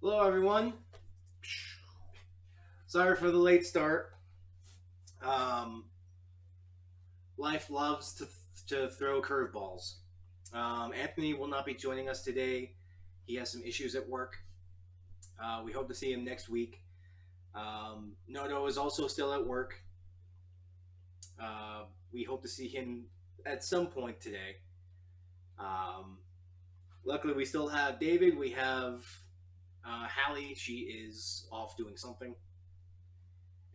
Hello, everyone. Sorry for the late start. Life loves to throw curveballs. Anthony will not be joining us today. He has some issues at work. We hope to see him next week. Noto is also still at work. We hope to see him at some point today. Luckily, we still have David. We have Hallie. She is off doing something.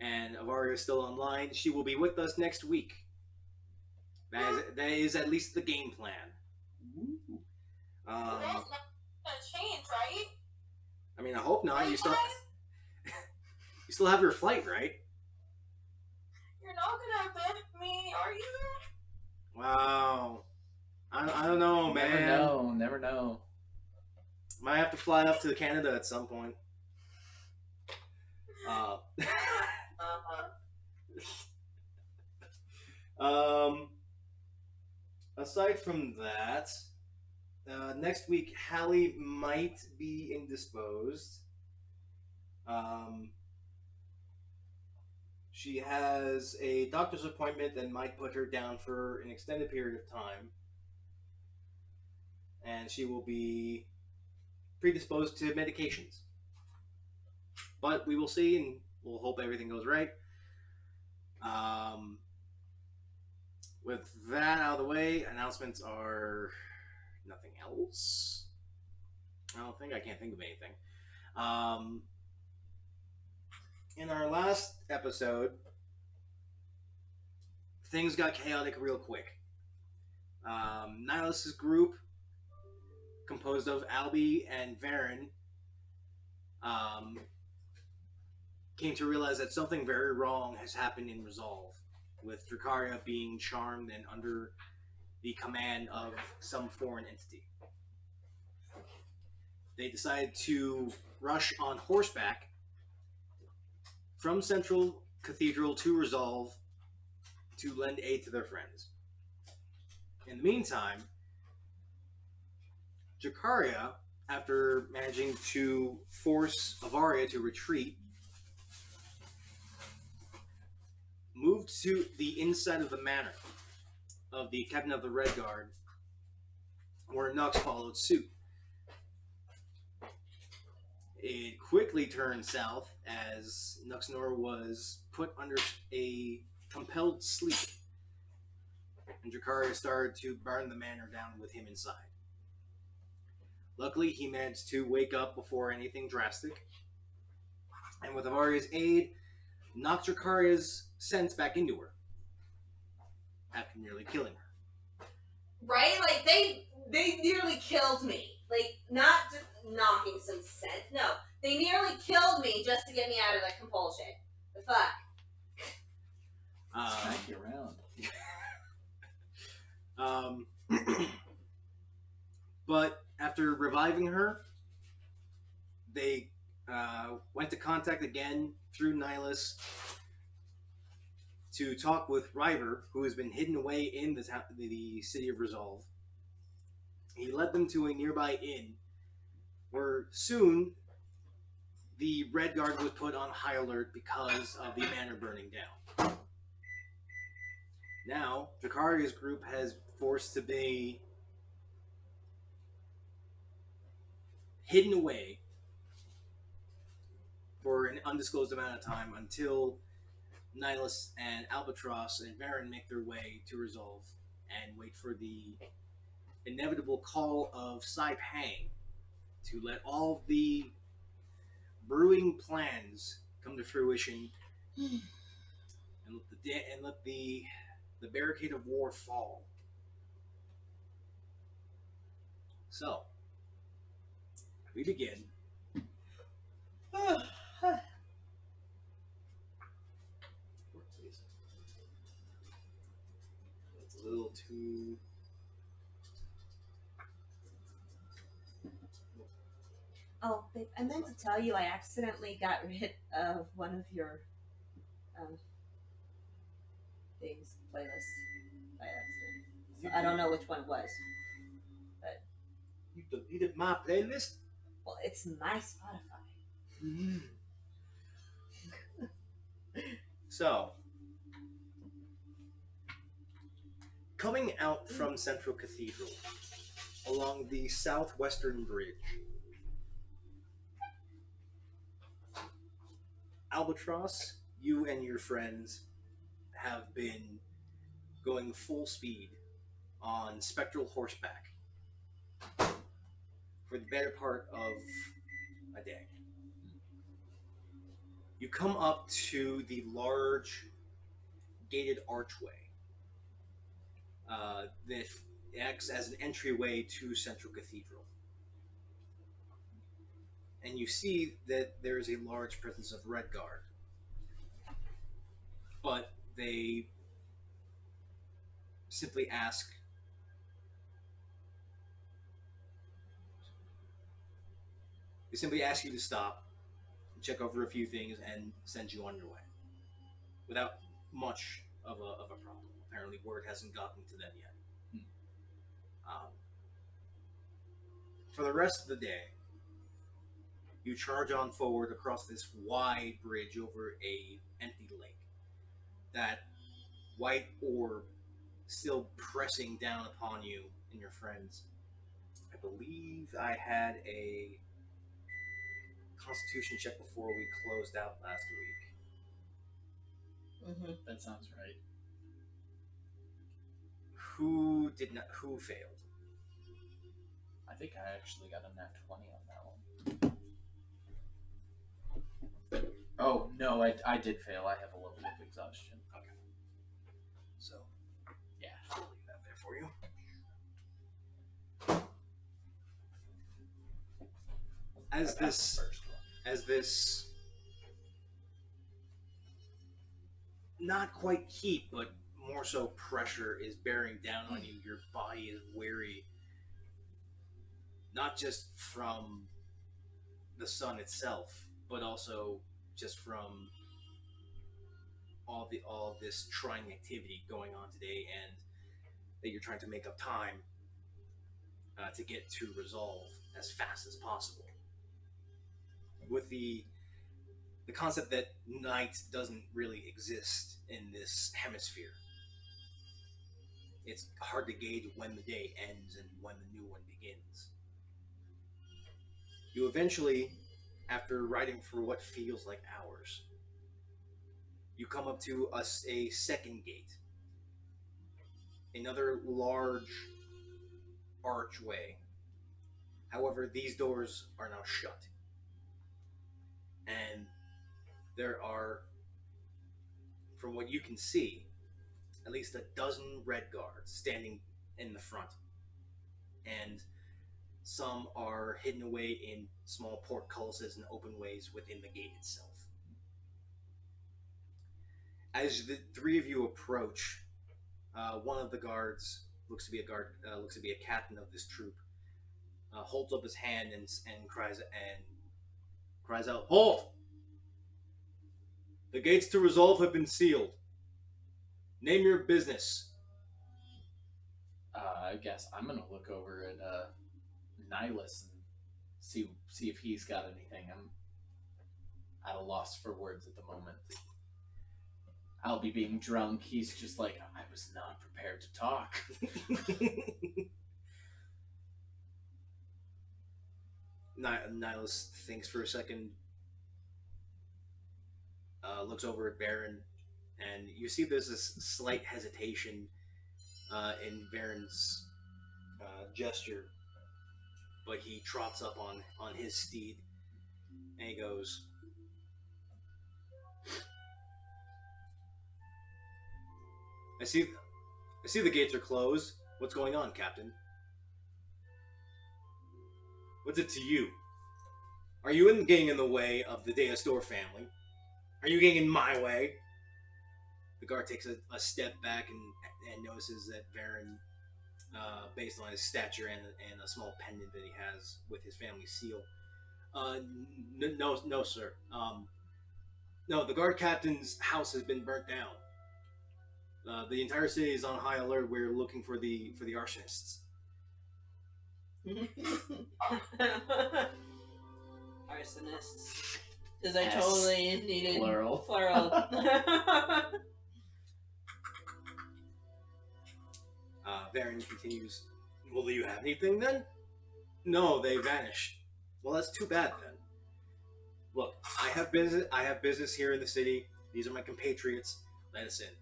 And Avaria is still online. She will be with us next week. That is at least the game plan. That's not gonna change, right? I mean, I hope not. You still have your flight, right? You're not gonna abandon me, are you? Wow. I don't know, man. Never know. Might have to fly up to Canada at some point. Aside from that, next week Hallie might be indisposed. She has a doctor's appointment that might put her down for an extended period of time, and she will be predisposed to medications. But we will see, and we'll hope everything goes right. With that out of the way, announcements are nothing else. I can't think of anything. In our last episode, things got chaotic real quick. Nielas' group, composed of Albie and Varen, came to realize that something very wrong has happened in Resolve, with Drakariah being charmed and under the command of some foreign entity. They decided to rush on horseback from Central Cathedral to Resolve to lend aid to their friends. In the meantime, Drakariah, after managing to force Avaria to retreat, moved to the inside of the manor of the captain of the Red Guard, where Nux followed suit. It quickly turned south as Nuxnor was put under a compelled sleep, and Drakariah started to burn the manor down with him inside. Luckily, he managed to wake up before anything drastic, and with Avaria's aid, knocked Drakariah's sense back into her, after nearly killing her. Right? Like, they nearly killed me. Like, not just knocking some sense. No, they nearly killed me just to get me out of that compulsion. The fuck? Smack you around. But after reviving her, they went to contact again through Nielas to talk with River, who has been hidden away in the city of Resolve. He led them to a nearby inn, where soon the Red Guard was put on high alert because of the manor burning down. Now, Drakariah's group has forced to be hidden away for an undisclosed amount of time until Nielas and Albatross and Varen make their way to Resolve and wait for the inevitable call of Sai Peng to let all the brewing plans come to fruition and let the barricade of war fall. So, we begin. That's a little too... Oh, babe, I meant to tell you I accidentally got rid of one of your things, playlists, by accident. So I don't know which one it was. But you deleted my playlist? Well, it's my Spotify. So, coming out from Central Cathedral, along the southwestern bridge, Albatross, you and your friends have been going full speed on spectral horseback for the better part of a day. You come up to the large gated archway that acts as an entryway to Central Cathedral. And you see that there is a large presence of Red Guard. But they simply ask you to stop, check over a few things, and send you on your way. Without much of a problem. Apparently word hasn't gotten to them yet. For the rest of the day, you charge on forward across this wide bridge over a empty lake. That white orb still pressing down upon you and your friends. I believe I had a Constitution check before we closed out last week. That sounds right. Who failed? I think I actually got a nat 20 on that one. Oh, no, I did fail. I have a little bit of exhaustion. Okay. So, yeah. I'll leave that there for you. As this not quite heat, but more so pressure is bearing down on you, your body is weary, not just from the sun itself, but also just from all this trying activity going on today, and that you're trying to make up time to get to resolve as fast as possible. With the concept that night doesn't really exist in this hemisphere. It's hard to gauge when the day ends and when the new one begins. You eventually, after riding for what feels like hours, you come up to a second gate. Another large archway. However, these doors are now shut. And there are, from what you can see, at least a dozen Red Guards standing in the front. And some are hidden away in small portcullises and open ways within the gate itself. As the three of you approach, one of the guards looks to be a captain of this troop. Holds up his hand and cries out, "Halt! The gates to resolve have been sealed. Name your business." I guess I'm gonna look over at Nielas and see if he's got anything. I'm at a loss for words at the moment. I'll be being drunk. He's just like, I was not prepared to talk. Nielas thinks for a second, looks over at Baron, and you see there's this slight hesitation in Baron's gesture, but he trots up on his steed, and he goes, I see the gates are closed. What's going on, Captain? What's it to you? Are you getting in the way of the Deastor family? Are you getting in my way? The guard takes a step back and notices that Baron, based on his stature and a small pendant that he has with his family seal, no, sir. No, the guard captain's house has been burnt down. The entire city is on high alert. We're looking for the arsonists. Arsonists. Because I S. totally needed Plural. plural. Baron continues. Well, do you have anything then? No, they vanished. Well, that's too bad then. Look, I have business. I have business here in the city. These are my compatriots. Let us in.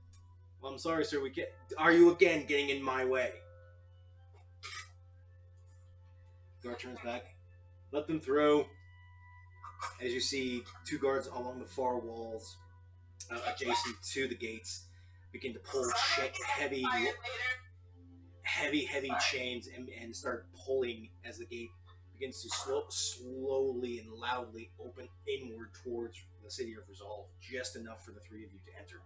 Well, I'm sorry, sir. We get. Are you again getting in my way? Guard turns back. Let them through. As you see, two guards along the far walls, adjacent to the gates, begin to pull heavy chains and start pulling as the gate begins to slowly and loudly open inward towards the city of Resolve, just enough for the three of you to enter.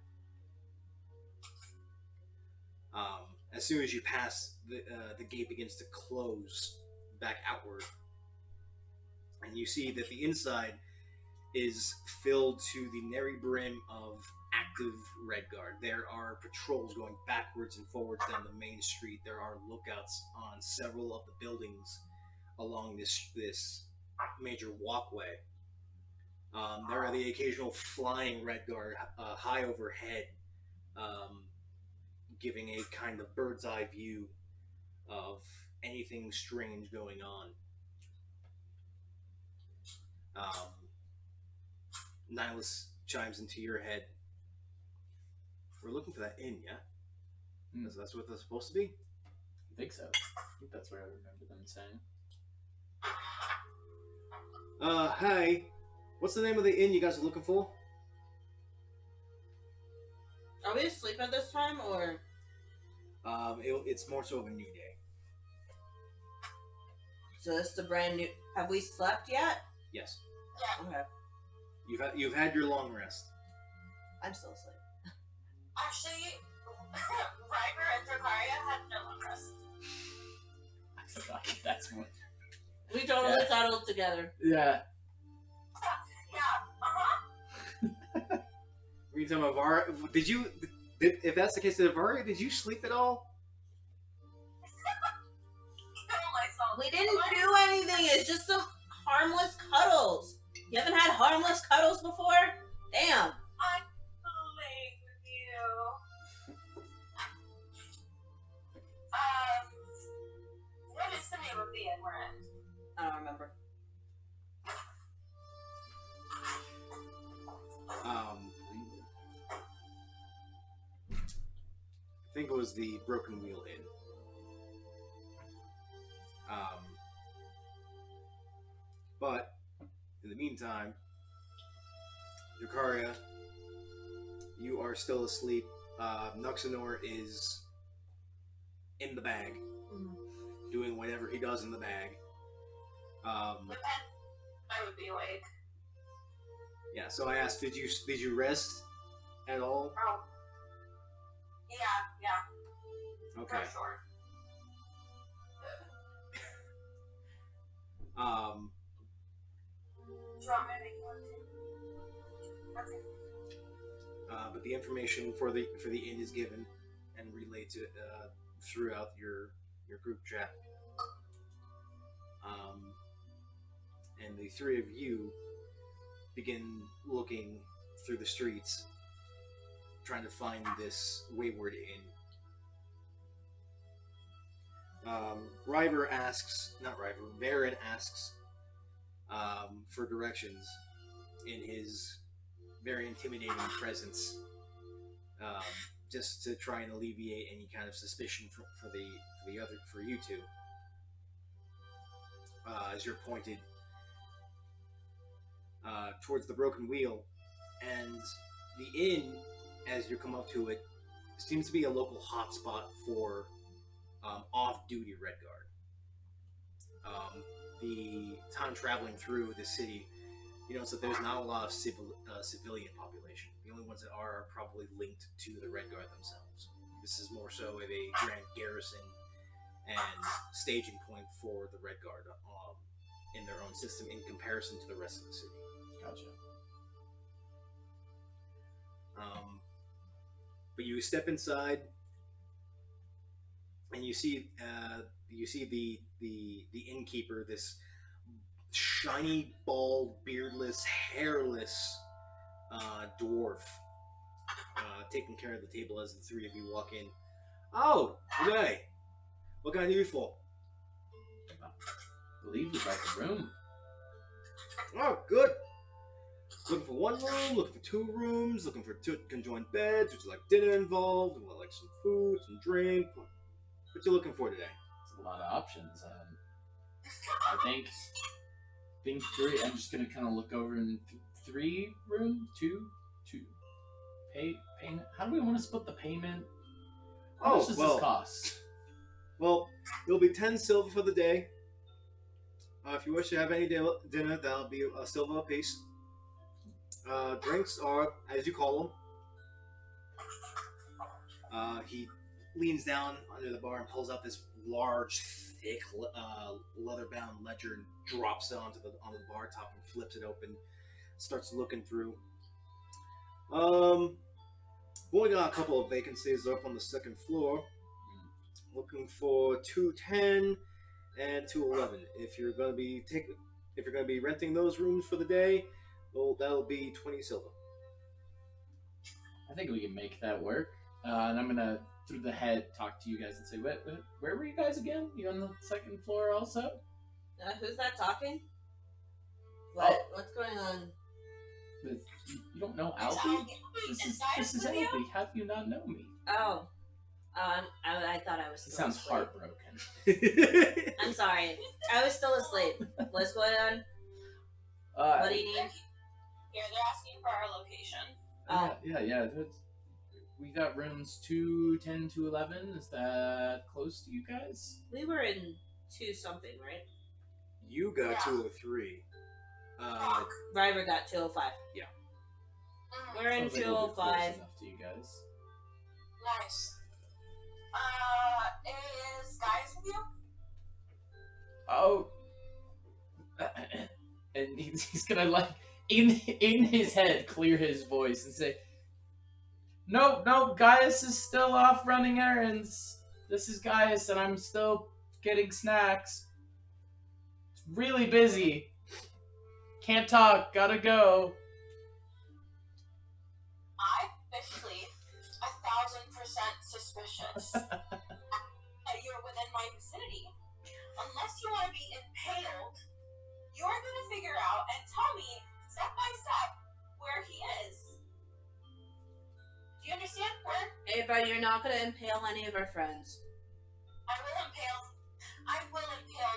As soon as you pass, the gate begins to close back outward, and you see that the inside is filled to the nary brim of active Red Guard. There are patrols going backwards and forwards down the main street. There are lookouts on several of the buildings along this major walkway. There are the occasional flying Red Guard high overhead, giving a kind of bird's eye view of anything strange going on. Nielas chimes into your head. We're looking for that inn, yeah? That's what that's supposed to be? I think so. I think that's what I remember them saying. Hi. What's the name of the inn you guys are looking for? Are we asleep at this time, or? It's more so of a new day. So this is a brand new. Have we slept yet? Yes. Okay. You've had your long rest. I'm still asleep. Actually, Riker and Drakariah had no long rest. That's more. We totally cuddled together. Yeah. Were you talking about Var? If that's the case, Varia, did you sleep at all? We didn't do anything. It's just some harmless cuddles. You haven't had harmless cuddles before? Damn. I'm playing with you. What is the name of the inn we're in? I don't remember. I think it was the Broken Wheel Inn. But in the meantime, Drakariah, you are still asleep. Nuxanor is in the bag, doing whatever he does in the bag. I would be awake. Yeah. So I asked, did you rest at all? Oh. Yeah. Okay. For sure. Do you want me to make one too? Okay. But the information for the inn is given and relayed to throughout your group chat. And the three of you begin looking through the streets, trying to find this wayward inn. Baron asks for directions in his very intimidating presence, just to try and alleviate any kind of suspicion for you two. As you're pointed towards the Broken Wheel, and the inn, as you come up to it, seems to be a local hotspot for off-duty Red Guard. The time traveling through the city, you notice that there's not a lot of civilian population. The only ones that are probably linked to the Red Guard themselves. This is more so of a grand garrison and staging point for the Red Guard in their own system in comparison to the rest of the city. Gotcha. But you step inside, and you see the innkeeper, this shiny, bald, beardless, hairless dwarf taking care of the table as the three of you walk in. Oh, okay. What can I do you for? I believe we'd like a room. Oh, good. Looking for one room, looking for two rooms, looking for two conjoined beds. Would you like dinner involved? Would you like some food, some drink? What you looking for today? It's a lot of options. I think three. I'm just gonna kind of look over in 3 room, two. Payment. How do we want to split the payment? How much does this cost? Well, it'll be 10 silver for the day. If you wish to have any dinner, that'll be a silver apiece. Drinks are, as you call them. He leans down under the bar and pulls out this large, thick, leather-bound ledger and drops it onto the bar top and flips it open. Starts looking through. We've only got a couple of vacancies up on the second floor. Looking for 210 and 211. If you're gonna be renting those rooms for the day, well, that'll be 20 silver. I think we can make that work. And I'm gonna, through the head, talk to you guys and say, where were you guys again? You on the second floor also? Who's that talking? What? What's going on? You don't know Albie? This is Albie. How do you not know me? Oh. I thought I was He still sounds asleep. heartbroken. I'm sorry. I was still asleep. What's going on? What do you need? Here, they're asking for our location. Oh. Yeah. We got rooms 210 to 11. Is that close to you guys? We were in 2 something, right? You got 203. River got 205. Yeah. We're in Sounds like we'll be close 205. enough to you guys. Nice. Is Guys with you? Oh. And he's gonna, like, in his head, clear his voice and say, No, Gaius is still off running errands. This is Gaius, and I'm still getting snacks. It's really busy. Can't talk, gotta go. I'm officially 1,000% suspicious that you're within my vicinity. Unless you want to be impaled, you're going to figure out and tell me step by step where he is. Do you understand? Where? Ava, you're not going to impale any of our friends. I will impale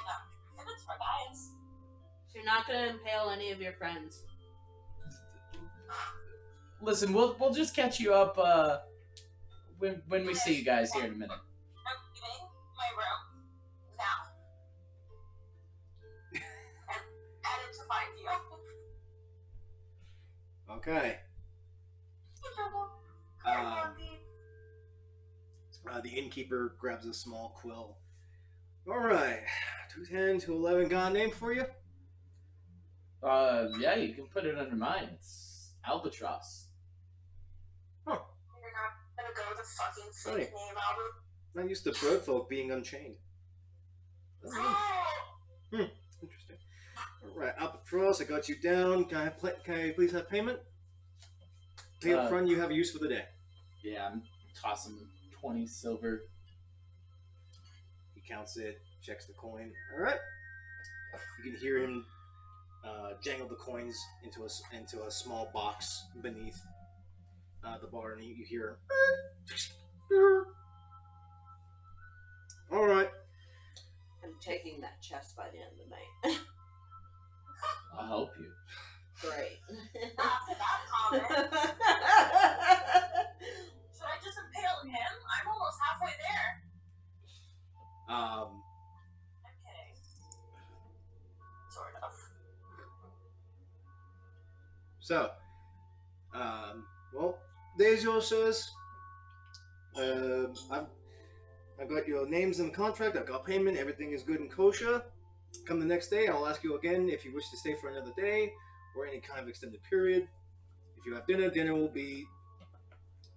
them. And it's for guys. You're not going to impale any of your friends. Listen, we'll just catch you up when we see you guys here in a minute. I'm leaving my room now. And headed to find you. Okay. The innkeeper grabs a small quill. All right, 210 to 11. Got a name for you? Yeah, you can put it under mine. It's Albatross. You're not gonna go with a fucking fake name, Albert. Not used to bird folk being unchained. Oh! Interesting. All right, Albatross, I got you down. Can I please have payment? Pay up front. You have use for the day. Yeah, I'm tossing 20 silver. He counts it, checks the coin. All right. You can hear him jangle the coins into a small box beneath the bar, and you hear. All right. I'm taking that chest by the end of the night. I'll help you. Great. After that comment, should I just impale him? I'm almost halfway there. I'm kidding. Sort of. So, well, there's your sirs. I've got your names in the contract. I've got payment. Everything is good and kosher. Come the next day, I'll ask you again if you wish to stay for another day or any kind of extended period. If you have dinner will be.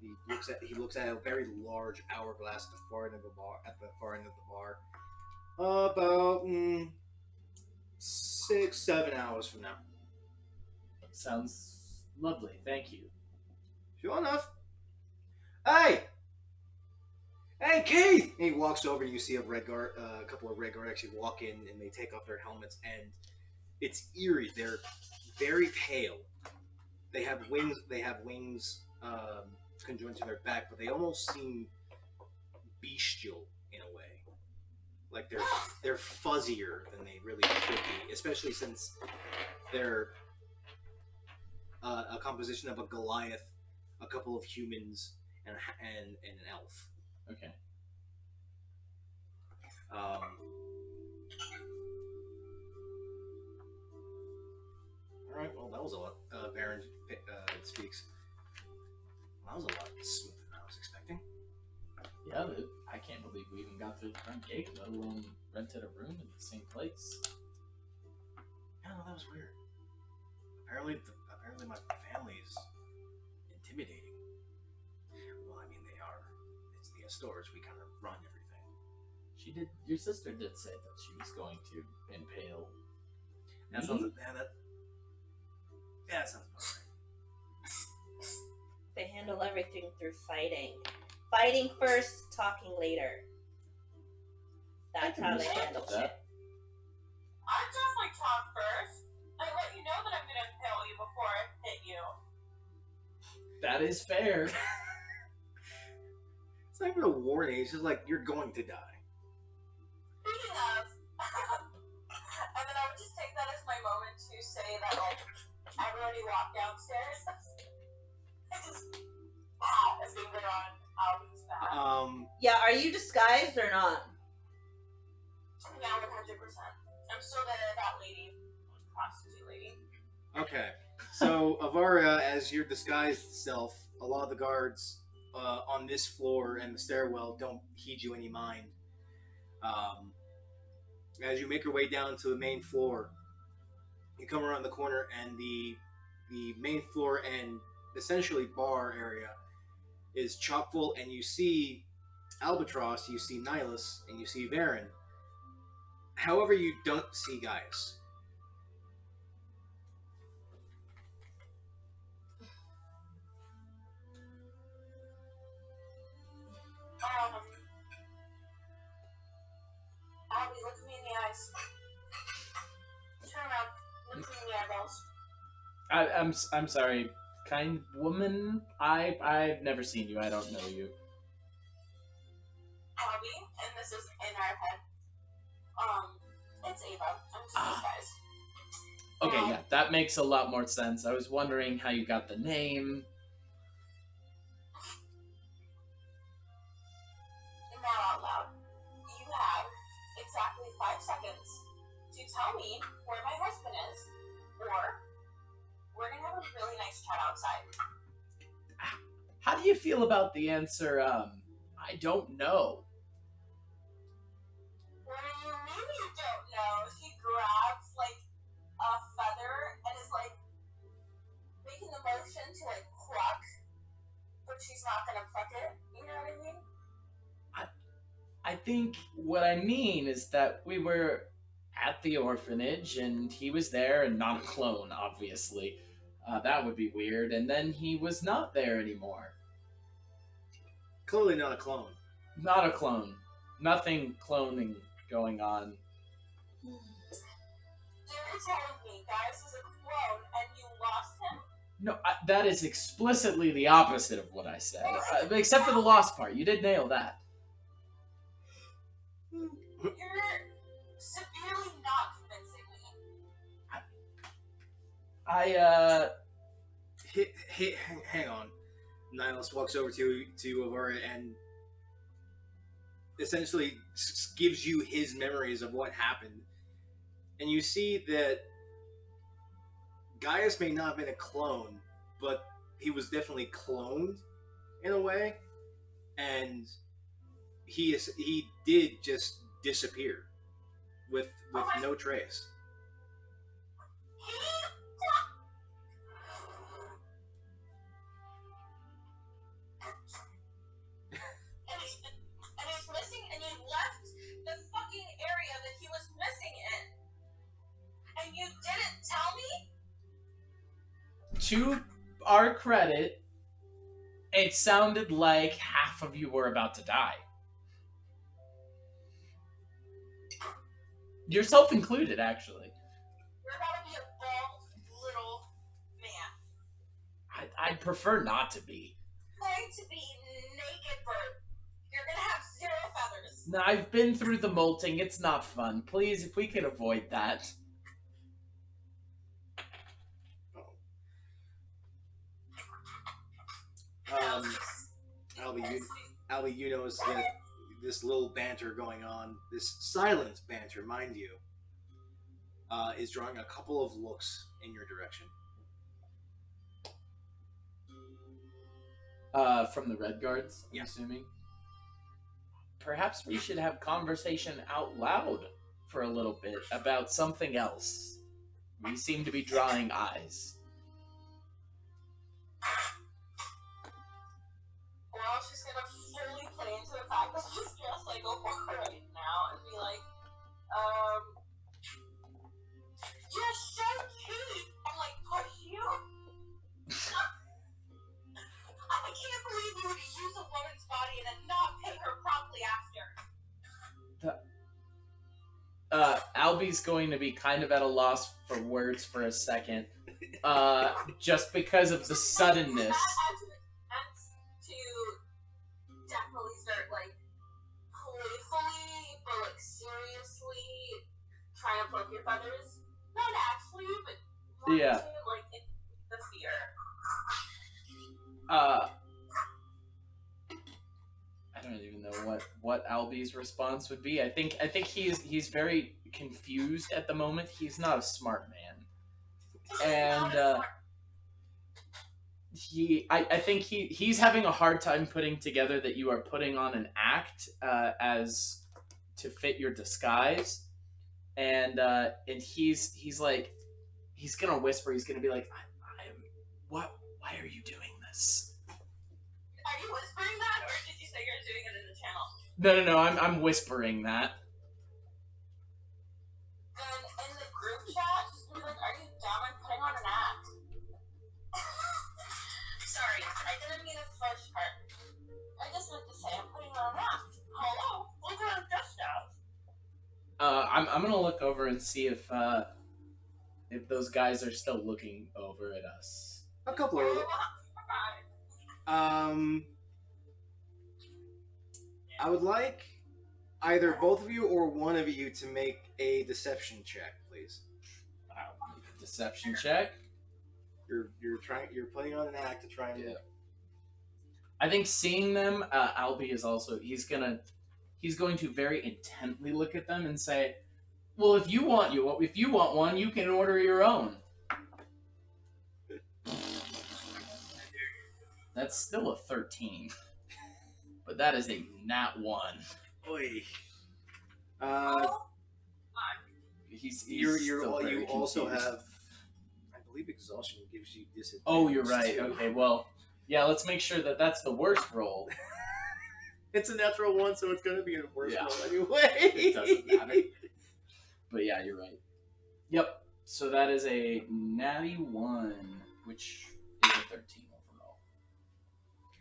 He looks at a very large hourglass at the far end of the bar. About 6 7 hours from now. Sounds lovely. Thank you. Sure enough. Hey! Hey, Keith! And he walks over and you see a couple of Red Guard actually walk in and they take off their helmets and it's eerie. They're very pale. They have wings conjoined to their back, but they almost seem bestial in a way. Like they're fuzzier than they really should be, especially since they're a composition of a Goliath, a couple of humans, and an elf. Okay. Alright, well, that was a lot. Baron speaks. That was a lot smoother than I was expecting. Yeah, but I can't believe we even got through the front gate, let alone rented a room in the same place. Yeah, no, that was weird. Apparently my family is intimidating. Well, I mean, they are. It's the Astors. We kind of run everything. Your sister did say that she was going to impale. That sounds. Yeah, that sounds about right. They handle everything through fighting. Fighting first, talking later. That's how they handle shit. I definitely talk first. I let you know that I'm gonna impale you before I hit you. That is fair. It's not even a warning. It's just like you're going to die. Speaking of, and then I would just take that as my moment to say that like I've already walked downstairs. I just as they went on out of his back. Yeah, are you disguised or not? Yeah, 100%. I'm still that lady, prostitute lady. Okay. So, Avaria, as your disguised self, a lot of the guards on this floor and the stairwell don't heed you any mind. As you make your way down to the main floor, you come around the corner and the main floor and essentially bar area is chock full, and you see Albatross, you see Nielas, and you see Varen. However, you don't see Gaius. Abby, look at me in the eyes. Turn around. Look at me in the eyeballs. I'm sorry, kind woman. I've never seen you. I don't know you. Abby, and this is in our head. It's Ava. I'm just disguised. Okay, yeah, that makes a lot more sense. I was wondering how you got the name. Now out loud. You have exactly 5 seconds to tell me where my husband is, or we're gonna have a really nice chat outside. How do you feel about the answer, I don't know? What do you mean you don't know? He grabs, like, a feather and is, like, making the motion to, like, pluck, but she's not gonna pluck it. You know what I mean? I think what I mean is that we were at the orphanage and he was there and not a clone, obviously. That would be weird. And then he was not there anymore. Clearly not a clone. Not a clone. Nothing cloning going on. You're telling me Gaius is a clone and you lost him? No, that is explicitly the opposite of what I said. Except for the lost part. You did nail that. You're severely not convincing me. Hang on. Nielas walks over to Avaria and essentially gives you his memories of what happened. And you see that Gaius may not have been a clone, but he was definitely cloned in a way. And he did just disappear with no trace. And he's missing, and you left the fucking area that he was missing in. And you did to our credit, it sounded like half of you were about to die. Yourself included, actually. You're about to be a bald little man. I'd prefer not to be. Going to be naked bird. You're gonna have 0 feathers. No, I've been through the molting. It's not fun. Please, if we could avoid that. Albie, you notice that this little banter going on, this silent banter, mind you, is drawing a couple of looks in your direction. From the Red Guards, I'm Yeah. assuming. Perhaps we should have conversation out loud for a little bit about something else. We seem to be drawing eyes. Well, she's gonna fully play into the fact that she's dressed like a whore right now and be like, you're so cute! I'm like, push you? I can't believe you would use a woman's body and then not pay her promptly after. Albie's going to be kind of at a loss for words for a second. Just because of the suddenness. To definitely start, like, playfully, but, like, seriously trying to pluck your feathers. Not actually, but Yeah. to, like, the fear. I don't even know what Albie's response would be. I think he's very confused at the moment. He's not a smart man, and I think he's having a hard time putting together that you are putting on an act as to fit your disguise, and he's like, he's gonna whisper. He's gonna be like, what? Why are you doing this? Are you whispering that, or did you say you're doing it in the channel? No. I'm whispering that. Then in the group chat, just be like, are you dumb? I'm putting on an act. Sorry, I didn't mean the first part. I just meant to say I'm putting on an act. Hello, look what I'm dressed as. I'm gonna look over and see if those guys are still looking over at us. A couple of I would like either both of you or one of you to make a deception check, please. I'll make a deception check. You're putting on an act to try and. Yeah. I think seeing them, Albie is also he's going to very intently look at them and say, "Well, if you want one, you can order your own." That's still a 13, but that is a nat 1. Oy. He's You still very also confused. have, I believe, exhaustion gives you disadvantage. Oh, you're right. too. Okay, well, yeah. Let's make sure that that's the worst roll. It's a natural one, so it's going to be a worse Yeah. roll anyway. It doesn't matter. But yeah, you're right. Yep. So that is a natty 1, which is a 13 overall.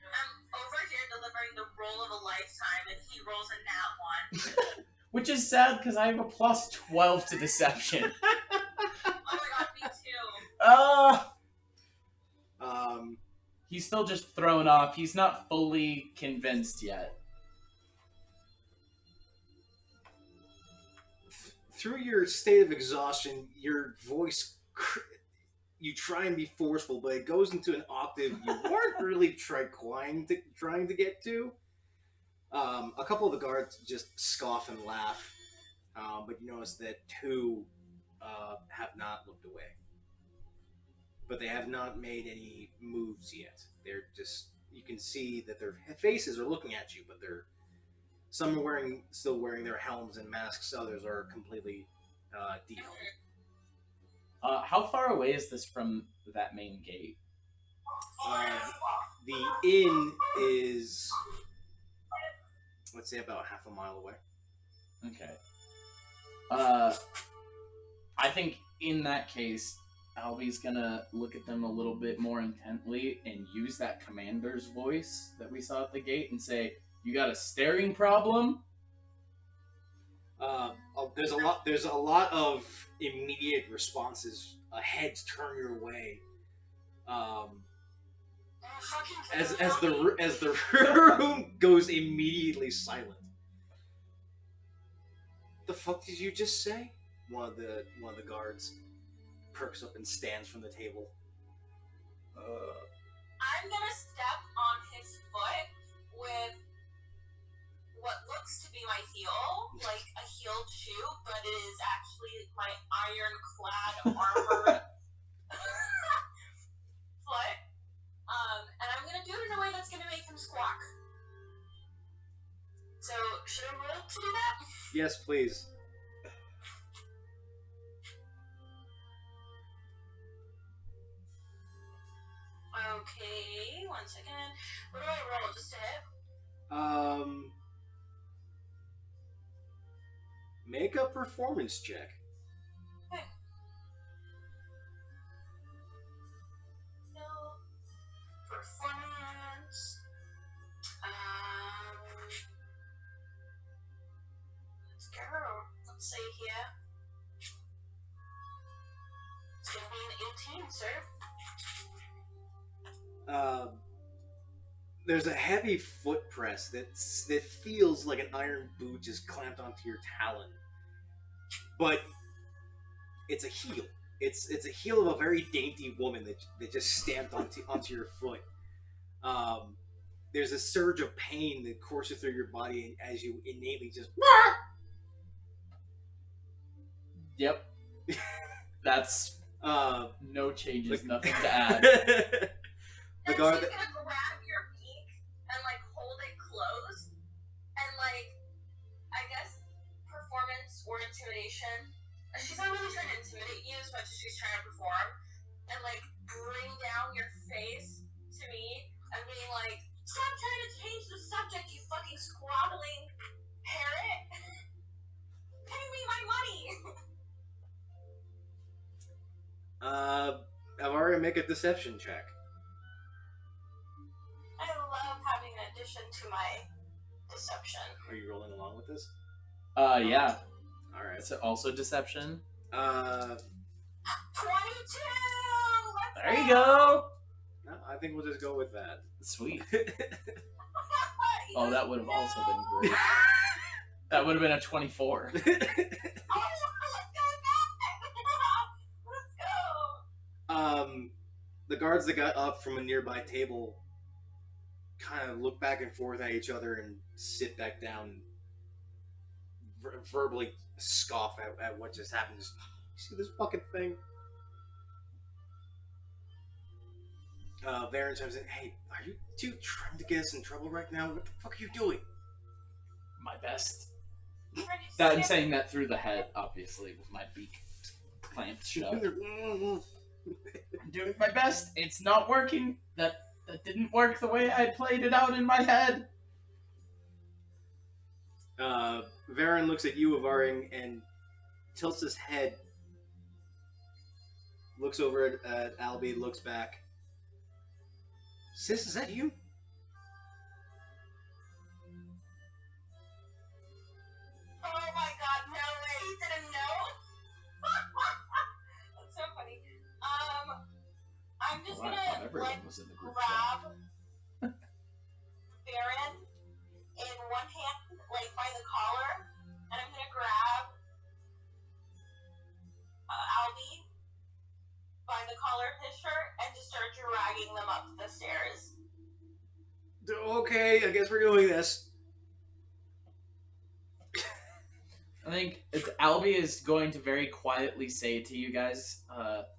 I'm over here delivering the roll of a lifetime, and he rolls a nat 1. Which is sad because I have a plus 12 to deception. Oh my god, me too. He's still just thrown off. He's not fully convinced yet. Through your state of exhaustion, your voice, you try and be forceful, but it goes into an octave you weren't really trying to get to. A couple of the guards just scoff and laugh, but you notice that 2 have not looked away. But they have not made any moves yet. They're just, you can see that their faces are looking at you, but some are still wearing their helms and masks, others are completely de-helmed. How far away is this from that main gate? The inn is, let's say, about half a mile away. Okay. I think in that case, Albie's gonna look at them a little bit more intently and use that commander's voice that we saw at the gate and say, "You got a staring problem?" There's a lot of immediate responses. Heads turn your way. As the room goes immediately silent. The fuck did you just say? One of the guards perks up and stands from the table. I'm gonna step on his foot with what looks to be my heel, like a heeled shoe, but it is actually my ironclad armored foot. And I'm gonna do it in a way that's gonna make him squawk. So, should I roll to do that? Yes, please. Okay, 1 second. What do I roll? Just to hit? Make a performance check. Okay. No. Performance. Let's go. Let's see here. It's gonna be an 18, sir. There's a heavy foot press that feels like an iron boot just clamped onto your talon, but it's a heel. It's a heel of a very dainty woman that just stamped onto your foot. There's a surge of pain that courses through your body as you innately just. Yep. That's no changes, nothing to add. The And guard. she's gonna grab your beak and like hold it closed and like, I guess, performance or intimidation. She's not really trying to intimidate you as much as she's trying to perform and like bring down your face to me and being like, stop trying to change the subject, you fucking squabbling parrot. Pay me my money. Avaria, make a deception check. I love having an addition to my deception. Are you rolling along with this? Yeah. All right. It's also deception. 22! Let's There you go. No, I think we'll just go with that. Sweet. You Oh, that would have also been great. That would have been a 24. Oh, let's go with that! Let's go! The guards that got up from a nearby table kind of look back and forth at each other and sit back down, verbally scoff at what just happened. Just, you see this fucking thing? Varen chimes in, hey, are you two trying to get us in trouble right now? What the fuck are you doing? My best. Ready to That, I'm skip? saying that through the head, obviously, with my beak clamped shut. I'm doing my best. It's not working. That didn't work the way I played it out in my head. Varen looks at you, Avaring, and tilts his head, looks over at Albie, looks back. Sis, is that you? Oh my god, no way, he didn't know. That's so funny. I'm just Well, I thought gonna everyone like was in the group chat. grab Baron in one hand, like by the collar, and I'm gonna grab Albie by the collar of his shirt and just start dragging them up the stairs. Okay, I guess we're doing this. I think Albie is going to very quietly say to you guys,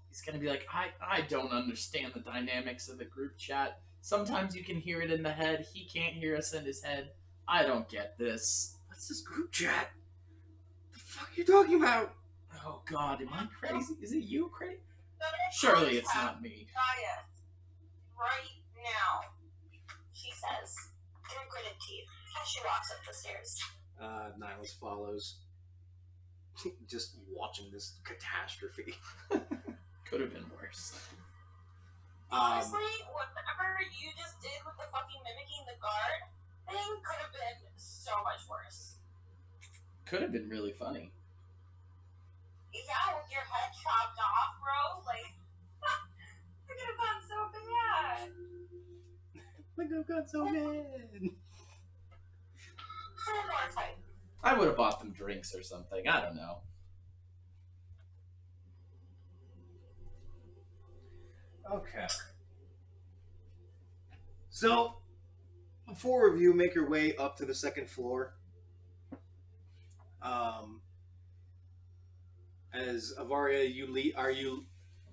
he's going to be like, I don't understand the dynamics of the group chat. Sometimes you can hear it in the head. He can't hear us in his head. I don't get this. What's this group chat? The fuck are you talking about? Oh God, am I crazy? Is it you crazy? Better Surely it's contact not me. Gaia right now, she says, through gritted teeth, as she walks up the stairs. Nielas follows, just watching this catastrophe. Could have been worse. Honestly, whatever you just did with the fucking mimicking the guard thing could have been so much worse. Could have been really funny. Yeah, with your head chopped off, bro. Like, it could have gone so bad. Like I've got so bad. So more fight. I would have bought them drinks or something. I don't know. Okay. So, the four of you make your way up to the second floor. As Avaria, are you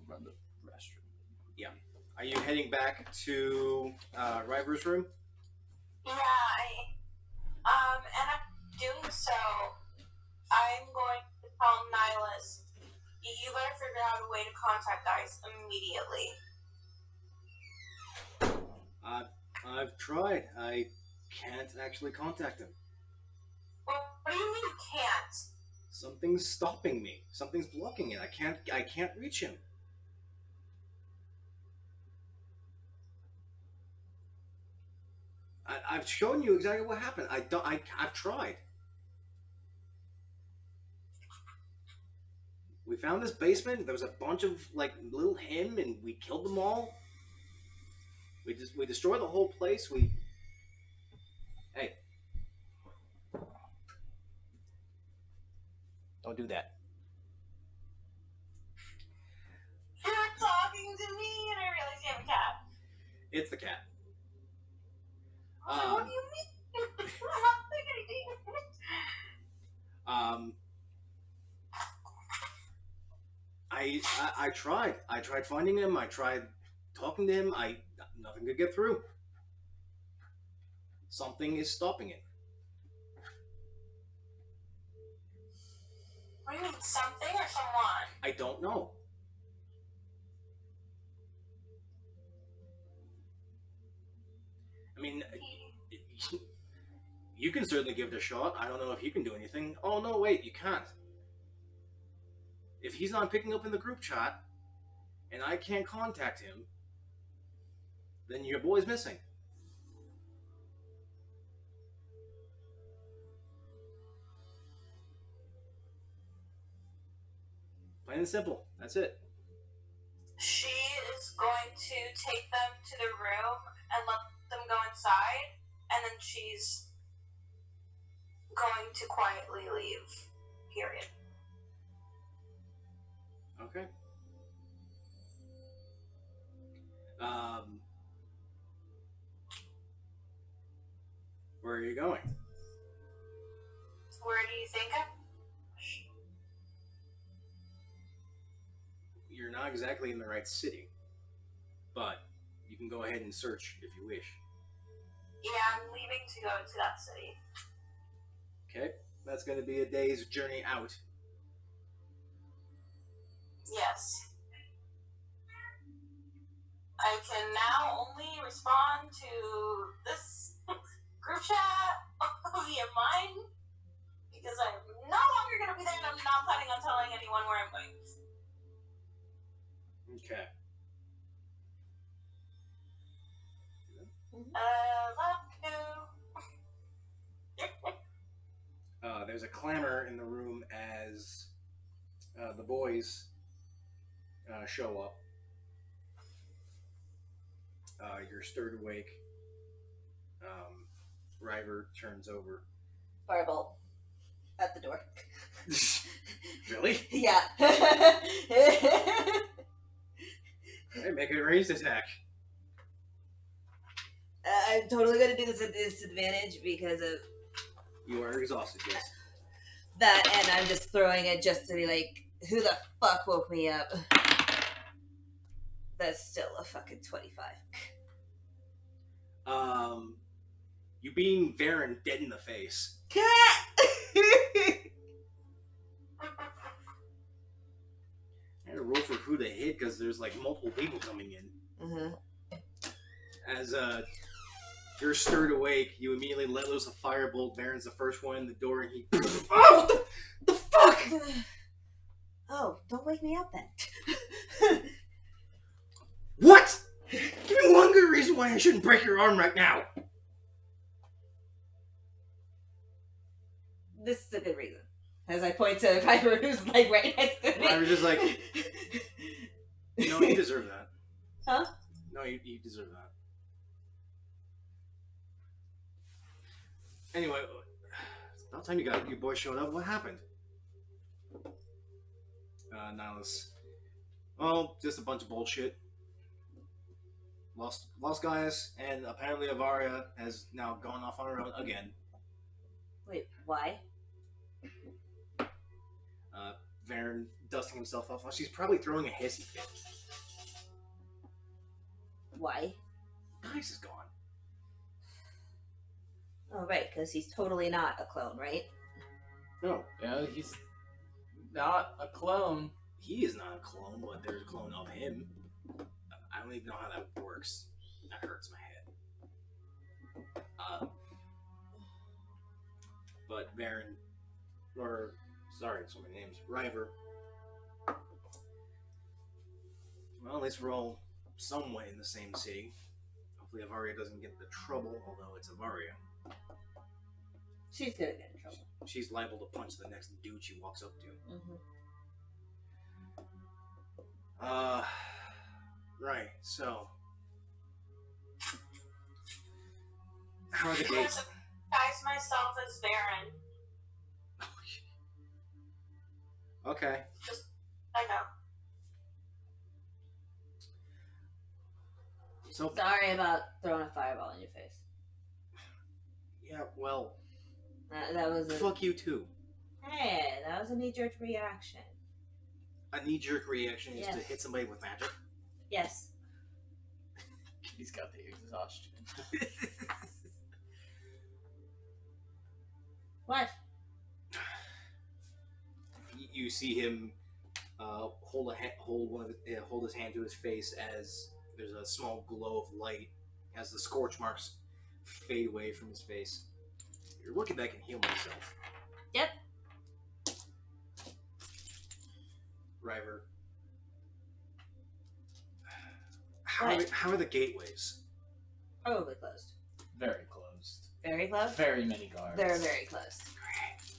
Run the restroom. are you heading back to River's room? Yeah, and I'm doing so. I'm going to tell Nielas, you better figure out a way to contact Dice immediately. I've tried. I can't actually contact him. What do you mean you can't? Something's stopping me. Something's blocking it. I can't reach him. I've shown you exactly what happened. I've tried. We found this basement. There was a bunch of like little him, and we killed them all. We destroyed the whole place. Hey, don't do that. You're talking to me, and I realize you have a cat. It's the cat. What do you mean? I'm not doing anything. I tried. I tried finding him. I tried talking to him. Nothing could get through. Something is stopping it. What do you mean, something or someone? I don't know. I mean, you can certainly give it a shot. I don't know if you can do anything. Oh, no, wait, you can't. If he's not picking up in the group chat, and I can't contact him, then your boy's missing. Plain and simple. That's it. She is going to take them to the room and let them go inside, and then she's going to quietly leave. Period. Okay. Where are you going? Where do you think I'm? You're not exactly in the right city, but you can go ahead and search if you wish. Yeah, I'm leaving to go to that city. Okay, that's going to be a day's journey out. Yes. I can now only respond to this group chat via mine because I'm no longer going to be there and I'm not planning on telling anyone where I'm going. Okay. Love you. There's a clamor in the room as the boys show up. You're stirred awake. River turns over. Firebolt at the door. Really? Yeah. Hey, make a ranged attack. I'm totally gonna do this at disadvantage because of You are exhausted, yes. that, and I'm just throwing it just to be like, who the fuck woke me up? That's still a fucking 25. You being Varen dead in the face. I had to roll for who to hit because there's like multiple people coming in. Mm-hmm. As you're stirred awake, you immediately let loose a firebolt. Varen's the first one in the door, and he. Oh, what the fuck! Oh, don't wake me up then. What? Give me one good reason why I shouldn't break your arm right now. This is a good reason. As I point to Piper, who's like right next to me. I was just like, no, you deserve that. Huh? No, you deserve that. Anyway, it's about time you boys showed up. What happened? Nielas. Oh, just a bunch of bullshit. Lost guys, and apparently Avaria has now gone off on her own again. Wait, why? Varen dusting himself off. Well, she's probably throwing a hissy fit. Why? Nice is gone. Oh, right, because he's totally not a clone, right? No, Yeah, he's not a clone. he is not a clone, but there's a clone of him. I don't even know how that works. That hurts my head. But Varen, or sorry, so many names. River. Well, at least we're all somewhat in the same city. Hopefully Avaria doesn't get into trouble, although it's Avaria. She's gonna get in trouble. She's liable to punch the next dude she walks up to. Right, so. How are the I gates? disguise myself as Varen. Okay. I know. So, Sorry about throwing a fireball in your face. yeah, well, That was a... fuck you too. Hey, that was a knee-jerk reaction. A knee-jerk reaction is to Yes. hit somebody with magic. Yes. He's got the exhaustion. What? You see him hold his hand to his face as there's a small glow of light as the scorch marks fade away from his face. You're looking back and heal myself. Yep. River. What? How are the gateways? Probably closed. Very closed. Very close? Very many guards. They're very close.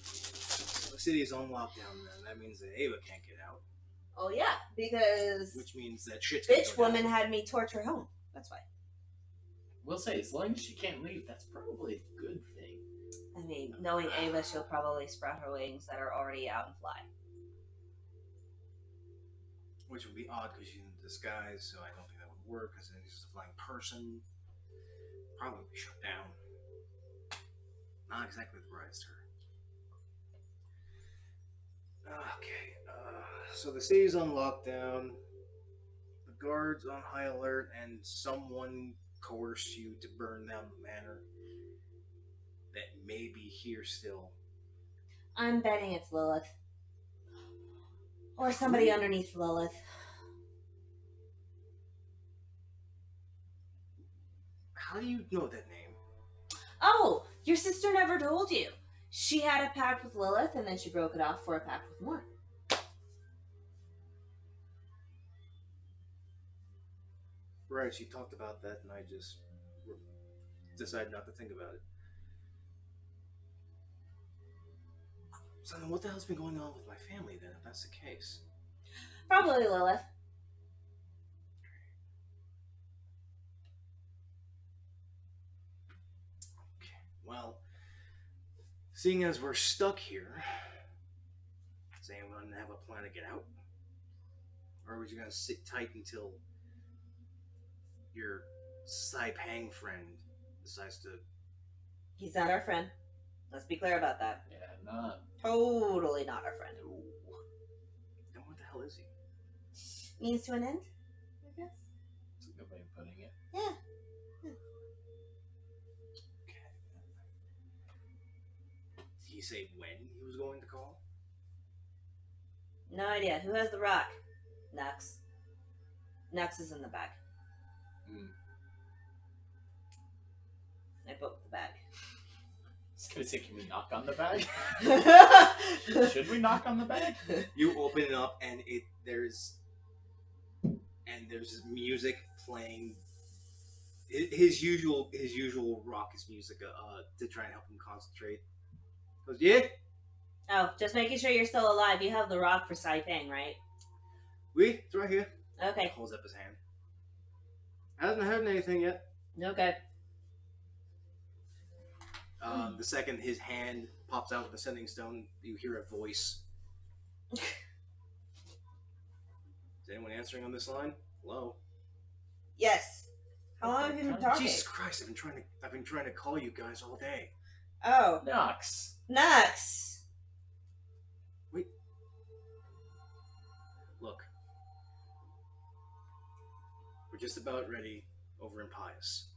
So the city is on lockdown then. That means that Ava can't get out. Oh, yeah, because Which means that shit's gonna bitch go down. woman had me torture home. That's why. We'll say, as long as she can't leave, that's probably a good thing. I mean, knowing Ava, she'll probably sprout her wings that are already out and fly. Which would be odd because she's in disguise, so I don't think that would work because then she's just a flying person. Probably be shut down. Not exactly the brightest her. Okay, so the city's on lockdown, the guards on high alert, and someone coerced you to burn down the manor that may be here still. I'm betting it's Lilith. Or somebody underneath Lilith. How do you know that name? Oh, your sister never told you. She had a pact with Lilith, and then she broke it off for a pact with Mort. Right, she talked about that, and I just decided not to think about it. So then what the hell's been going on with my family then, if that's the case? Probably Lilith. Okay, well, seeing as we're stuck here, does anyone have a plan to get out? Or are we just gonna sit tight until your Sai Peng friend decides to... He's not our friend. Let's be clear about that. Yeah, not. Totally not our friend. Then what the hell is he? Means to an end, I guess. That's a good way of putting it. Yeah. Okay. Did he say when he was going to call? No idea. Who has the rock? Nux. Nux is in the bag. I broke the bag. I was gonna say, can we knock on the bag? Should we knock on the bag? You open it up and there's and there's music playing. His usual raucous music to try and help him concentrate. He goes, yeah? Oh, just making sure you're still alive. You have the rock for Sai Peng, right? Oui, it's right here. Okay. Holds up his hand. Hasn't heard anything yet. Okay. The second his hand pops out with the sending stone, you hear a voice. Is anyone answering on this line? Hello? Yes. How long have you been talking? Jesus Christ, I've been trying to call you guys all day. Oh. Nox. Nux. Wait. Look. We're just about ready over in Pius.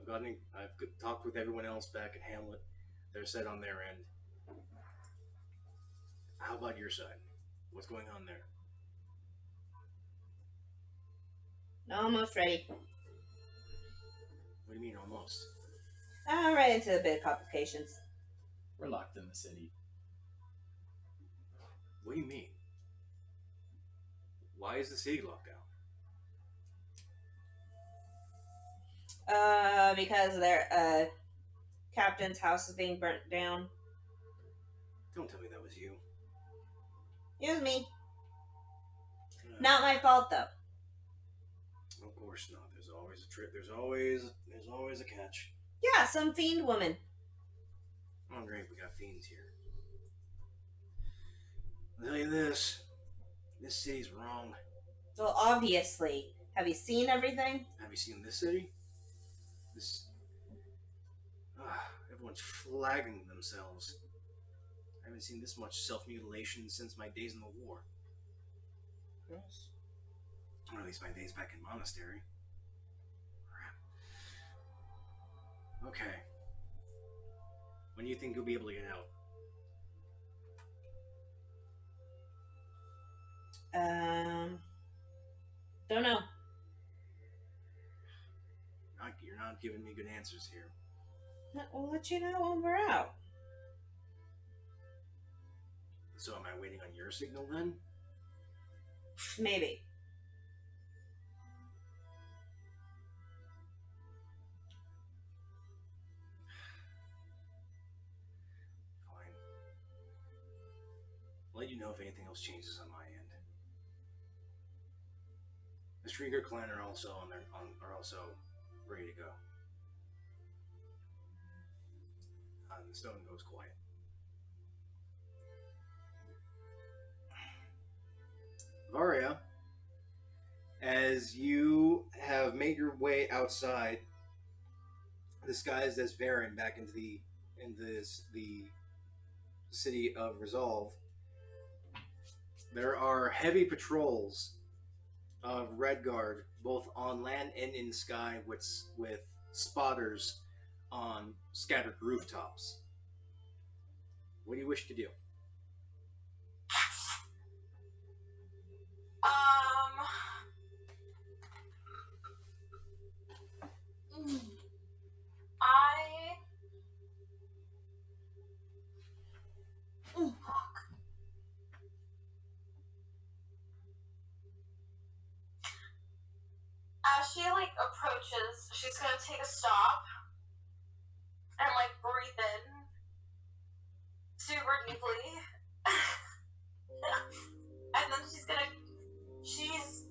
I've talked with everyone else back at Hamlet. They're set on their end. How about your side? What's going on there? Almost ready. What do you mean, almost? Right into a bit of complications. We're locked in the city. What do you mean? Why is the city locked down? Because their captain's house is being burnt down. Don't tell me that was you. It was me. Not my fault though. Of course not. There's always a trick. There's always a catch. Yeah, some fiend woman. Oh great, we got fiends here. I'll tell you this. This city's wrong. Well, obviously. Have you seen everything? Have you seen this city? Everyone's flagging themselves. I haven't seen this much self-mutilation since my days in the war. Yes. Or at least my days back in monastery. Crap. Okay. When do you think you'll be able to get out? Don't know. You're not giving me good answers here. We'll let you know when we're out. So am I waiting on your signal then? Maybe. Fine. I'll let you know if anything else changes on my end. The Strieger clan are also are also ready to go. And the stone goes quiet. Varia, as you have made your way outside, disguised as Varen, back into the city of Resolve, there are heavy patrols of Red Guard, both on land and in sky, with spotters on scattered rooftops. What do you wish to do? As she approaches, she's gonna take a stop and breathe in super deeply. And then she's going to use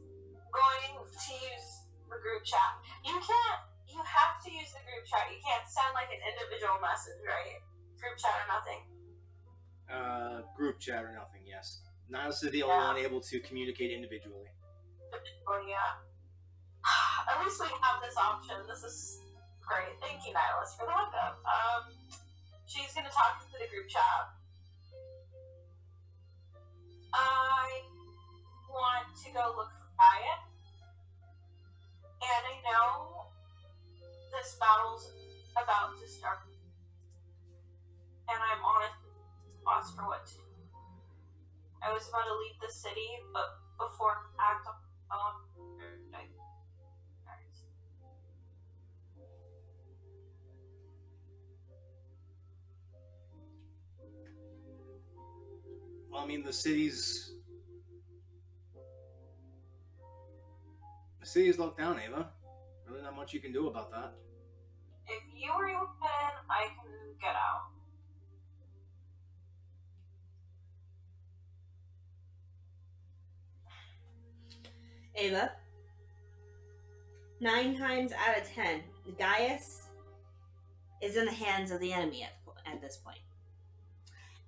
the group chat. You have to use the group chat. You can't send an individual message, right? Group chat or nothing. Group chat or nothing, yes. Nielas is the only one able to communicate individually. Oh, yeah. At least we have this option. This is great. Thank you, Nielas, for the hookup. She's going to talk into the group chat. I want to go look for Riot. And I know this battle's about to start. And I'm honestly lost for what to do. I was about to leave the city, but before I act on Well, I mean, the city's The city is locked down, Ava. Really not much you can do about that. If you were able to get in, I can get out. Ava, 9 times out of 10, Gaius is in the hands of the enemy at this point.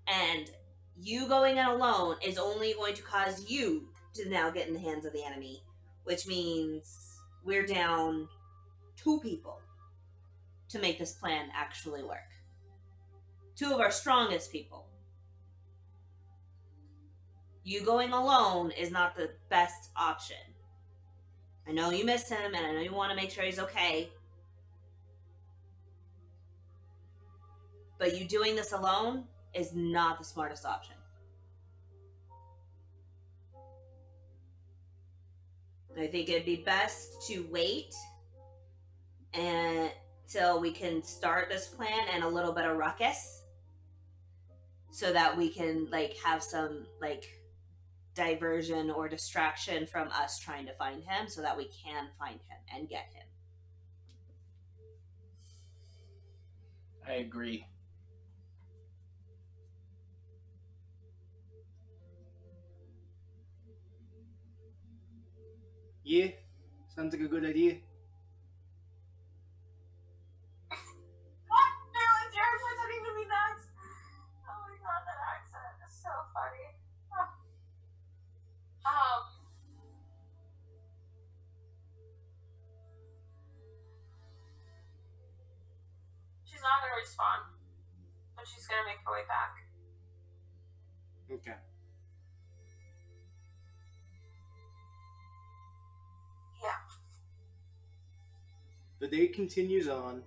And you going in alone is only going to cause you to now get in the hands of the enemy, which means we're down 2 people to make this plan actually work. 2 of our strongest people. You going alone is not the best option. I know you miss him, and I know you want to make sure he's okay. But you doing this alone is not the smartest option. I think it'd be best to wait until we can start this plan and a little bit of ruckus, so that we can have some diversion or distraction from us trying to find him, so that we can find him and get him. I agree. Yeah, sounds like a good idea. What? Nielas, you're pretending to be next. Oh my god, that accent is so funny. She's not gonna respond, but she's gonna make her way back. Okay. Yeah. The day continues on.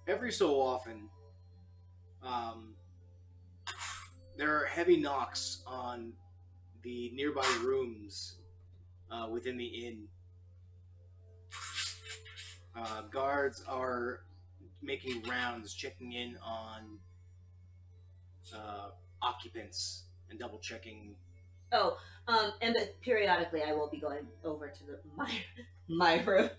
Every so often, there are heavy knocks on the nearby rooms within the inn. Guards are making rounds, checking in on occupants and double checking. Oh, and periodically I will be going over to my room.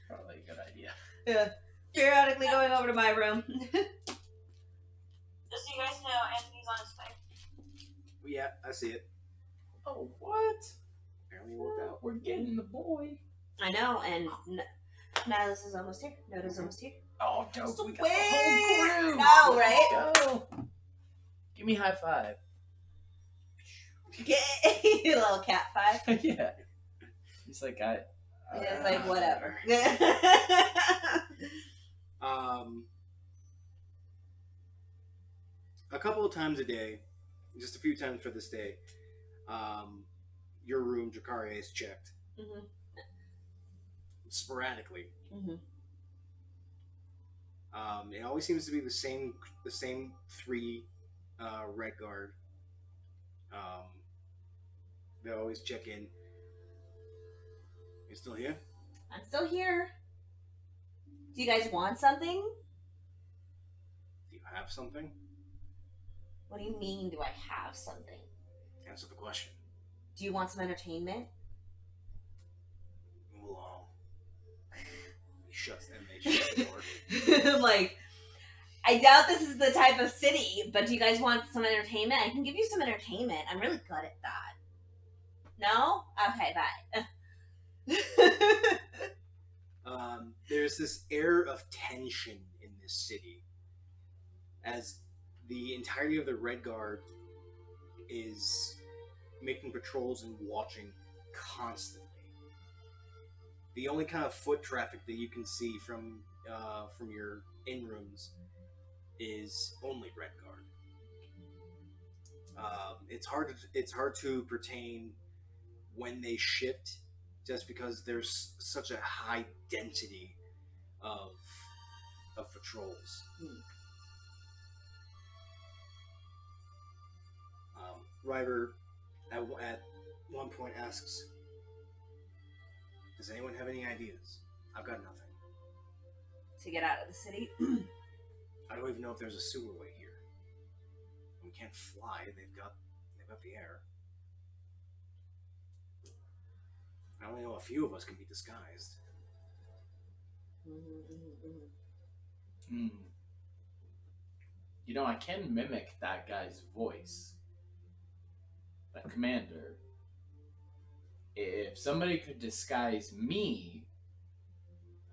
Probably a good idea. Yeah, periodically going over to my room. Just so you guys know, Anthony's on his way. Yeah, I see it. Oh, what? Apparently worked out. We're getting the boy. I know, and Nielas is almost here. Noda's almost here. Oh, dope. Sweet. We got the whole crew. No, right? Let's go. Give me a high five. A little cat 5. Yeah. He's like, It's like, whatever. A couple of times a day, just a few times for this day, your room, Drakariah, is checked. Mm-hmm. Sporadically. Mm-hmm. It always seems to be the same 3 Red Guard. They always check in. You still here? I'm still here. Do you guys want something? Do you have something? What do you mean, do I have something? Answer the question. Do you want some entertainment? Move along. He shuts and they shut the door. I'm like, I doubt this is the type of city, but do you guys want some entertainment? I can give you some entertainment. I'm really good at that. No? Okay, bye. There's this air of tension in this city as the entirety of the Red Guard is making patrols and watching constantly. The only kind of foot traffic that you can see from your inn rooms is only Red Guard. It's hard to pertain when they shift, just because there's such a high density of patrols. Ryver at one point asks, "Does anyone have any ideas? I've got nothing. To get out of the city? I don't even know if there's a sewerway here. We can't fly. They've got the air." I only know a few of us can be disguised. Hmm. You know, I can mimic that guy's voice. The commander. If somebody could disguise me,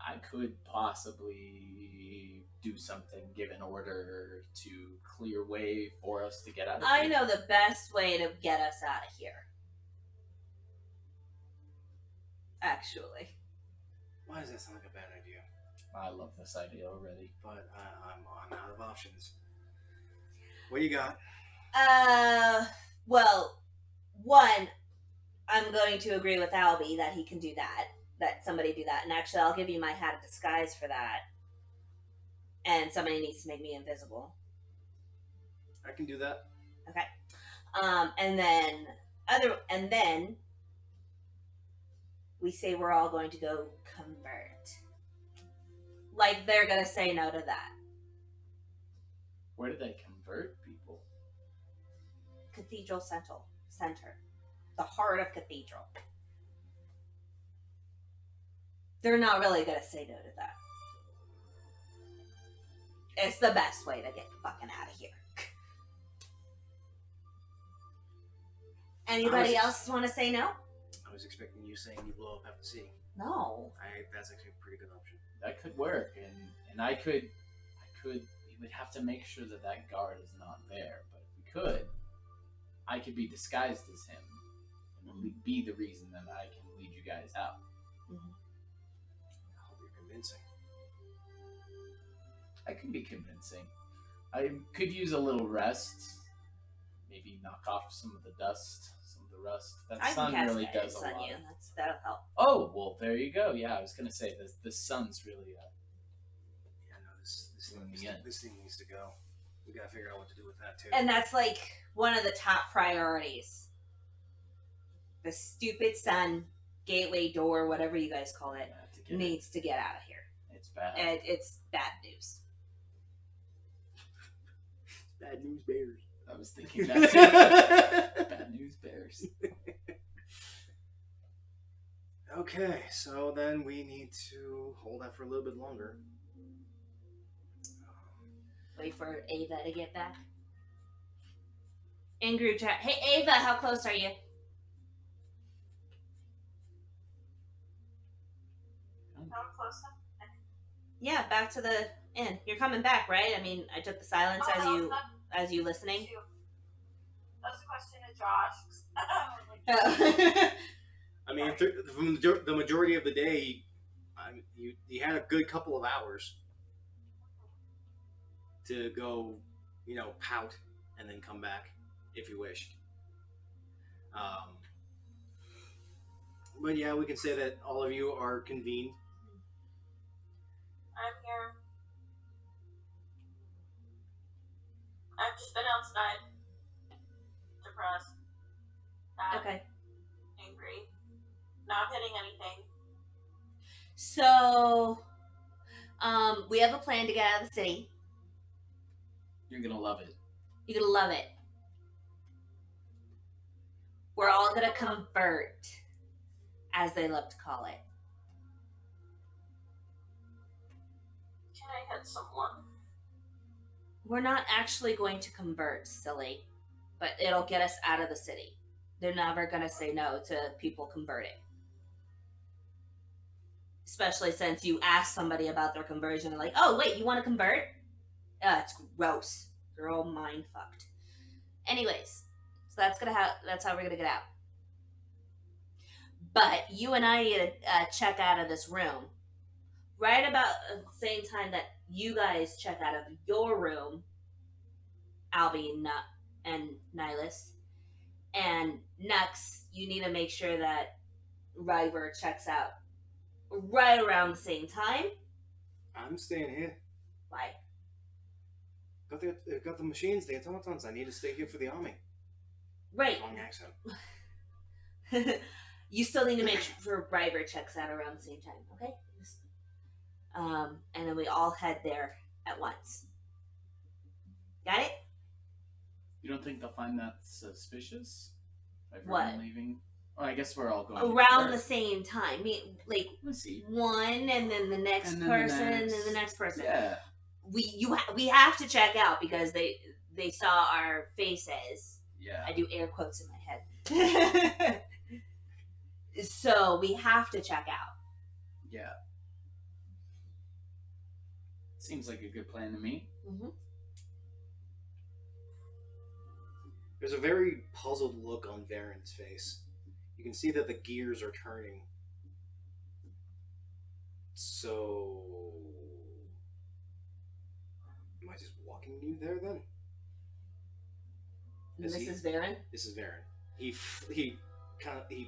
I could possibly do something, give an order to clear way for us to get out of here. I know the best way to get us out of here. Actually. Why does that sound like a bad idea? I love this idea already. But I'm out of options. What do you got? Well, one, I'm going to agree with Albie that he can do that. That somebody do that. And actually, I'll give you my hat of disguise for that. And somebody needs to make me invisible. I can do that. Okay. And then we say we're all going to go convert. Like they're gonna say no to that. Where do they convert people? Cathedral Center. The heart of Cathedral. They're not really gonna say no to that. It's the best way to get fucking out of here. Anybody else want to say no? I was expecting you saying you blow up half the city. No. That's actually a pretty good option. That could work, and I could. We would have to make sure that that guard is not there. But if we could, I could be disguised as him, and be the reason that I can lead you guys out. Mm-hmm. I hope you're convincing. I can be convincing. I could use a little rest. Maybe knock off some of the dust, some of the rust. That I sun can cast really does guidance a on lot. you. That'll help. Oh, well, there you go. Yeah, I was gonna say the sun's really. Yeah, no, In the end. this thing needs to go. We gotta figure out what to do with that too. And that's like one of the top priorities. The stupid sun, gateway door, whatever you guys call it, needs to get out of here. It's bad. And it's bad news. Bad news bears. I was thinking that too. Bad news bears. Okay, so then we need to hold out for a little bit longer. Wait for Ava to get back. In group chat. Hey Ava, how close are you? How close? Yeah, back to the inn. You're coming back, right? I mean, I took the silence as you listening. That was a question to Josh. I mean, from the majority of the day, you had a good couple of hours to go, pout and then come back if you wished. But yeah, we can say that all of you are convened. I'm here. I've just been outside. Depressed. Sad. Okay. Angry. Not hitting anything. So, we have a plan to get out of the city. You're gonna love it. You're gonna love it. We're all gonna convert, as they love to call it. Can I hit someone? We're not actually going to convert, silly, but it'll get us out of the city. They're never gonna say no to people converting. Especially since you ask somebody about their conversion and like, oh wait, you want to convert? It's gross. They're all mind fucked. Anyways, so that's how we're gonna get out. But you and I need to check out of this room right about the same time that you guys check out of your room, Albie and Nielas. And Nux, you need to make sure that River checks out right around the same time. I'm staying here. Why? They've got the machines, the automatons. I need to stay here for the army. Right. Wrong accent. You still need to make sure River checks out around the same time, okay? And then we all head there at once. Got it? You don't think they'll find that suspicious? Everyone What? leaving Oh, I guess we're all going around together. the same time. Like Let's see. one, and then the next And then the person, and next. the next person. Yeah. We have to check out because they saw our faces. Yeah. I do air quotes in my head. So we have to check out. Yeah. Seems like a good plan to me. Mm-hmm. There's a very puzzled look on Varen's face. You can see that the gears are turning. So, am I just walking you there then? This is Varen. This is Varen. He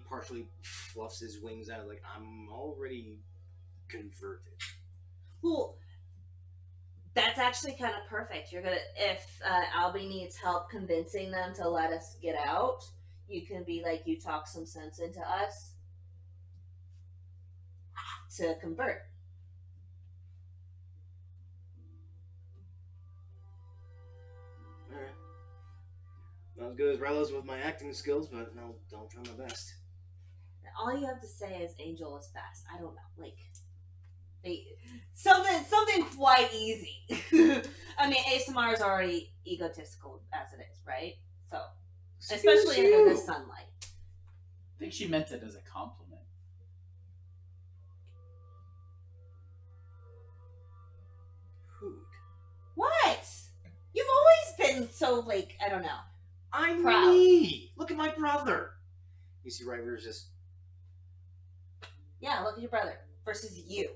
partially fluffs his wings out like I'm already converted. Well, that's actually kind of perfect. You're gonna if Albie needs help convincing them to let us get out, you can be like, you talk some sense into us to convert. Alright. Not as good as Rella's with my acting skills, but I'll try my best. All you have to say is "Angel is fast." I don't know, like something quite easy. I mean, ASMR is already egotistical as it is, right? So, especially under the sunlight. I think she meant it as a compliment. Hoot. What? You've always been so like, I don't know. I'm Proud. me! Look at my brother! You see River's just... Yeah, look at your brother versus you.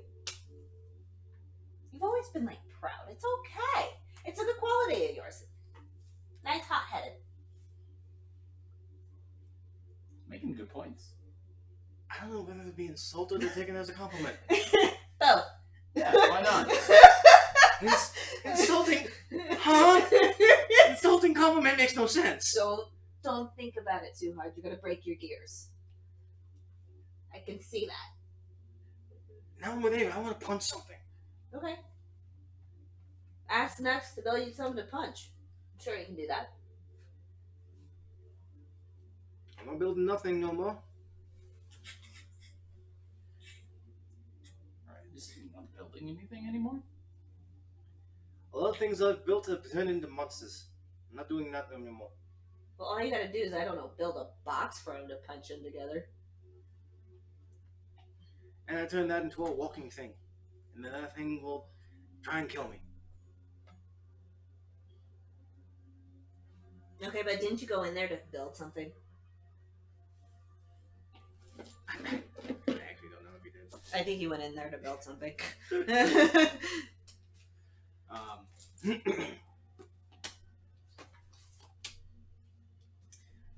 You've always been like proud. It's okay. It's a good quality of yours. Nice hot-headed. Making good points. I don't know whether to be insulted or taken as a compliment. Both. Yeah, why not? Insulting... Huh? Insulting compliment makes no sense. Don't think about it too hard. You're gonna break your gears. I can see that. Now I'm with Ava. I want to punch something. Okay. Ask next to build you something to punch. I'm sure you can do that. I'm not building nothing no more. Alright, just not building anything anymore? A lot of things I've built have turned into monsters. I'm not doing that anymore. Well, all you gotta do is, I don't know, build a box for him to punch in together. And I turned that into a walking thing. And then that thing will try and kill me. Okay, but didn't you go in there to build something? I actually don't know if you did. I think you went in there to build something.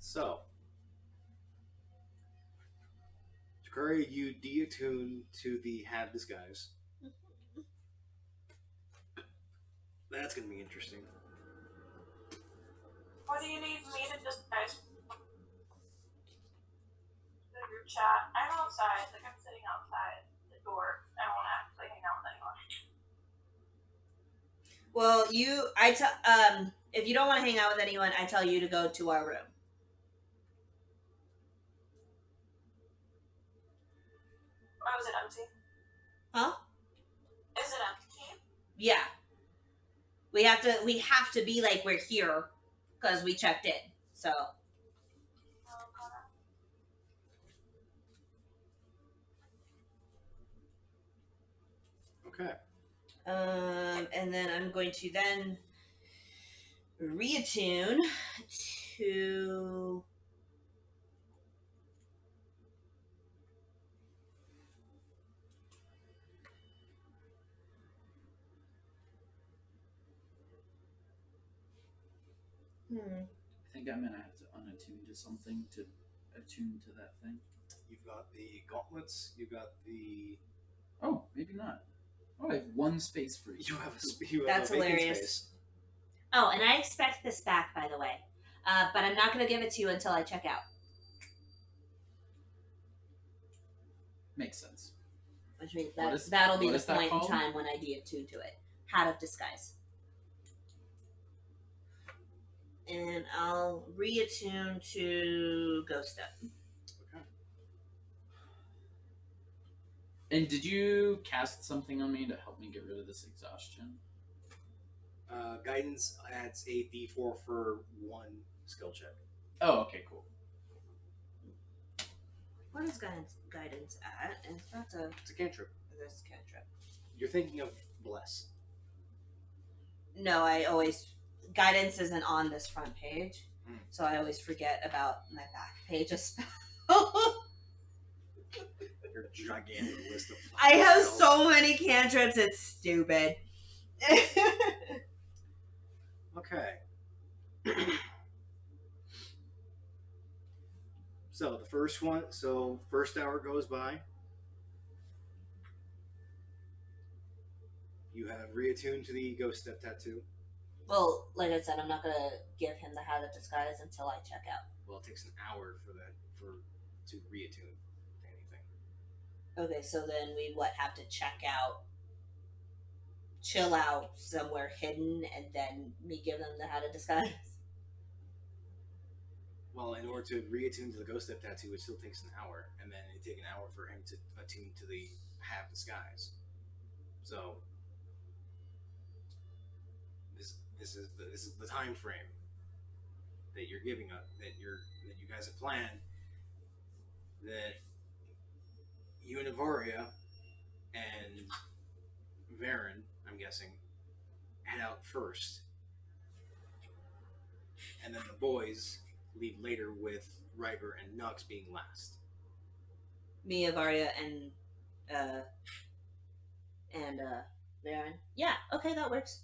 So, Drakariah, you deattune to the Have Disguise. That's gonna be interesting. What do you need me to disguise? The group chat. I'm outside. Like, I'm sitting outside the door. I won't actually hang out with anyone. Well, if you don't want to hang out with anyone, I tell you to go to our room. Oh, is it empty? Huh? Is it empty? Yeah. We have to be like we're here because we checked in. So. Okay. And then I'm going to then reattune to I think I'm gonna have to unattune to something to attune to that thing. You've got the gauntlets. You've got the... Oh, maybe not. Oh, I have one space for each. You have a That's vacant hilarious. space. Oh, and I expect this back, by the way. But I'm not going to give it to you until I check out. Makes sense. Which means What that'll be the is that point in called? time when I deattune to it. Hat of Disguise. And I'll reattune to Ghost Step. Okay. And did you cast something on me to help me get rid of this exhaustion? Guidance adds a D4 for one skill check. Oh, okay, cool. What is guidance at? And that's It's a cantrip. this cantrip. You're thinking of bless. No, I always guidance isn't on this front page, Mm. so I always forget about my back page of spells. Your gigantic list of. I have spells. so many cantrips, it's stupid. Okay. So the first one. So first hour goes by. You have reattuned to the ghost step tattoo. Well, like I said, I'm not gonna give him the hat of disguise until I check out. Well, it takes an hour to reattune to anything. Okay, so then we have to check out, chill out somewhere hidden, and then me give them the hat of disguise. Well, in order to reattune to the ghost step tattoo, it still takes an hour, and then it take an hour for him to attune to the have disguise. So this is the time frame that you're giving up, that you guys have planned, that you and Avaria and Varen, I'm guessing, head out first, and then the boys leave later with River and Nux being last. Me, Avaria, and Varen. Yeah, okay, that works.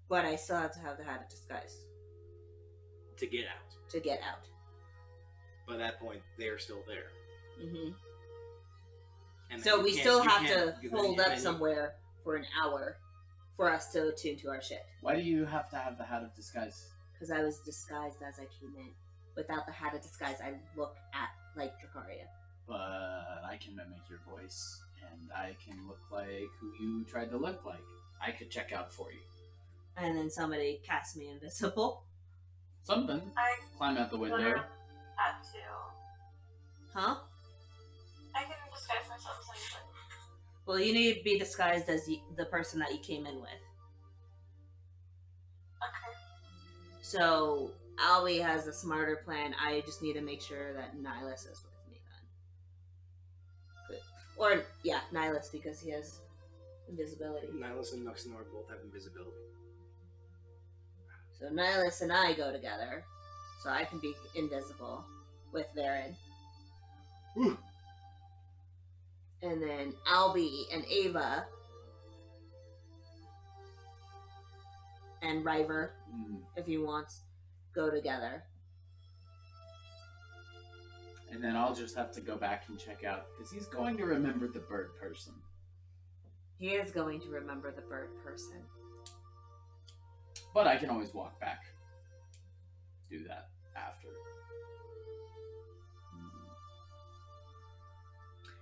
But I still have to have the hat of disguise To get out. to get out. By that point, they're still there. Mm-hmm. And So then we you still can't- have you to can't- hold then up you- somewhere for an hour for us to attune to our shit. Why do you have to have the hat of disguise? Because I was disguised as I came in. Without the hat of disguise, I look like Drakariah. But I can mimic your voice, and I can look like who you tried to look like. I could check out for you. And then somebody cast me invisible. Something. I Climb out the window. had to. Huh? I can disguise myself as anything. Well, you need to be disguised as the person that you came in with. Okay. So Albie has a smarter plan. I just need to make sure that Nielas is with me then. Good. Or, yeah, Nielas, because he has invisibility. Nihilus and Nuxnor both have invisibility. So Nielas and I go together, so I can be invisible with Varen. Whew. And then Albie and Ava and River, if he wants, go together. And then I'll just have to go back and check out, because he's going to remember the bird person. He is going to remember the bird person. But I can always walk back. Do that after.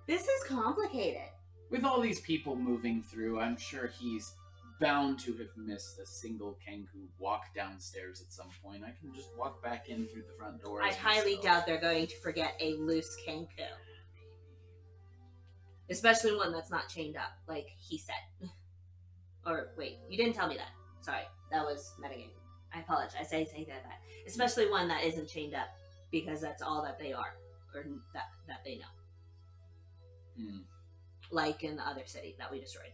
This is complicated. With all these people moving through, I'm sure he's bound to have missed a single Kenku walk downstairs at some point. I can just walk back in through the front door. I highly doubt they're going to forget a loose Kenku. Especially one that's not chained up, like he said. Or, wait, you didn't tell me that. Sorry, that was metagaming. I apologize. I say that. Especially one that isn't chained up, because that's all that they are, or that they know. Like in the other city that we destroyed.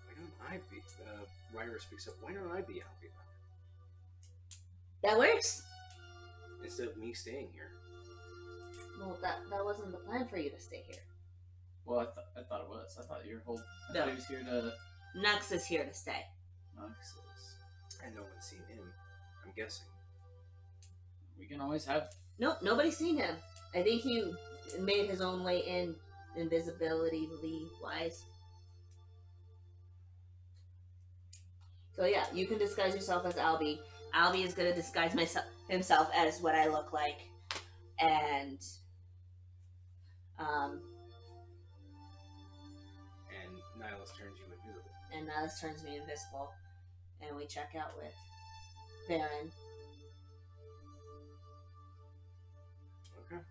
Why don't I be? Ryra speaks up. Why don't I be Albie? That works. Instead of me staying here. Well, that wasn't the plan for you to stay here. Well, I thought it was. I thought your whole... I No. thought he was here to... Nux is here to stay. Noxus. And no one's seen him. I'm guessing. We can always have... Nope, nobody's seen him. I think he made his own way in, invisibility-wise. So yeah, you can disguise yourself as Albie. Albie is going to disguise himself as what I look like. And... And Nihilus turns you invisible. And Nielas turns me invisible. And we check out with Varen. Okay.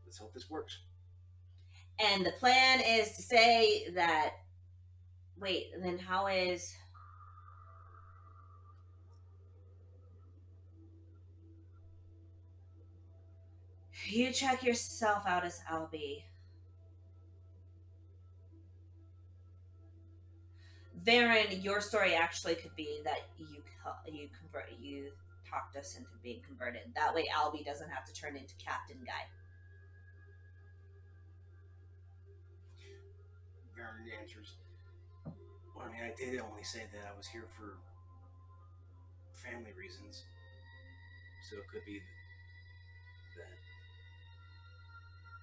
Let's hope this works. And the plan is to say that. Wait, then how is. You check yourself out as Albie. Varen, your story actually could be that you talked us into being converted. That way Albie doesn't have to turn into Captain Guy. Varen answers, well, I mean, I did only say that I was here for family reasons. So it could be that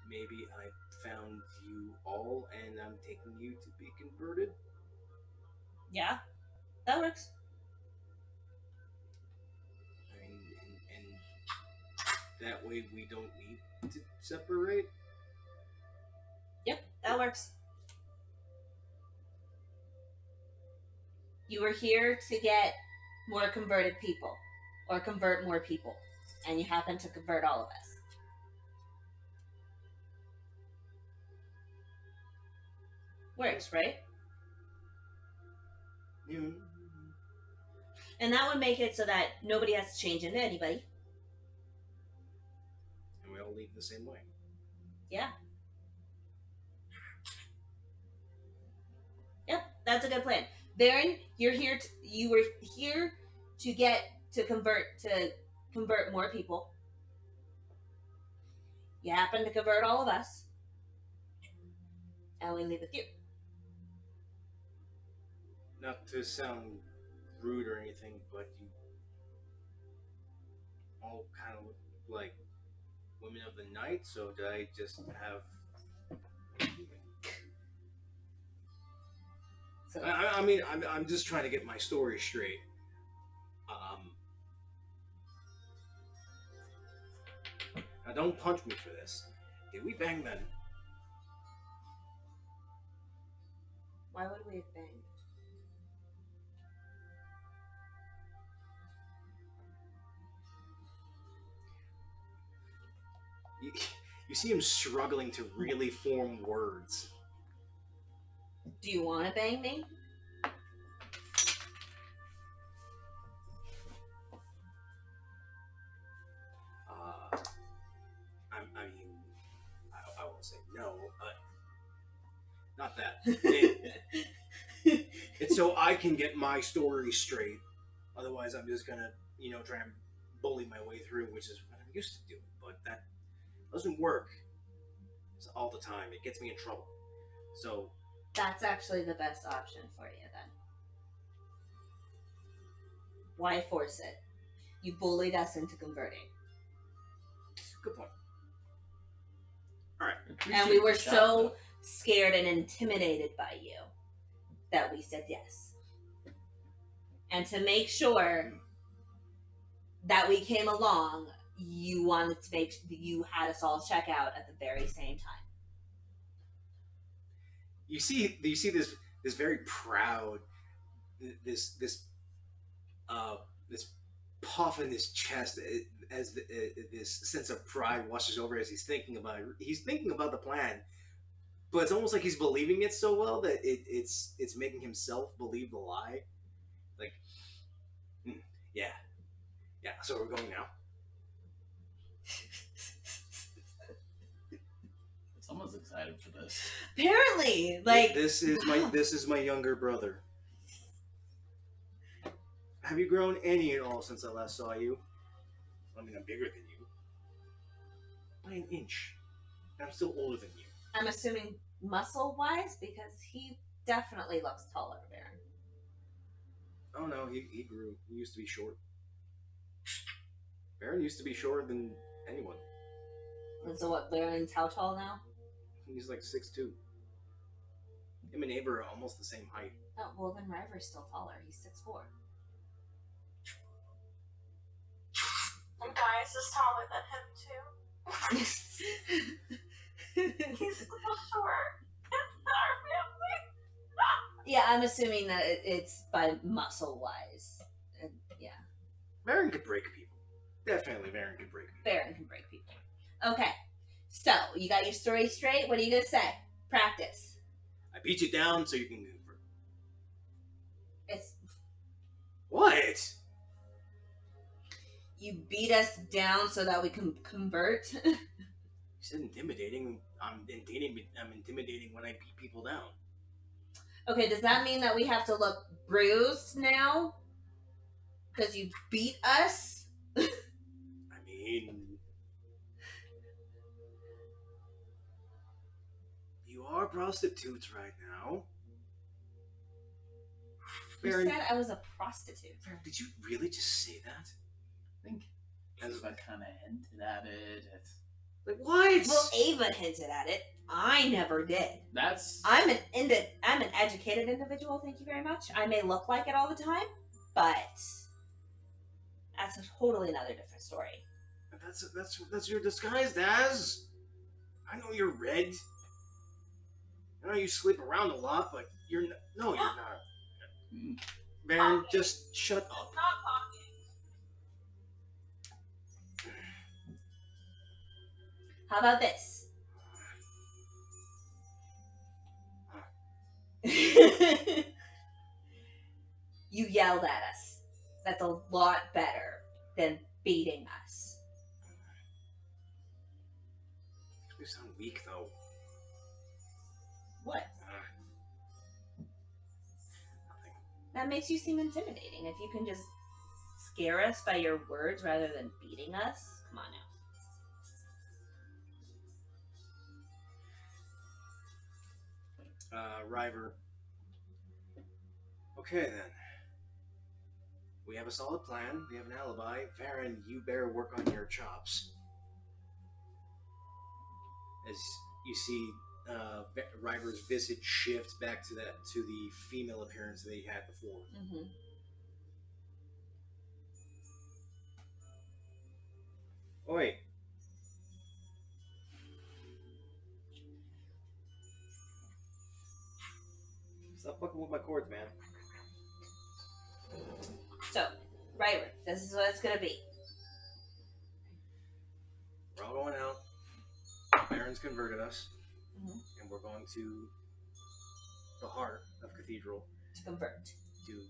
maybe I found you all and I'm taking you to be converted. Yeah, that works. I mean, and that way we don't need to separate. Yep, that works. You were here to get more converted people, or convert more people, and you happen to convert all of us. Works, right? Yeah. And that would make it so that nobody has to change into anybody. And we all leave the same way. Yeah. Yep, that's a good plan. Varen, you were here to convert more people. You happen to convert all of us. And we leave with you. Not to sound rude or anything, but you all kind of look like women of the night, so did I just have... So, I mean, I'm just trying to get my story straight. Now don't punch me for this. Did we bang then? why would we have banged? You see him struggling to really form words. Do you want to bang me? I won't say no. Not that. It's so I can get my story straight. Otherwise, I'm just gonna, try and bully my way through, which is what I'm used to doing. But that doesn't work. It's all the time. It gets me in trouble. So That's actually the best option for you then. Why force it? You bullied us into converting. good point. All right. And we were so scared and intimidated by you that we said yes. And to make sure that we came along, you wanted to make you had us all check out at the very same time. You see this very proud, this puff in his chest as this sense of pride washes over as he's thinking about it. He's thinking about the plan, but it's almost like he's believing it so well that it's making himself believe the lie. Like, yeah. So we're going now. Someone's excited for this. Apparently, like this is my younger brother. Have you grown any at all since I last saw you? I mean, I'm bigger than you by an inch. I'm still older than you. I'm assuming muscle-wise, because he definitely looks taller, Baron. Oh no, he grew. He used to be short. Baron used to be shorter than anyone. And so what, Baron's how tall now? He's like 6'2". Him and Ava are almost the same height. Oh, well then River's still taller. He's 6'4". And Gaius is taller than him too. He's so short. Our family. Yeah, I'm assuming that it's by muscle-wise. Yeah. Baron could break people. Definitely Baron could break people. Baron can break people. Okay. So, you got your story straight? What are you gonna say? Practice. I beat you down so you can convert. It's What? you beat us down so that we can convert. You said intimidating. I'm intimidating when I beat people down. Okay, does that mean that we have to look bruised now? Because you beat us? I mean, you are prostitutes right now. You Baron, said I was a prostitute. Baron, did you really just say that? I think Ava kind of hinted at it. Like what? Well, Ava hinted at it. I never did. That's I'm an educated individual, thank you very much. I may look like it all the time, but that's a totally another different story. That's your disguised as. I know you're red. I know you sleep around a lot, but you're no, you're not. Baron, just shut up. Not talking. How about this? You yelled at us. That's a lot better than beating us. You sound weak, though. What? Nothing. That makes you seem intimidating. If you can just scare us by your words rather than beating us, come on now. River. Okay, then. We have a solid plan. We have an alibi. Varen, you better work on your chops. As you see, River's visage shift back to the female appearance that he had before. Mm-hmm. Oi. Stop fucking with my cords, man. So, Ryder, this is what it's gonna be. We're all going out. Baron's converted us. Mhm. And we're going to the heart of Cathedral To convert. to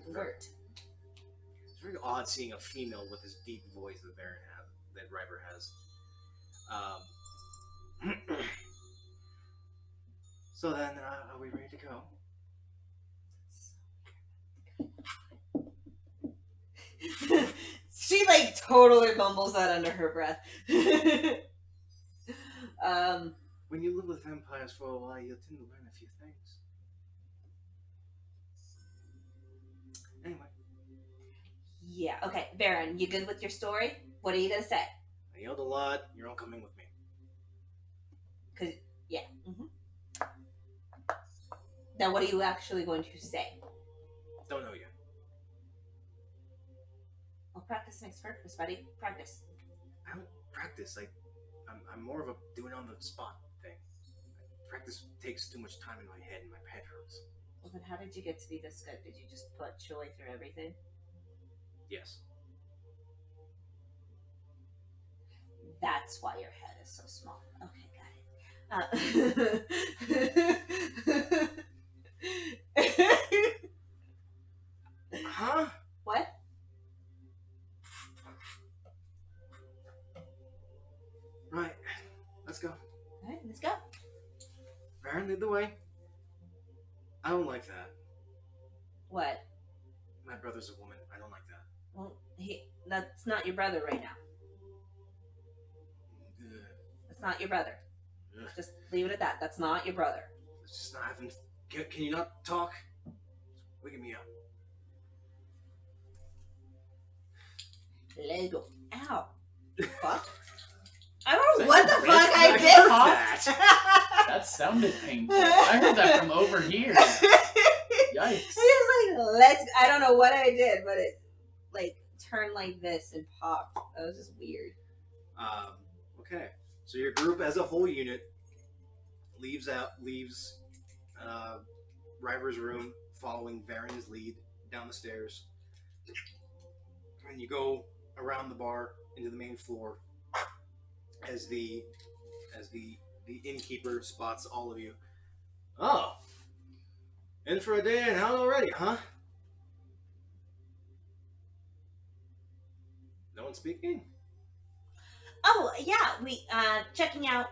Convert. It's very odd seeing a female with this deep voice that River has. So then, are we ready to go? She like totally mumbles that under her breath. When you live with vampires for a while, you tend to learn a few things. Anyway, Yeah, okay. Baron, you good with your story? What are you gonna say? I yelled a lot. You're all coming with me. Now what are you actually going to say? Don't know yet. Well, practice makes perfect, buddy. Practice. I don't practice. I'm more of a do it on the spot thing. Practice takes too much time in my head, and my head hurts. Well, then how did you get to be this good? Did you just put your way through everything? Yes. That's why your head is so small. Okay, got it. Huh? What? Right. Let's go. Alright, let's go. Baron, lead the way. I don't like that. What? My brother's a woman. I don't like that. Well, that's not your brother right now. Ugh. That's not your brother. Ugh. Just leave it at that. That's not your brother. It's just not having. Can you not talk? It's waking me up. Let's go. Ow. Fuck. I don't know Is what that the your fuck wrist? I I did. heard that. That sounded painful. I heard that from over here. Yikes. It was like, I don't know what I did, but it like turned like this and popped. That was just weird. Okay. So your group as a whole unit leaves River's room, following Varen's lead down the stairs. And you go around the bar into the main floor. as the innkeeper spots all of you. Oh, in for a day and out already, huh? No one speaking? Oh yeah, we checking out.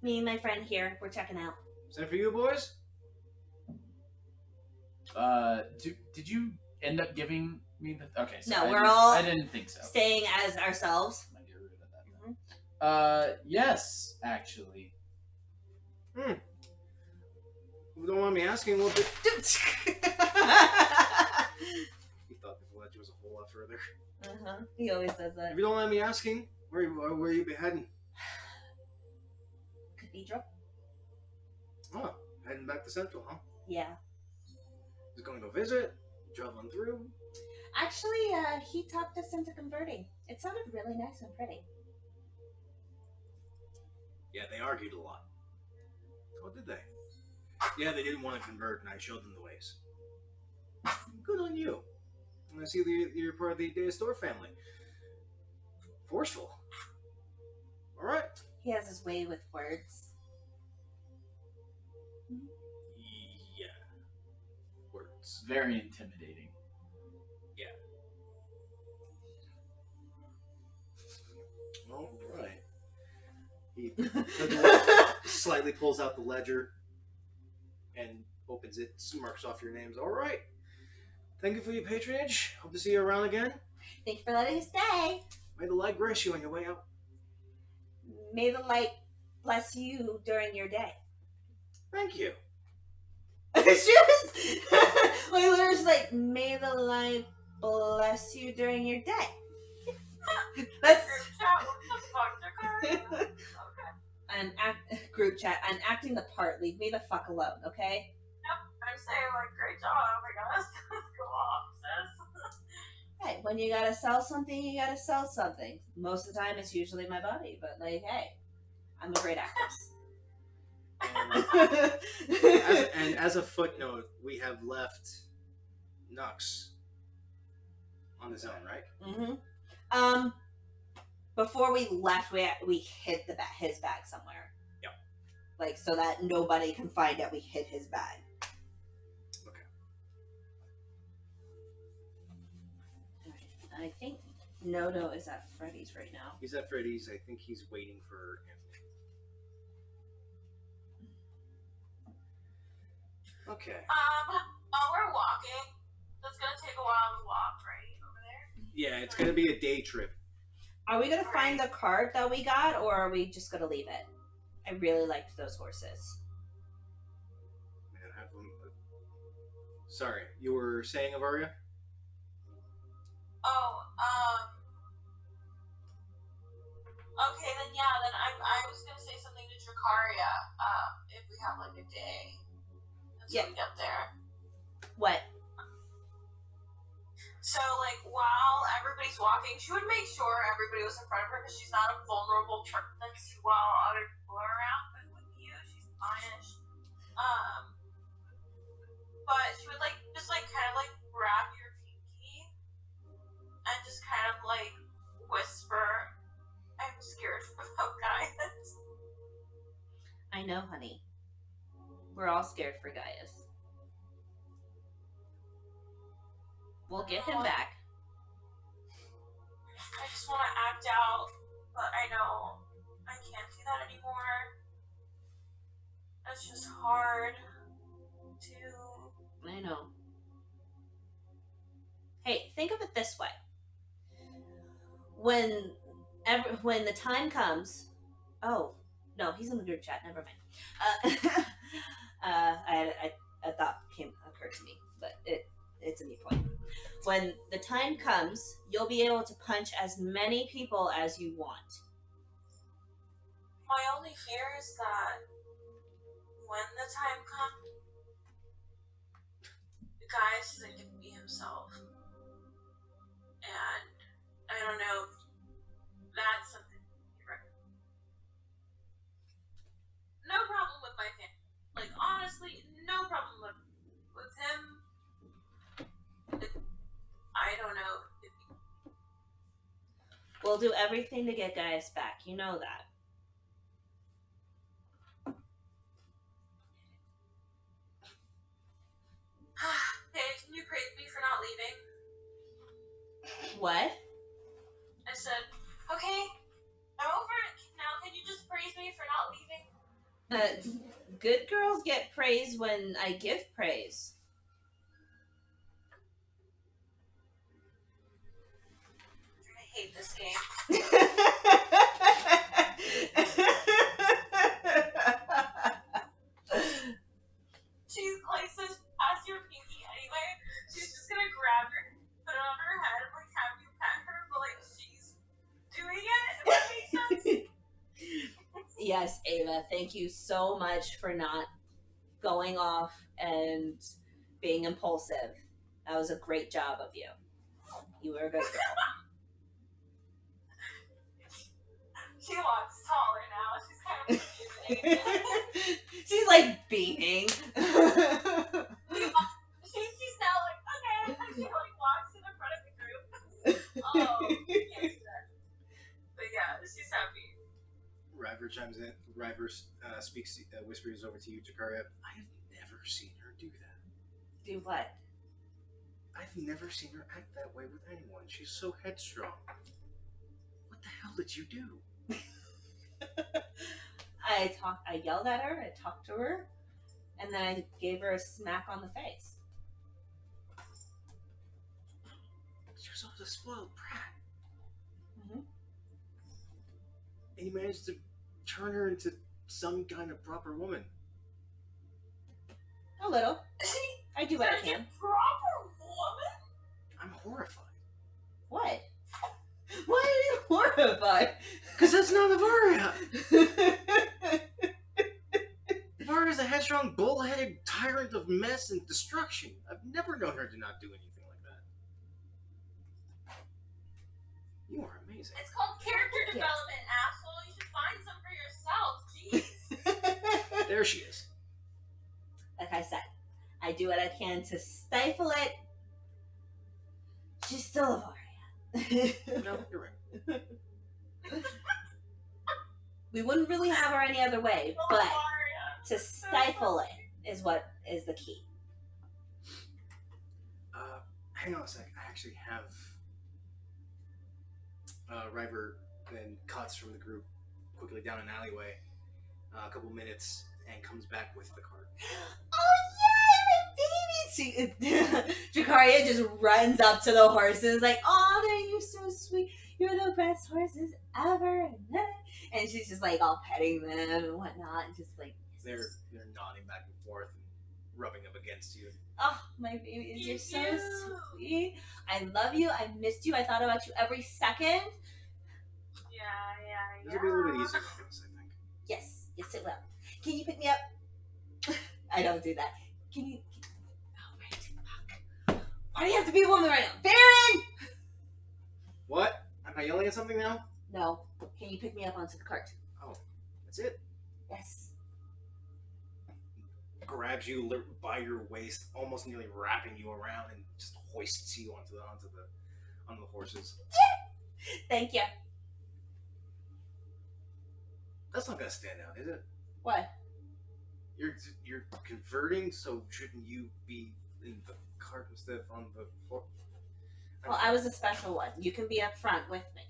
Me and my friend here, we're checking out. Same for you boys? Did you end up giving me the? Okay, so No, we're all I didn't think so. staying as ourselves. I get rid of that then. Yes, actually. If you don't mind me asking, what bit... He thought the ledge was a whole lot further. He always says that. If you don't mind me asking, where you be heading? Cathedral? Oh, heading back to Central, huh? Yeah. Just going to visit? Traveling through? Actually, he talked us into converting. It sounded really nice and pretty. Yeah, they argued a lot. What did they? Yeah, they didn't want to convert, and I showed them the ways. Good on you. And I see that you're part of the Day Store family. Forceful. All right. He has his way with words. Yeah. Words. It's very intimidating. All right. He slightly pulls out the ledger and opens it, marks off your names. All right. Thank you for your patronage. Hope to see you around again. Thank you for letting us stay. May the light grace you on your way out. May the light bless you during your day. Thank you. It's just my letters like, may the light bless you during your day. That's group chat. I'm acting the part. Leave me the fuck alone, okay? Yep, I'm saying like great job. Oh my gosh, go off, sis. Hey, when you gotta sell something, you gotta sell something. Most of the time, it's usually my body, but like, hey, I'm a great actress. And as a footnote, we have left Nux on his own, right? Mm-hmm. Before we left, we hid his bag somewhere. Yep. Like, so that nobody can find out we hid his bag. Okay. I think Nodo is at Freddy's right now. He's at Freddy's. I think he's waiting for Anthony. Okay. While we're walking, it's gonna take a while to walk, right? Over there? Yeah, it's going to be a day trip. Are we gonna find the cart that we got, or are we just gonna leave it? I really liked those horses. Man, have them... Sorry, you were saying, Avaria? Oh, okay, then yeah, then I was gonna say something to Drakariah, if we have like a day until we get there. What? So, like, while everybody's walking, she would make sure everybody was in front of her because she's not a vulnerable person while other people are around. But with you, she's fine-ish. But she would, like, just, like, kind of, like, grab your pinky and just kind of, like, whisper, I'm scared about Gaius. I know, honey. We're all scared for Gaius. We'll get him back. I just want to act out, but I know I can't do that anymore. It's just hard to... I know. Hey, think of it this way. When the time comes... Oh, no, he's in the group chat. Never mind. A thought occurred to me, but it's a neat point. When the time comes, you'll be able to punch as many people as you want. My only fear is that when the time comes, the guy isn't going to be himself. And I don't know if that's something. No problem with my family. Like, honestly, no problem with him. I don't know. Well, We'll do everything to get Gaius back. You know that. Hey, can you praise me for not leaving? What? I said, okay, I'm over it now. Can you just praise me for not leaving? Good girls get praise when I give praise. I hate this game. She's like, so pass your pinky anyway. She's just gonna grab her, put it on her head, and like have you pet her, but like she's doing it. If that makes sense. Yes, Ava, thank you so much for not going off and being impulsive. That was a great job of you. You were a good girl. She walks taller now. She's kind of confusing. She's like beaming. She's now like, okay. And she like walks to the front of the group. Oh, you can't do that. But yeah, she's happy. River chimes in. River speaks, whispers over to you, Drakariah. I have never seen her do that. Do what? I've never seen her act that way with anyone. She's so headstrong. What the hell did you do? I yelled at her, I talked to her, and then I gave her a smack on the face. She was always a spoiled brat. Mm-hmm. And you managed to turn her into some kind of proper woman. A little. I do what I Such a can. proper woman. I'm horrified. What? Why are you horrified? Because that's not Avaria! Avaria's a headstrong, bull-headed tyrant of mess and destruction. I've never known her to not do anything like that. You are amazing. It's called character development, asshole. You should find some for yourself. Jeez. There she is. Like I said, I do what I can to stifle it. She's still Avaria. No, you're right. We wouldn't really have her any other way, but to stifle it is what is the key. Hang on a sec. I actually have River then cuts from the group quickly down an alleyway, a couple minutes, and comes back with the cart. Oh yay, my baby! Drakariah just runs up to the horses like, "Oh, you're so sweet. You're the best horses ever." And she's just like all petting them and whatnot, and just like They're nodding back and forth and rubbing up against you. oh, my babies, you're so sweet. I love you. I missed you. I thought about you every second. Yeah. This will be a little bit easier on us, I think. Yes, it will. Can you pick me up? I don't do that. Can you? Oh, right. Fuck. Why do you have to be a woman right now, Baron? What? Am I yelling at something now? No. Can you pick me up onto the cart? Oh, that's it. Yes. Grabs you by your waist, almost nearly wrapping you around, and just hoists you onto the horses. Thank you. That's not gonna stand out, is it? What? You're converting, so shouldn't you be in the cart instead of on the horse? Well, I was a special one. You can be up front with me.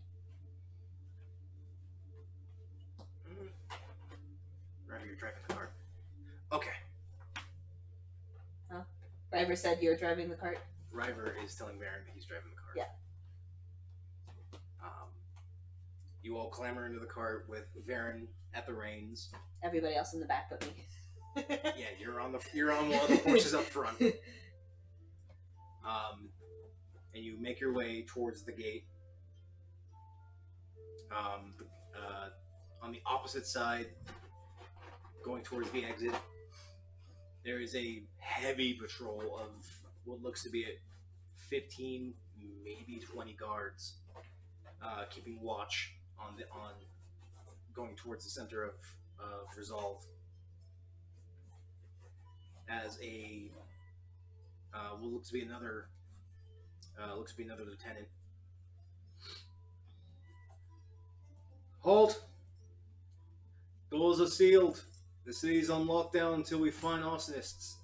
Rather, you're driving the cart. Okay. River said you're driving the cart. River is telling Baron that he's driving the cart. Yeah. You all clamber into the cart with Varen at the reins. Everybody else in the back but me. Yeah, you're on one of the horses up front. And you make your way towards the gate. On the opposite side, going towards the exit, there is a heavy patrol of what looks to be 15, maybe 20 guards, keeping watch on going towards the center of Resolve. As a what looks to be another lieutenant Halt! Doors are sealed. The city's on lockdown until we find arsonists.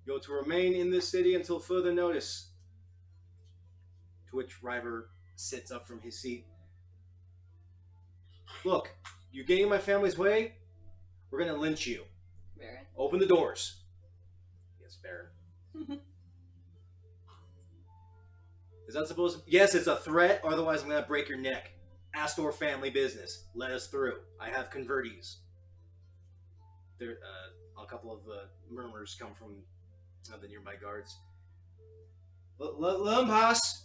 You're to remain in this city until further notice. To which River sits up from his seat. Look, you get in my family's way, we're gonna lynch you. Baron. Open the doors. Yes, Baron. Is that supposed to... Yes, it's a threat, otherwise I'm gonna break your neck. Astor family business. Let us through. I have convertees. There, a couple of murmurs come from the nearby guards. Let them pass.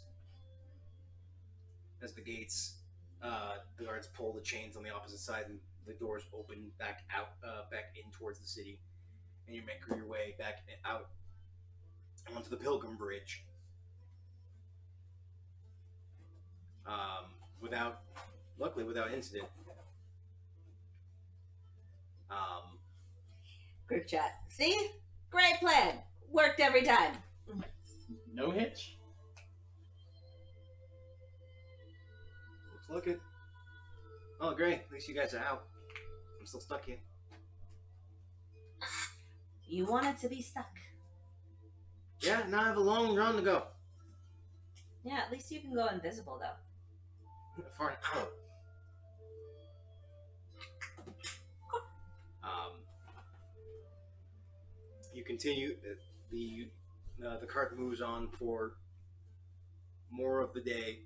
As the gates, the guards pull the chains on the opposite side, and the doors open back out, back in towards the city, and you make your way back out onto the Pilgrim Bridge. Luckily without incident. Group chat. See? Great plan. Worked every time. No hitch? Looks like it. Oh, great. At least you guys are out. I'm still stuck here. You wanted to be stuck. Yeah, now I have a long run to go. Yeah, at least you can go invisible, though. For an hour. You continue. The cart moves on for more of the day.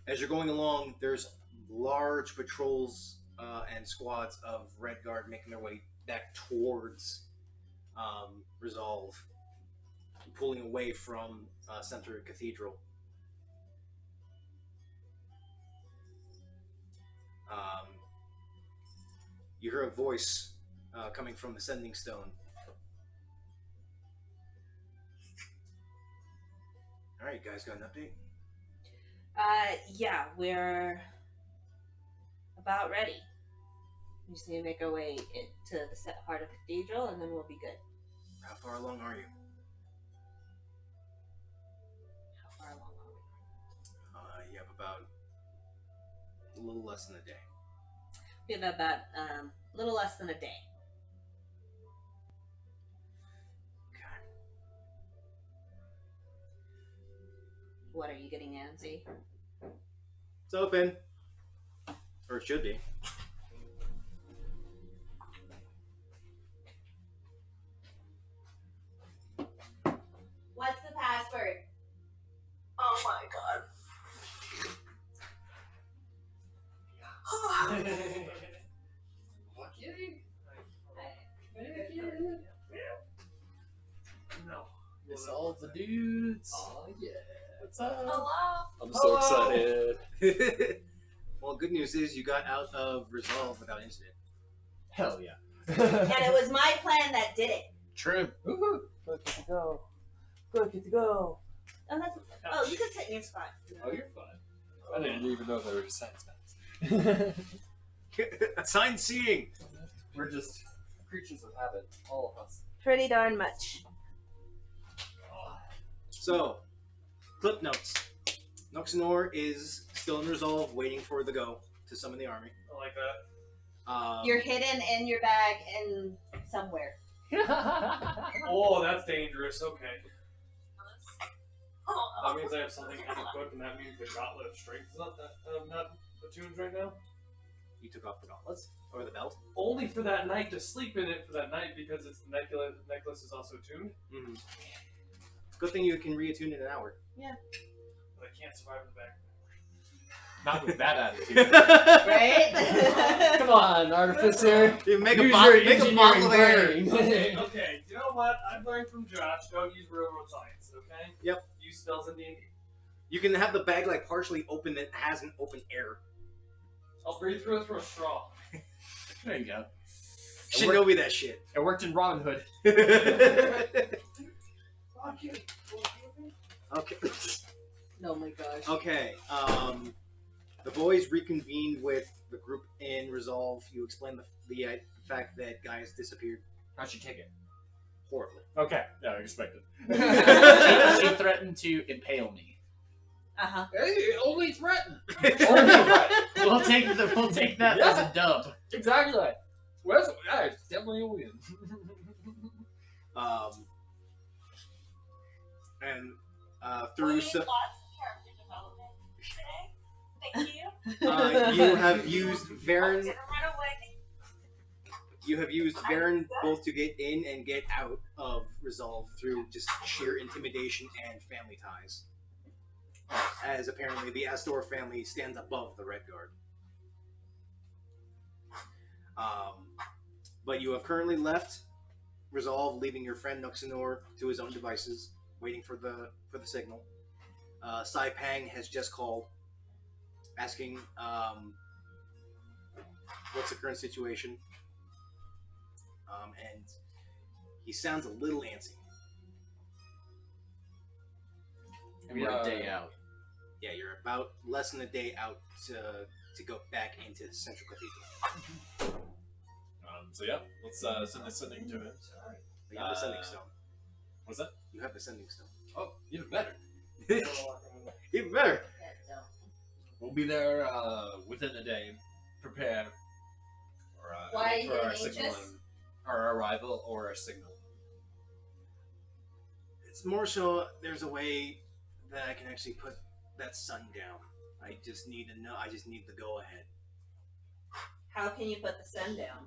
As you're going along, there's large patrols and squads of Red Guard making their way back towards Resolve, pulling away from Center Cathedral. You hear a voice coming from the Sending Stone. Alright, you guys got an update? Yeah, we're about ready. We just need to make our way into the heart of Cathedral, and then we'll be good. How far along are you? How far along are we? You have about a little less than a day. We have about a little less than a day. Okay. What are you getting, Nancy? It's open. Or it should be. What's the password? Oh my god. No. Miss all the dudes. Oh yeah. What's up? Hello? I'm so excited. Well, good news is you got out of Resolve without incident. Hell yeah. And it was my plan that did it. True. Woohoo! Good to go. Good to go. Oh, you can sit in your spot. Oh, you're fine. I didn't even know there were science bats. Assigned seeing! We're just creatures of habit, all of us. Pretty darn much. So, clip notes. Noxenor is still in Resolve, waiting for the go to summon the army. I like that. You're hidden in your bag and somewhere. Oh, that's dangerous. Okay. Oh, That means I have something unequipped, and that means the Gauntlet of Strength is not attuned right now. You took off the gauntlets? Or the belt? Only for that night, to sleep in it for that night, because its necklace is also tuned. Mm-hmm. Good thing you can reattune in an hour. But I can't survive in the back. Not with that attitude. Right? Come on, artificer. You make Use a bottle, your make a bottle of air. engineering Okay, okay. You know what? I've learned from Josh. Don't use railroad science, okay? Yep. Use spells in D&D. You can have the bag like partially open that has an open air. I'll breathe through it through a straw. There you go. Shinobi that shit. It worked in Robin Hood. Fuck you. Okay. Oh my gosh. Okay. The boys reconvened with the group in Resolve. You explained the fact that Gaius disappeared How'd she take it? horribly. Okay. Yeah, I expected. She threatened to impale me. Uh-huh. Hey, only threaten. We'll take that as a dub. Exactly. Well, yeah, it's definitely a win. And We through need so, lots of character development today. Thank you. you have used I'm Varen. gonna run away. You have used Varen both to get in and get out of Resolve through just sheer intimidation and family ties. As apparently the Astor family stands above the Red Guard. But you have currently left Resolve, leaving your friend Nuxanor to his own devices, waiting for the signal. Sai Peng has just called, asking what's the current situation. And he sounds a little antsy. And we're a day out. Yeah, you're about less than a day out to go back into Central Cathedral. So yeah, let's send a sending to him. You have the sending stone. What's that? You have the sending stone. Oh, even better. Even better. We'll be there within a day. Prepare. Or, Why are you for our getting signal, anxious? our arrival or our signal. It's more so there's a way that I can actually put that sun down. I just need to know. I just need the go ahead. How can you put the sun down?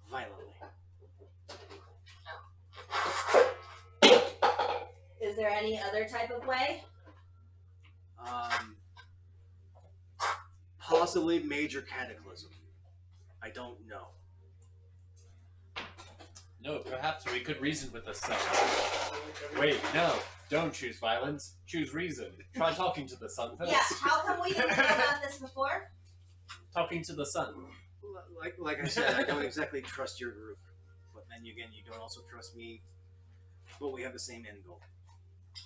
Violently. Is there any other type of way? Possibly major cataclysm. I don't know. No, perhaps we could reason with the sun. Wait, no. Don't choose violence. Choose reason. Try talking to the sun first. Yeah, how come we didn't know about this before? Talking to the sun. Like I said, I don't exactly trust your group. But then again, you don't also trust me. But we have the same end goal.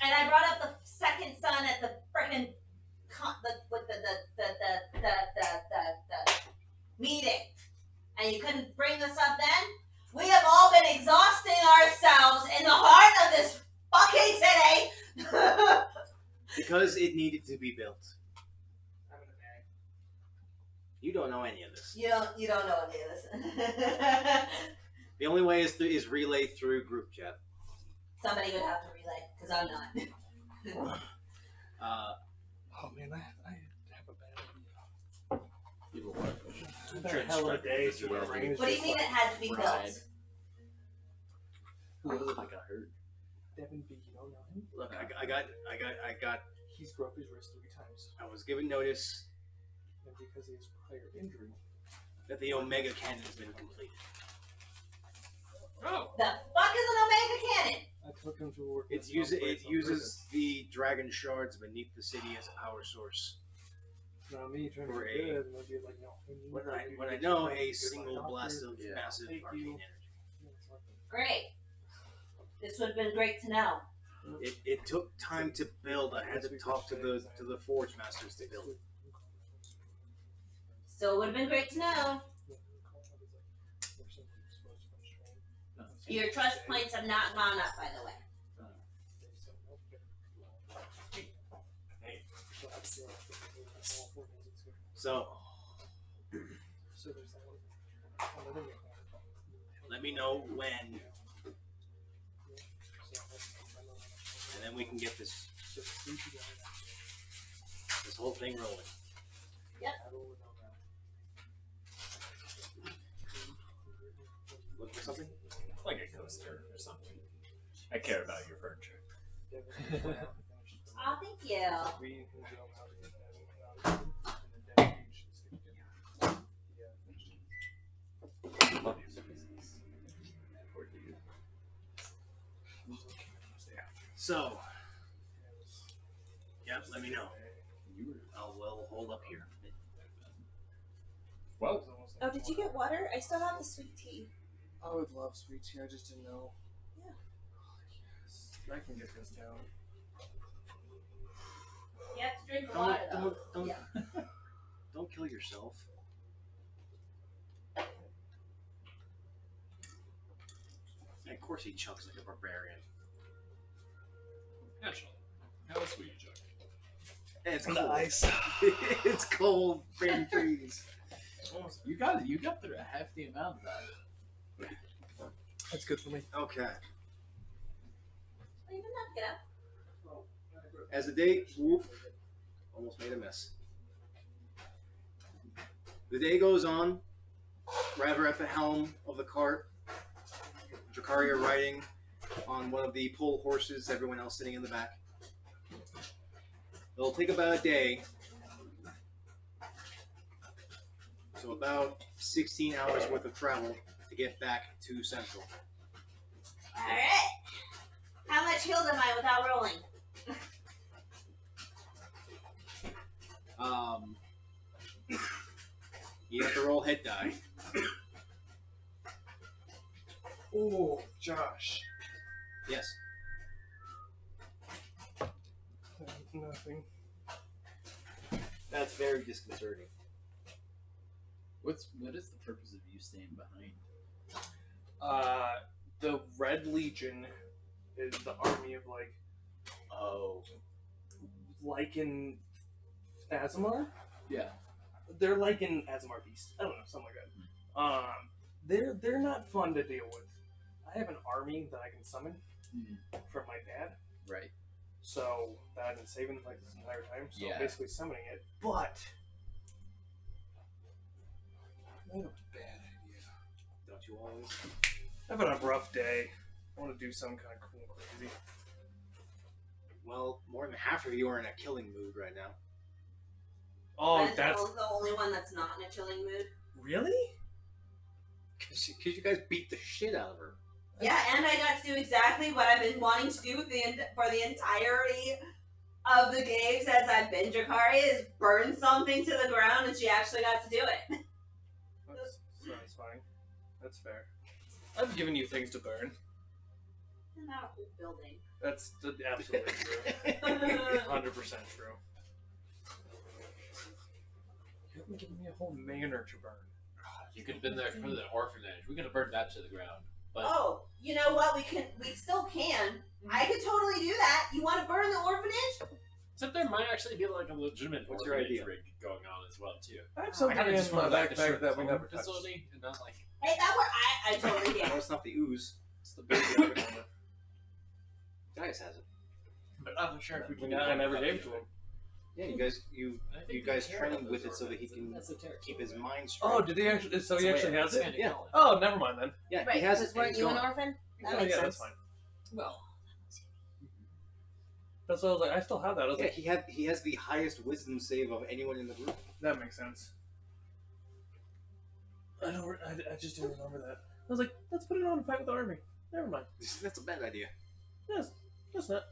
And I brought up the second son at the frickin' meeting, and you couldn't bring this up then. We have all been exhausting ourselves in the heart of this fucking city. Because it needed to be built. You don't know any of this. You don't know any of this. The only way is relay through group chat. Somebody would have to relay, because I'm not. Oh man, I have a bad idea. You will work. It's been a hell of a day. So Well, we're What do you mean it had to be Fried. built? I got hurt. Devin B, you don't know him? Look, I got. He's broke his wrist 3 times. I was given notice And because he has prior injury. that the Omega cannon has been completed. Oh! The fuck is an Omega cannon? I took him to work. It uses the dragon shards beneath the city as a power source. Now me trying to For be a- good, and they'll be like, no. When I know a single blast of massive arcane energy. Great. This would have been great to know. It took time to build. I had to talk to the forge masters to build it. Still would have been great to know. Your trust points have not gone up, by the way. So let me know when, and then we can get this whole thing rolling. Look for something. like a coaster or something. I care about your furniture. Oh, thank you. So, yeah, let me know. We'll hold up here. Well, Oh, did you get water? I still have the sweet tea. I would love sweet tea, I just didn't know. Yeah. Yes, I can get this down. You have to drink the water, though. Don't Yeah. don't kill yourself. And of course he chunks like a barbarian. Naturally. How sweet, Chuck. It's And cold. the ice. It's cold. Brain freeze. You got through a hefty amount of that. That's good for me. Okay. Well, you didn't have to get up. As the day almost made a mess. The day goes on. Rather at the helm of the cart. Drakariah riding on one of the pole horses, everyone else sitting in the back. It'll take about a day. So about 16 hours worth of travel to get back to Central. Alright. How much healed am I without rolling? You have to roll head die. Oh, Josh. Yes. Nothing. That's very disconcerting. What is the purpose of you staying behind? The Red Legion is the army of like in Azamar. Yeah. They're like in Azamar Beast. I don't know, something like that. They're not fun to deal with. I have an army that I can summon from my dad. Right. So that I've been saving like this entire time. So Yeah. I'm basically summoning it. But I have a bad idea. Don't you always? I've had a rough day. I want to do something kind of cool and crazy. Well, more than half of you are in a killing mood right now. Oh, I'm that's the only one that's not in a chilling mood. really? Because you guys beat the shit out of her. Yeah, and I got to do exactly what I've been wanting to do for the entirety of the game since I've been Drakariah, is burn something to the ground, and she actually got to do it. That's satisfying. That's fair. I've given you things to burn. Not a whole building. That's absolutely true. 100% true. You haven't given me a whole manor to burn. You could have been there for the orphanage. We could have burned that to the ground. But Oh, you know what? We still can. I could totally do that. You want to burn the orphanage? except there might actually be like a legitimate What's your orphanage idea? rig going on as well too. I have I something kind of in just my want to like backpack that we never touched. facility and not like Hey, that work. I totally No, can. it's not the ooze. It's the baby I've been on. Gaius has it. but I'm not sure if we can. I never gave it to him. Yeah, you guys trained with it so that he can keep his mind straight. Oh, did he actually? So he actually has it? Yeah. Oh, never mind then. Yeah, Right, he has because it. weren't and you he's an gone. orphan? That Oh, makes yeah, sense. that's fine. Well, That's what I was like. I still have that. I was Yeah, like, he has the highest wisdom save of anyone in the group. that makes sense. I just didn't remember that. I was like, let's put it on and fight with the army. Never mind. That's a bad idea. Yes, that's not.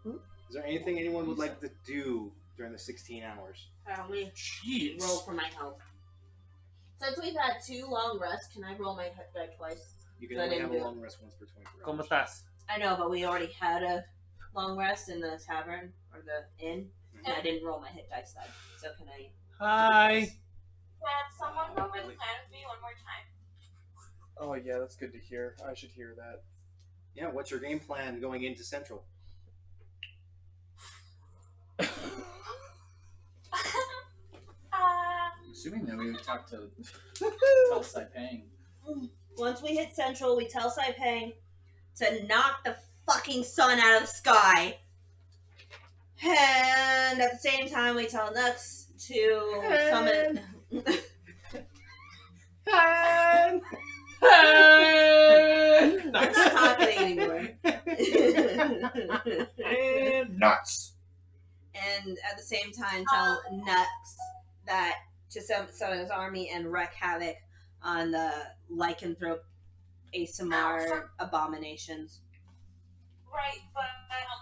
Is there anything anyone would like to do during the 16 hours? Let me jeez. roll for my health. Since we've had 2 long rests, can I roll my hit die twice? You can I only didn't have a do it. long rest once per 24 ¿Cómo hours. estás? I know, but we already had a long rest in the tavern or the inn, and I didn't roll my hit dice then. So can I? Hi. Can someone go over the plan with me one more time? Oh yeah, that's good to hear. I should hear that. Yeah, what's your game plan going into Central? Assuming that we would talk to tell Sai Peng. Once we hit Central, we tell Sai Peng to knock the fucking sun out of the sky. And at the same time, we tell Nux to summon. I'm not talking anymore. And nuts. And at the same time, tell Nux that to summon his army and wreak havoc on the lycanthrope ASMR abominations. Right, but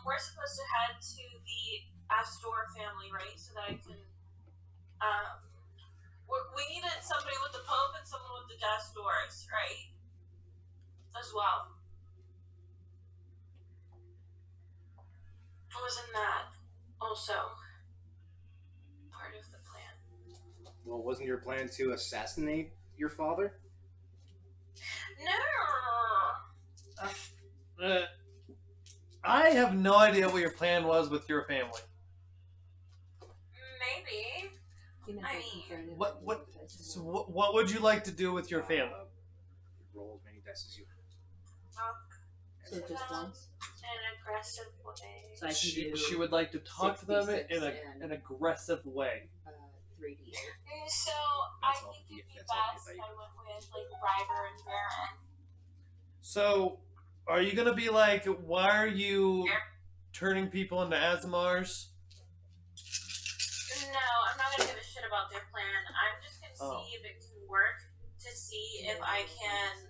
we're supposed to head to the Astor family, right? So that I can. We needed somebody with the Pope and someone with the Astors, right? As well. Wasn't that also part of the plan? Well, wasn't your plan to assassinate your father? I have no idea what your plan was with your family. Maybe. I mean, What would you like to do with your family? Roll as many dice as you So just once. in an aggressive way. So I can do She would like to talk to them 66 in and- an aggressive way. 3D. So That's I all think the- it'd be that's all best the I went with like Ryder and Baron. So, are you gonna be like, why are you turning people into Azamars? No, I'm not gonna give a shit about their plan. I'm just gonna Oh. see if it can work, to see if I can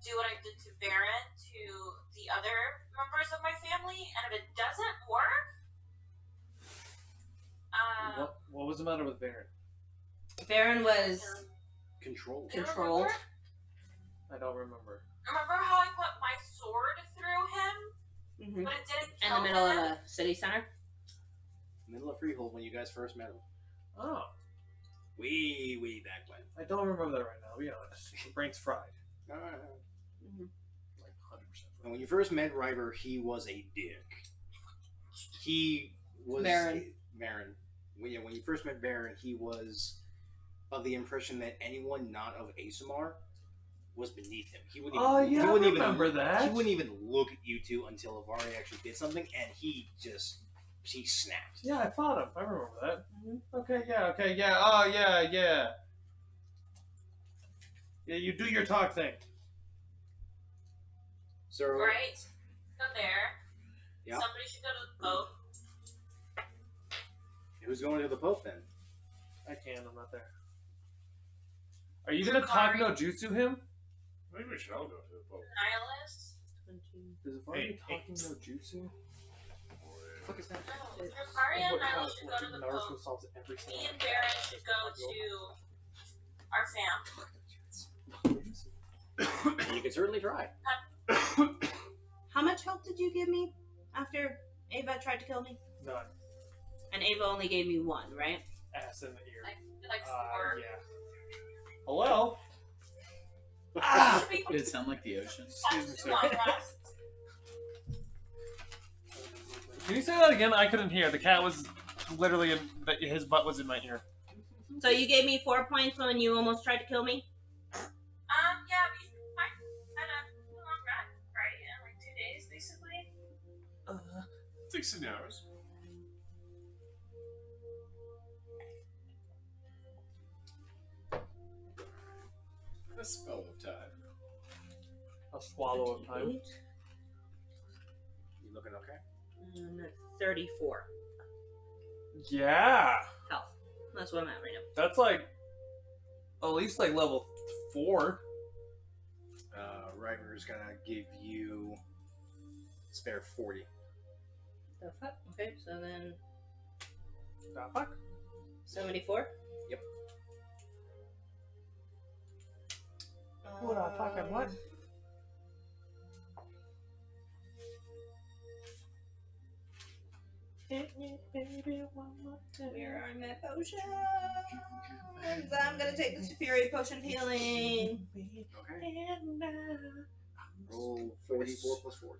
do what I did to Baron to the other members of my family, and if it doesn't work, What was the matter with Baron? Baron was control. you controlled. remember? I don't remember. Remember how I put my sword through him, Mm-hmm. but it didn't In kill the middle him? of a city center. Middle of Freehold when you guys first met him. Oh, Way back when. I don't remember that right now. Be honest, my brain's fried. Mm-hmm. Like 100%. And when you first met River, he was a dick. He was Baron. Baron. When you first met Baron, he was of the impression that anyone not of Asamar was beneath him. He wouldn't even, Oh yeah, he I wouldn't remember even, that. He wouldn't even look at you two until Avari actually did something, and he snapped. Yeah, I fought him. I remember that. Mm-hmm. Okay, yeah. Oh, yeah. Yeah, you do your talk thing. So Right? Go there. Yeah. Somebody should go to the Pope. who's going to the Pope then? I can. I'm not there. Are you gonna talk no jutsu him? Maybe we should all go to the Pope. Nihilist. Is it Hey, talking no jutsu? The fuck is that? No, Drakariah and Nihilist should go to the Pope. solves every Me and Baron should go to our fam. You can certainly try. How much help did you give me after Ava tried to kill me? None. And Ava only gave me one, right? Ass in the ear. Like 4. Yeah. Hello? Ah! Did it sound like the ocean? Excuse me, That's sir. too long rest. Can you say that again? I couldn't hear. The cat was literally his butt was in my ear. So you gave me 4 points when you almost tried to kill me? Yeah, I had a long rest, right? In like 2 days, basically. 16 hours. A spell of time. A swallow of time. You looking okay? 34 Yeah. health. That's what I'm at right now. That's like at least like level 4. River's gonna give you spare 40. The fuck? Okay, so then The fuck? 74? Yep. Who the fucking what? Where are my potions? I'm gonna take the superior potion healing. Okay. Roll 44 plus 4.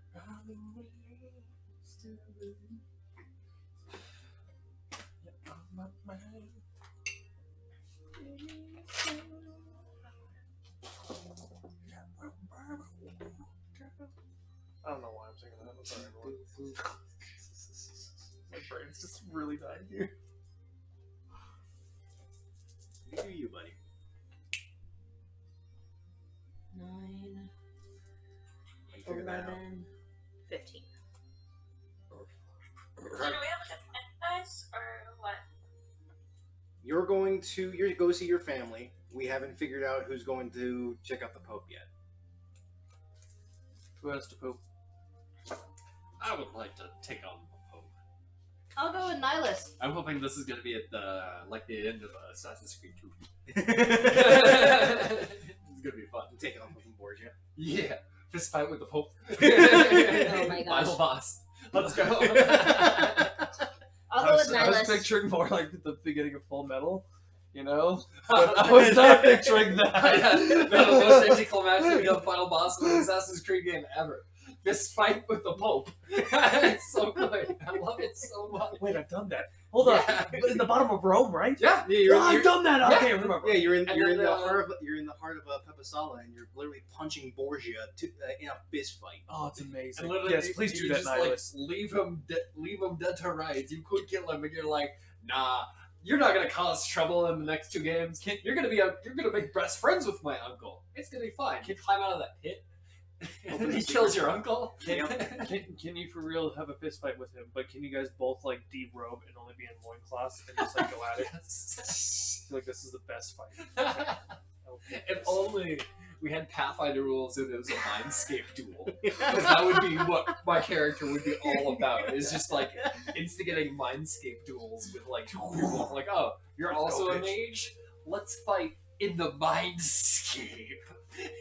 I don't know why I'm singing that. I'm sorry, everyone. My brain's just really dying here. You do you, buddy. 9, You figure that out. 11, 15. So do we have a defense dice, or what? You're to go see your family. We haven't figured out who's going to check out the Pope yet. Who has to poop? I would like to take on the Pope. I'll go with Nielas. I'm hoping this is going to be at the end of Assassin's Creed 2. It's going to be fun. Take it off from Borgia. Yeah, fist fight with the Pope. Oh my gosh. Final boss. Let's go. I'll go with I was Nielas. picturing more like the beginning of Full Metal, you know? But I was not picturing that. No, the most anticlimactic final boss of an Assassin's Creed game ever. fist fight with the Pope. It's so good. I love it so much. Wait, I've done that. Hold on. But in the bottom of Rome, right? Yeah. I've done that. I can't remember. Yeah, you're in And the then, heart of Pepasala, and you're literally punching Borgia in a fist fight. Oh, it's amazing. And literally, Yes, please you do that, just, like, Nielas. leave him dead to rights. You could kill him, and you're like, nah, you're not gonna cause trouble in the next 2 games. You're gonna make best friends with my uncle. It's gonna be fine. You climb out of that pit. And he kills your uncle. Can you for real have a fist fight with him? But can you guys both like derobe and only be in loincloths and just like go at it? I feel like this is the best fight. If only we had Pathfinder rules and it was a Mindscape duel. Because that would be what my character would be all about. Is just like instigating Mindscape duels with like people like, oh, you're also a mage? Let's fight in the Mindscape.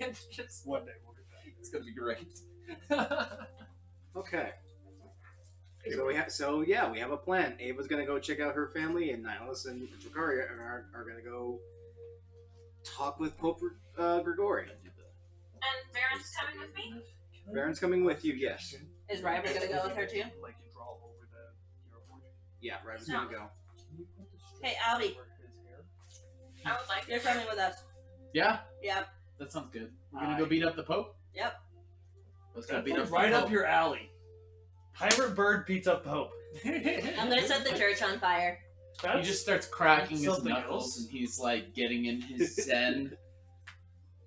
And just One day we'll get that. it's gonna be great. Okay. So we have a plan. Ava's gonna go check out her family, and Nielas and Drakariah are gonna go talk with Pope Gregory. And Baron's coming with me? Baron's coming with you, yes. Is Ryber gonna go with her too? Like you draw over the hero forge. Yeah, Ryder's gonna go. Hey, Albie. I would like You're to. coming with us. Yeah, Yep. that sounds good. We're gonna go beat up the Pope. Yep. Let's go That's beat up right the up Pope. your alley. Hybrid bird beats up Pope. I'm gonna set the church on fire. He just starts cracking his something knuckles else. and he's like getting in his zen.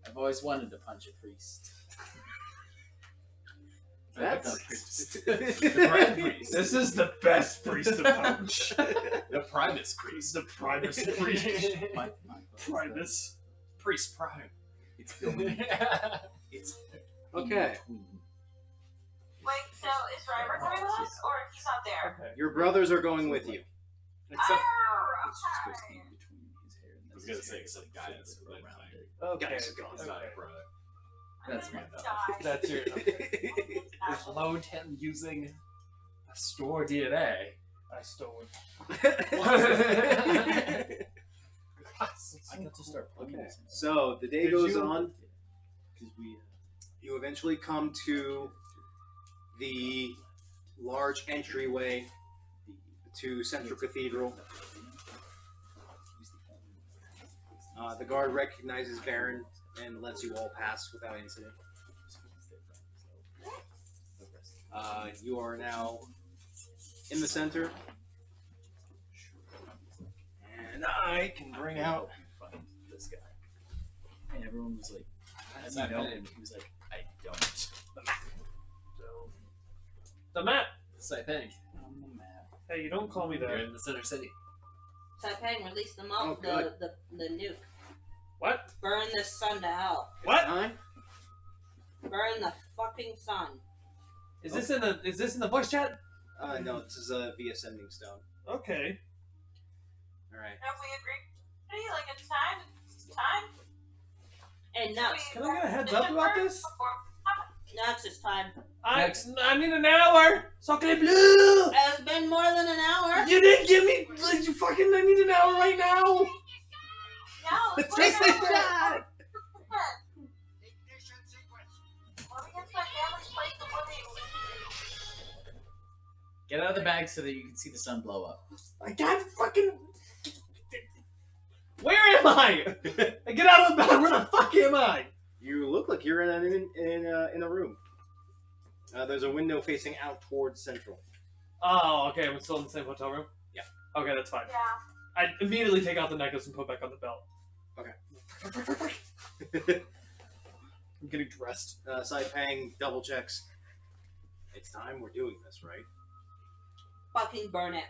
I've always wanted to punch a priest. That's the grand priest. This is the best priest to punch. The Primus priest. The Primus priest. My Primus. priest prime. It's going. It's Okay. Wait, so is Ryber coming with us, or he's not there? Okay. Your brothers are going with you. Except Arr, goes okay. in between his hair and I was gonna say, except guidance. around it. Okay. Guys are gone. It's not a brother. I'm That's gonna my bad. die. That's your. There's load him using a store DNA. I stole it. I got to start plugging Okay. this in. So the day Did goes you- on. Because we You eventually come to the large entryway to Central Cathedral. The guard recognizes Baron and lets you all pass without incident. You are now in the center, and I can bring out. find this guy. And everyone was like, as I you know know. him, he was like, I don't. So, the map. Sai Peng. On the map. Hey, you don't call me You're that. in the center city. Sai Peng, release the Oh, good. the nuke. What? Burn this sun to hell. What? Time? Burn the fucking sun. Is this in the voice chat? No, this is via Sending Stone. Okay. All right. Have we agreed? Hey, like it's time? It's time? And nuts. Can I get a heads up about this? Nuts is time. I need an hour. Sacre bleu. It's been more than an hour. You didn't give me. Like, you fucking. I need an hour right now. No, let's Take go. the shot! Let me get to my family's place before they leave. Get out of the bag so that you can see the sun blow up. I can't fucking. Where am I? Get out of the bag. Where the fuck am I? You look like you're in a room. There's a window facing out towards Central. Oh, okay. I'm still in the same hotel room. Yeah. Okay, that's fine. Yeah. I immediately take out the necklace and put back on the belt. Okay. I'm getting dressed. Sai Peng double checks. It's time we're doing this, right? Fucking burn it.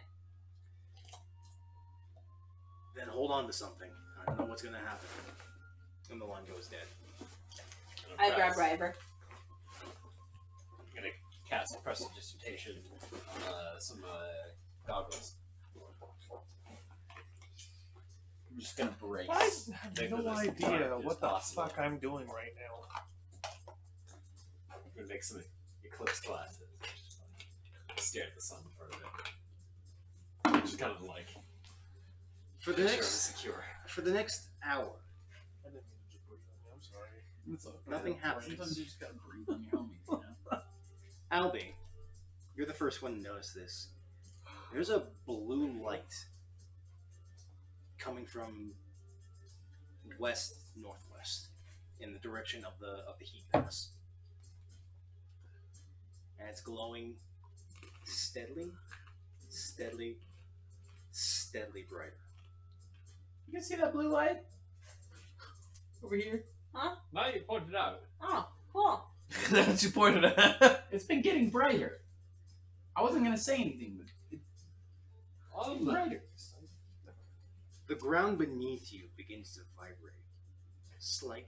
Then hold on to something. I don't know what's gonna happen. And the line goes dead. I grab Ryber. I'm gonna cast prestidigitation on some goggles. I'm just gonna brace. I have Make no it as idea dark what as the possible. fuck I'm doing right now. I'm gonna make some eclipse glasses. Stare at the sun for a bit. Just kind of like For the make sure I'm next secure. hour, I didn't mean to just push on you. I'm sorry. It's okay. Nothing happens. Sometimes you just gotta breathe on your homies, you know? Albie, you're the first one to notice this. There's a blue light coming from west northwest in the direction of the heat pass, and it's glowing steadily brighter. You can see that blue light over here. Now you pointed out. Oh, cool. That's you pointed out. It's been getting brighter. I wasn't gonna say anything, but it's brighter. The ground beneath you begins to vibrate slightly,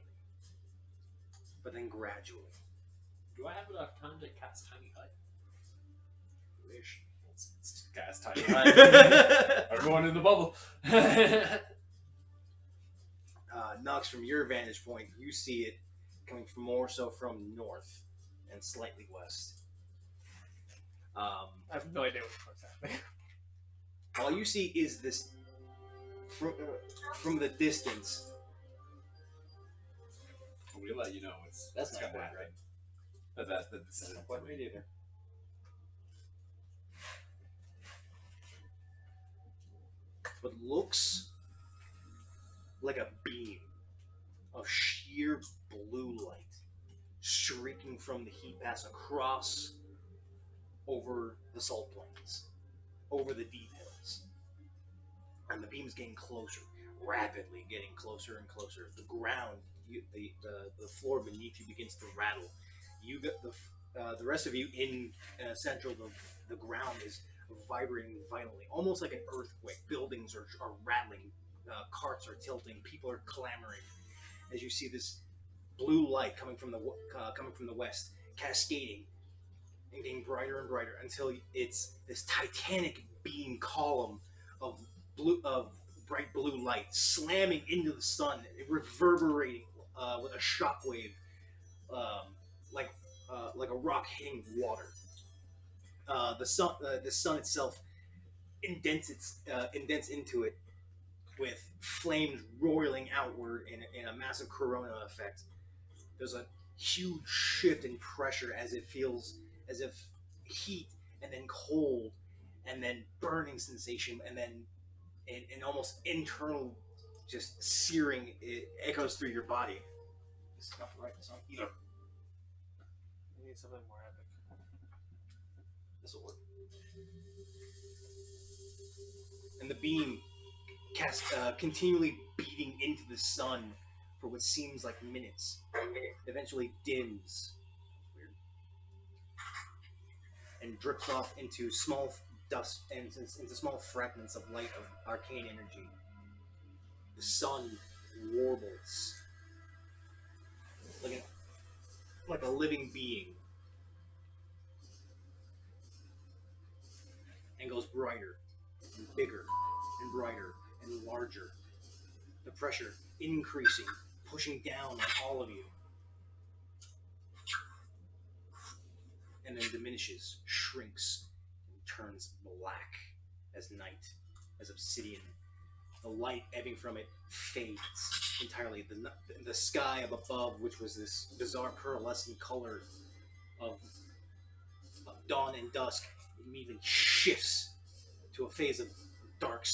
but then gradually. Do I have enough time to cast Tiny Hut? Wish. Let's cast Tiny Hut. Everyone in the bubble. Knox, from your vantage point, you see it coming from more so from north and slightly west. I have no idea what's happening. All you see is this from the distance. We'll let you know. That's it's not gonna quite happen. right. That's Quite right either. What looks like a beam of sheer blue light streaking from the heat pass across over the salt plains, over the deep hills. And the beam's getting closer, rapidly getting closer and closer. The ground, the floor beneath you begins to rattle. You get the rest of you in central, the ground is vibrating violently, almost like an earthquake. Buildings are rattling, carts are tilting, people are clamoring. As you see this blue light coming from the west, cascading and getting brighter and brighter until it's this titanic beam column of bright blue light slamming into the sun, reverberating with a shockwave, like a rock hitting water. The sun itself indents into it with flames roiling outward in a massive corona effect. There's a huge shift in pressure as it feels as if heat and then cold and then burning sensation and then an almost internal just searing, it echoes through your body. This is not right, it's not either. We need something more epic. This will work. And the beam continually beating into the sun for what seems like minutes, eventually dims. Weird. And drips off into small dust and into small fragments of light of arcane energy. The sun warbles like a living being, and goes brighter and bigger and brighter and larger. The pressure increasing, pushing down on all of you. And then diminishes, shrinks, and turns black as night, as obsidian. The light ebbing from it fades entirely. The sky up above, which was this bizarre pearlescent color of dawn and dusk, immediately shifts to a phase of dark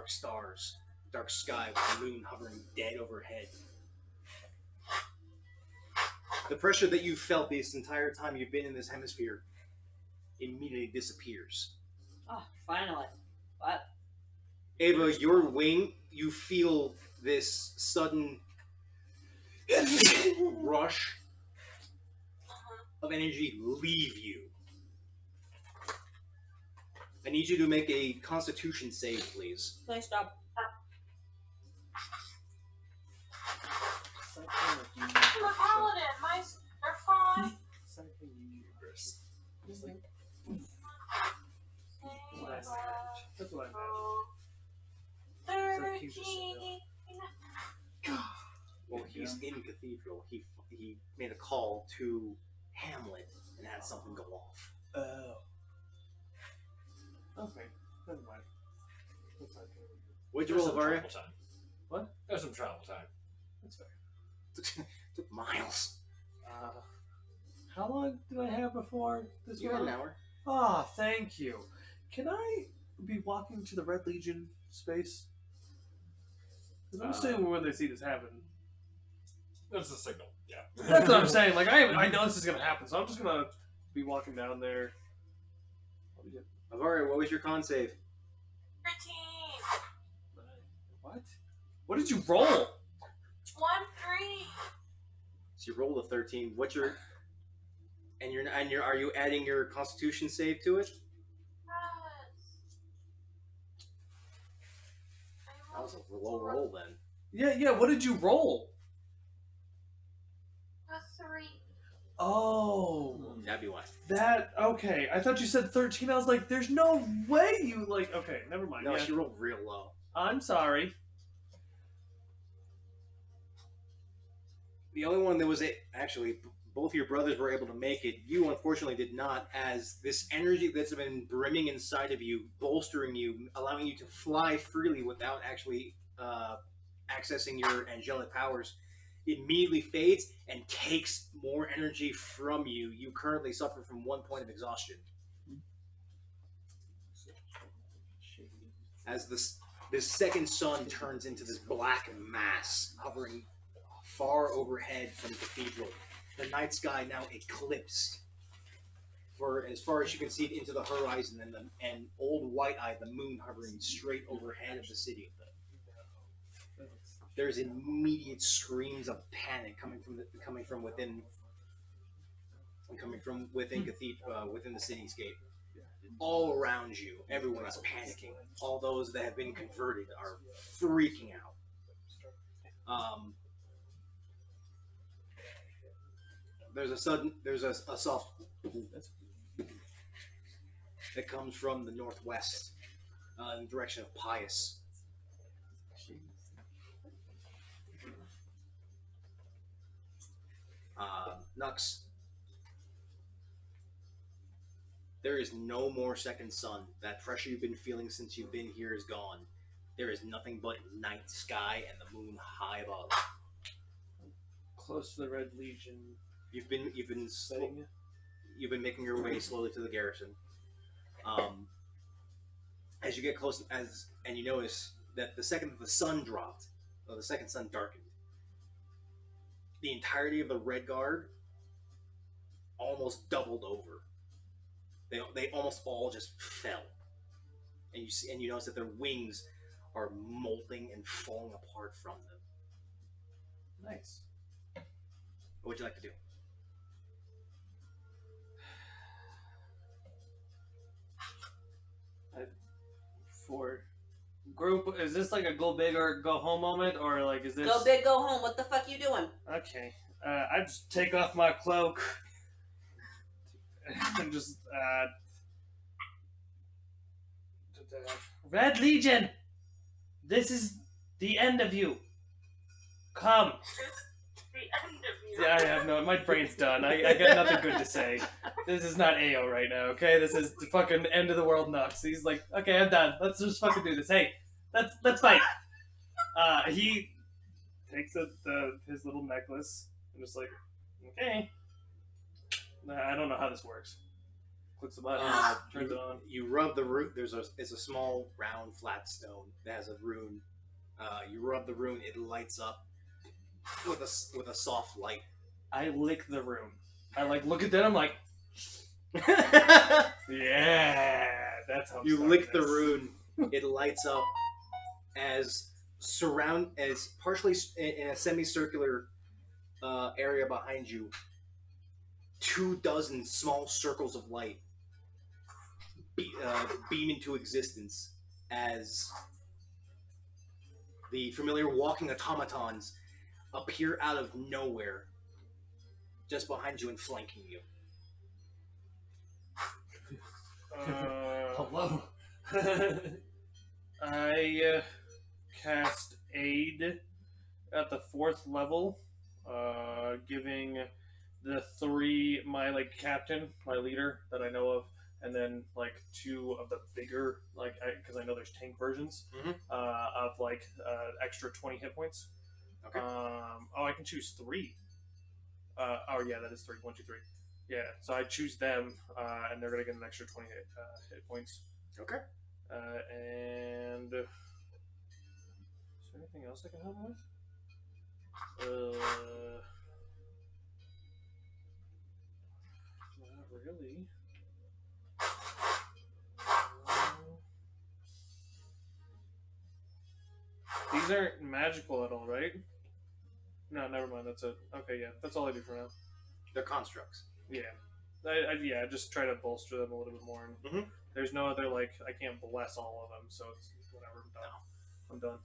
stars, dark sky with the moon hovering dead overhead. The pressure that you've felt this entire time you've been in this hemisphere immediately disappears. Oh, finally. What? Ava, your wing, you feel this sudden rush of energy leave you. I need you to make a Constitution save, please. Nice job. I'm a paladin. They're fine. That's what I imagine. 13. Well, he's in Cathedral. He made a call to Hamlet and had something go off. Oh. Okay. Never mind. That's not good. What'd you There's roll, some Varia? travel time. What? There's some travel time. That's fair. Took miles. How long did I have before this? You got an hour. Ah, thank you. Can I be walking to the Red Legion space? Because I'm assuming when they see this happen. That's a signal. Yeah. That's what I'm saying. Like I know this is gonna happen, so I'm just gonna be walking down there. Alright, what was your con save? 13. What? What did you roll? 1 3. So you rolled a 13. What's your are you adding your Constitution save to it? Yes. That was a low roll then. Yeah. What did you roll? A 3. Oh, That'd be why. that okay. I thought you said 13. I was like, there's no way you like. Okay, never mind. No, Yeah. she rolled real low. I'm sorry. The only one that was actually both your brothers were able to make it. You unfortunately did not, as this energy that's been brimming inside of you, bolstering you, allowing you to fly freely without actually accessing your angelic powers, immediately fades and takes more energy from you. You currently suffer from 1 point of exhaustion. As this second sun turns into this black mass hovering far overhead from the cathedral. The night sky now eclipsed for as far as you can see it into the horizon, and old white-eye, the moon, hovering straight overhead of the city. There's immediate screams of panic coming from within cathedral, within the cityscape. All around you, everyone is panicking. All those that have been converted are freaking out. There's a soft that comes from the northwest in the direction of Pius. Nux, there is no more second sun. That pressure you've been feeling since you've been here is gone. There is nothing but night sky and the moon high above. Close to the Red Legion. You've been making your way slowly to the garrison. As you get close, and you notice that the second that the sun dropped, or the second sun darkened, the entirety of the Red Guard almost doubled over. They almost all just fell, and you notice that their wings are molting and falling apart from them. Nice. What would you like to do? For group, is this like a go big or go home moment, or like is this Go big, go home. What the fuck you doing? Okay, I just take off my cloak and just Red Legion, this is the end of you. Come. The end of you. Yeah, I have no. My brain's done. I got nothing good to say. This is not AO right now. Okay, this is the fucking end of the world. Nux. He's like, okay, I'm done. Let's just fucking do this. Hey, let's fight. He takes his little necklace and just like, okay. I don't know how this works. Clicks the button, turns it on. You rub the rune. It's a small round flat stone that has a rune. You rub the rune. It lights up with a soft light. I lick the rune. I like look at that. I'm like, yeah, that's how. You lick the rune. It lights up as partially in a semicircular area behind you. 24 small circles of light beam into existence as the familiar walking automatons appear out of nowhere just behind you and flanking you. Hello. I cast Aid at the 4th level, giving the 3 my captain, my leader that I know of, and then 2 of the bigger because I know there's tank versions of extra 20 hit points. Okay. I can choose 3. Oh yeah, that is 3. 1, 2, 3. Yeah, so I choose them, and they're gonna get an extra 20 hit points. Okay. And is there anything else I can help with? Not really. These aren't magical at all, right? No, never mind. That's it. Okay, yeah, that's all I do for now. They're constructs. Yeah, I just try to bolster them a little bit more. And there's no other I can't bless all of them, so it's whatever. I'm done.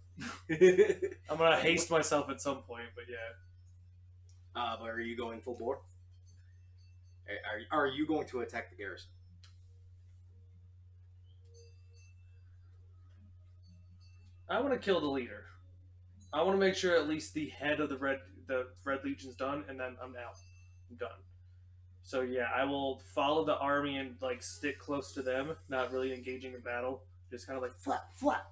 I'm gonna haste myself at some point, but yeah. But are you going full bore? Are you going to attack the garrison? I want to kill the leader. I want to make sure at least the head of the Red Legion's done, and then I'm out. I'm done. So yeah, I will follow the army and stick close to them, not really engaging in battle, just kind of flap.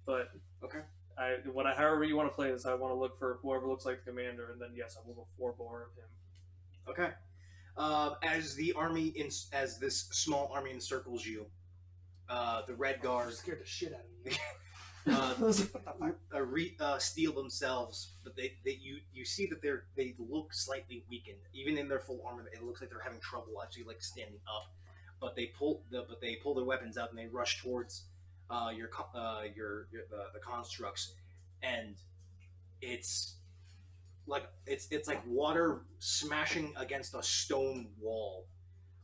But okay, however you want to play this, I want to look for whoever looks like the commander, and then yes, I will go four bore of him. Okay. As this small army encircles you, the Red Guard scared the shit out of me. Steel themselves, but you see that they look slightly weakened. Even in their full armor, it looks like they're having trouble actually standing up. But they pull their weapons out and they rush towards the constructs, and it's like water smashing against a stone wall.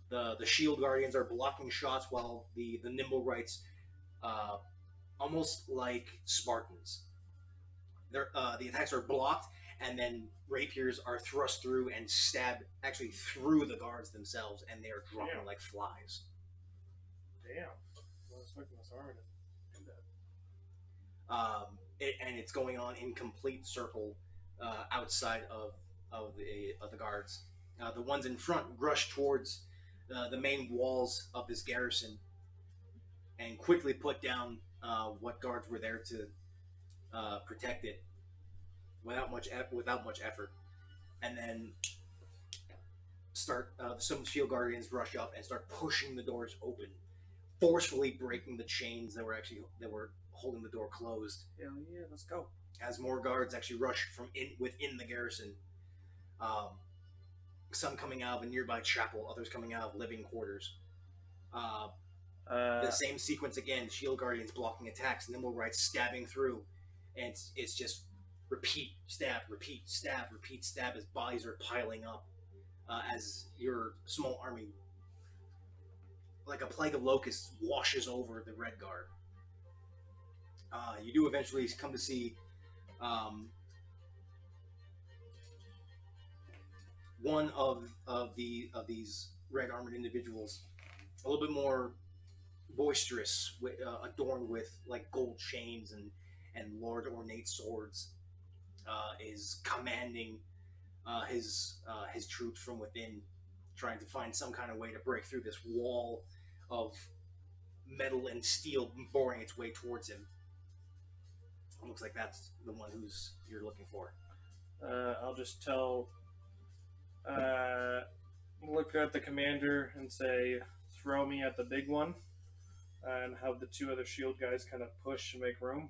The shield guardians are blocking shots while the nimble rights, almost like Spartans. The attacks are blocked, and then rapiers are thrust through and stabbed actually through the guards themselves, and they are dropping like flies. Damn. I was expecting this army to do that. And it's going on in complete circle outside of the guards. The ones in front rush towards the main walls of this garrison and quickly put down what guards were there to protect it without much effort, and then start some shield guardians rush up and start pushing the doors open, forcefully breaking the chains that were holding the door closed. Hell yeah, let's go. As more guards actually rush from within the garrison, some coming out of a nearby chapel, others coming out of living quarters. The same sequence again, shield guardians blocking attacks, nimble rights stabbing through, and it's just repeat stab as bodies are piling up as your small army, like a plague of locusts, washes over the Red Guard. You do eventually come to see one of these red armored individuals, a little bit more boisterous, adorned with gold chains and large ornate swords, is commanding his troops from within, trying to find some kind of way to break through this wall of metal and steel boring its way towards him. It looks like that's the one you're looking for. I'll just look at the commander and say, throw me at the big one, and have the two other shield guys kind of push and make room.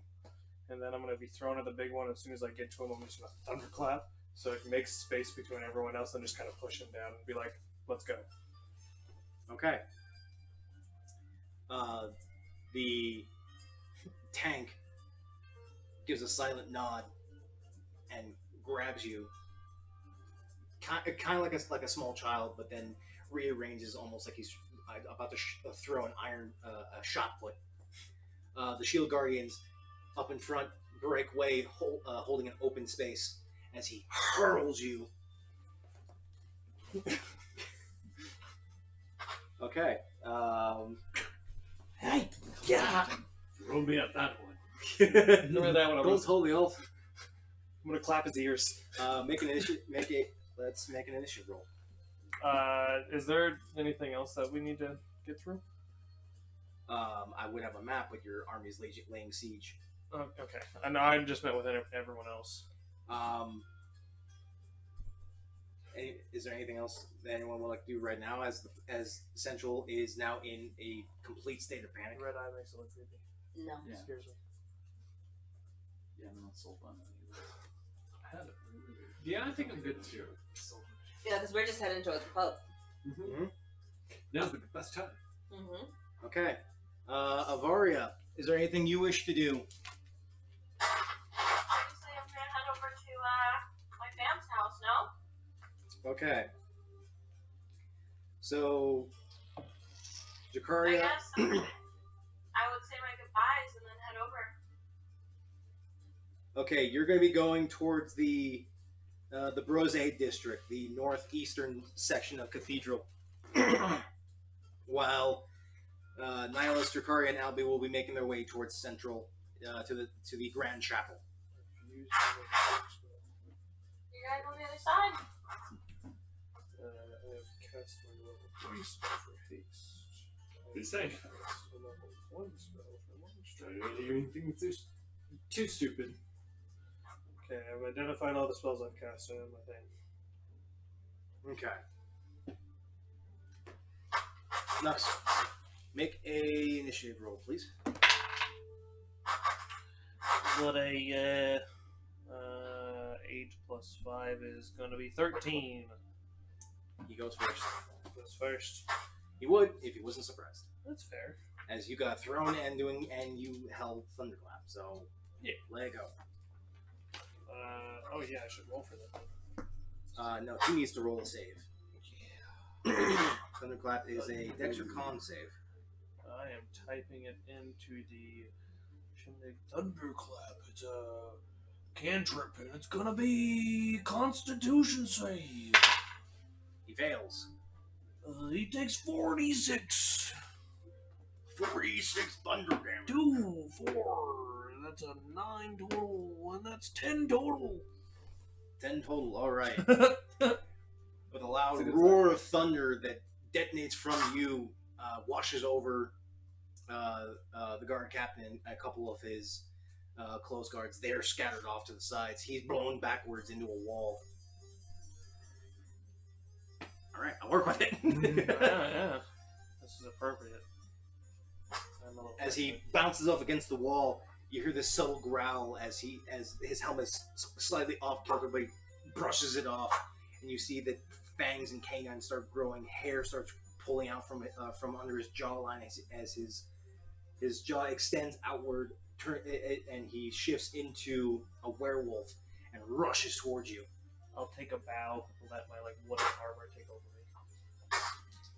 And then I'm going to be thrown at the big one. As soon as I get to him, I'm just going to thunderclap, so it makes space between everyone else, and just kind of push him down and be like, let's go. Okay. The tank gives a silent nod and grabs you, kind of like a small child, but then rearranges almost like he's about to throw an iron shot put. The shield guardians up in front break way, holding an open space as he hurls you. Okay. Hey, yeah. Throw me at that one. Remember that one? Don't hold the oath. I'm gonna clap his ears. Let's make an initiative roll. Is there anything else that we need to get through? I would have a map, but your army's laying siege. Okay. And I just met with everyone else. is there anything else that anyone would like to do right now, as Central is now in a complete state of panic? Red eye makes it look creepy. No. Yeah. Scares me. Yeah, I'm not sold on that either. I had it. Yeah, I think I'm good too. Yeah, because we're just heading towards the pub. Now's the best time. Mm-hmm. Okay. Avaria, is there anything you wish to do? Obviously, I'm gonna head over to my fam's house. No. Okay. So, I Drakariah. guess I would say my goodbyes and then head over. Okay, you're going to be going towards the Brose district, the northeastern section of Cathedral, while Nielas, Drakariah, and Albi will be making their way towards Central to the Grand Chapel. You guys on the other side. I have cast my level 3 spell for haste. What say? A level 1 spell for long strike. Try to do anything too stupid. Okay, I've identified all the spells I've cast in my thing. Okay. Nux, make a initiative roll, please. What a 8 plus 5 is going to be 13. He goes first. Goes first. He would if he wasn't suppressed, That's fair. as you got thrown and you held Thunderclap. So Yeah. let it go. Oh yeah, I should roll for that. No, he needs to roll a save. Thunderclap is a Dex or Con save. I am typing it into the Shindig Thunderclap. It's a cantrip, and it's gonna be Constitution save. He fails. He takes 46. 46 thunder damage. 2, 4. That's a 9 total, and that's 10 total. 10 total. All right. That's With a loud It's a good roar of thunder that detonates from you, washes over the guard captain and a couple of his close guards. They're scattered off to the sides. He's blown backwards into a wall. All right, I'll work with it. yeah. This is appropriate. As he bounces off against the wall, you hear this subtle growl as his helmet's slightly off kilter, but he brushes it off, and you see that fangs and canines start growing. Hair starts pulling out from under his jawline as his jaw extends outward, and he shifts into a werewolf and rushes towards you. I'll take a bow and let my wooden armor take over me.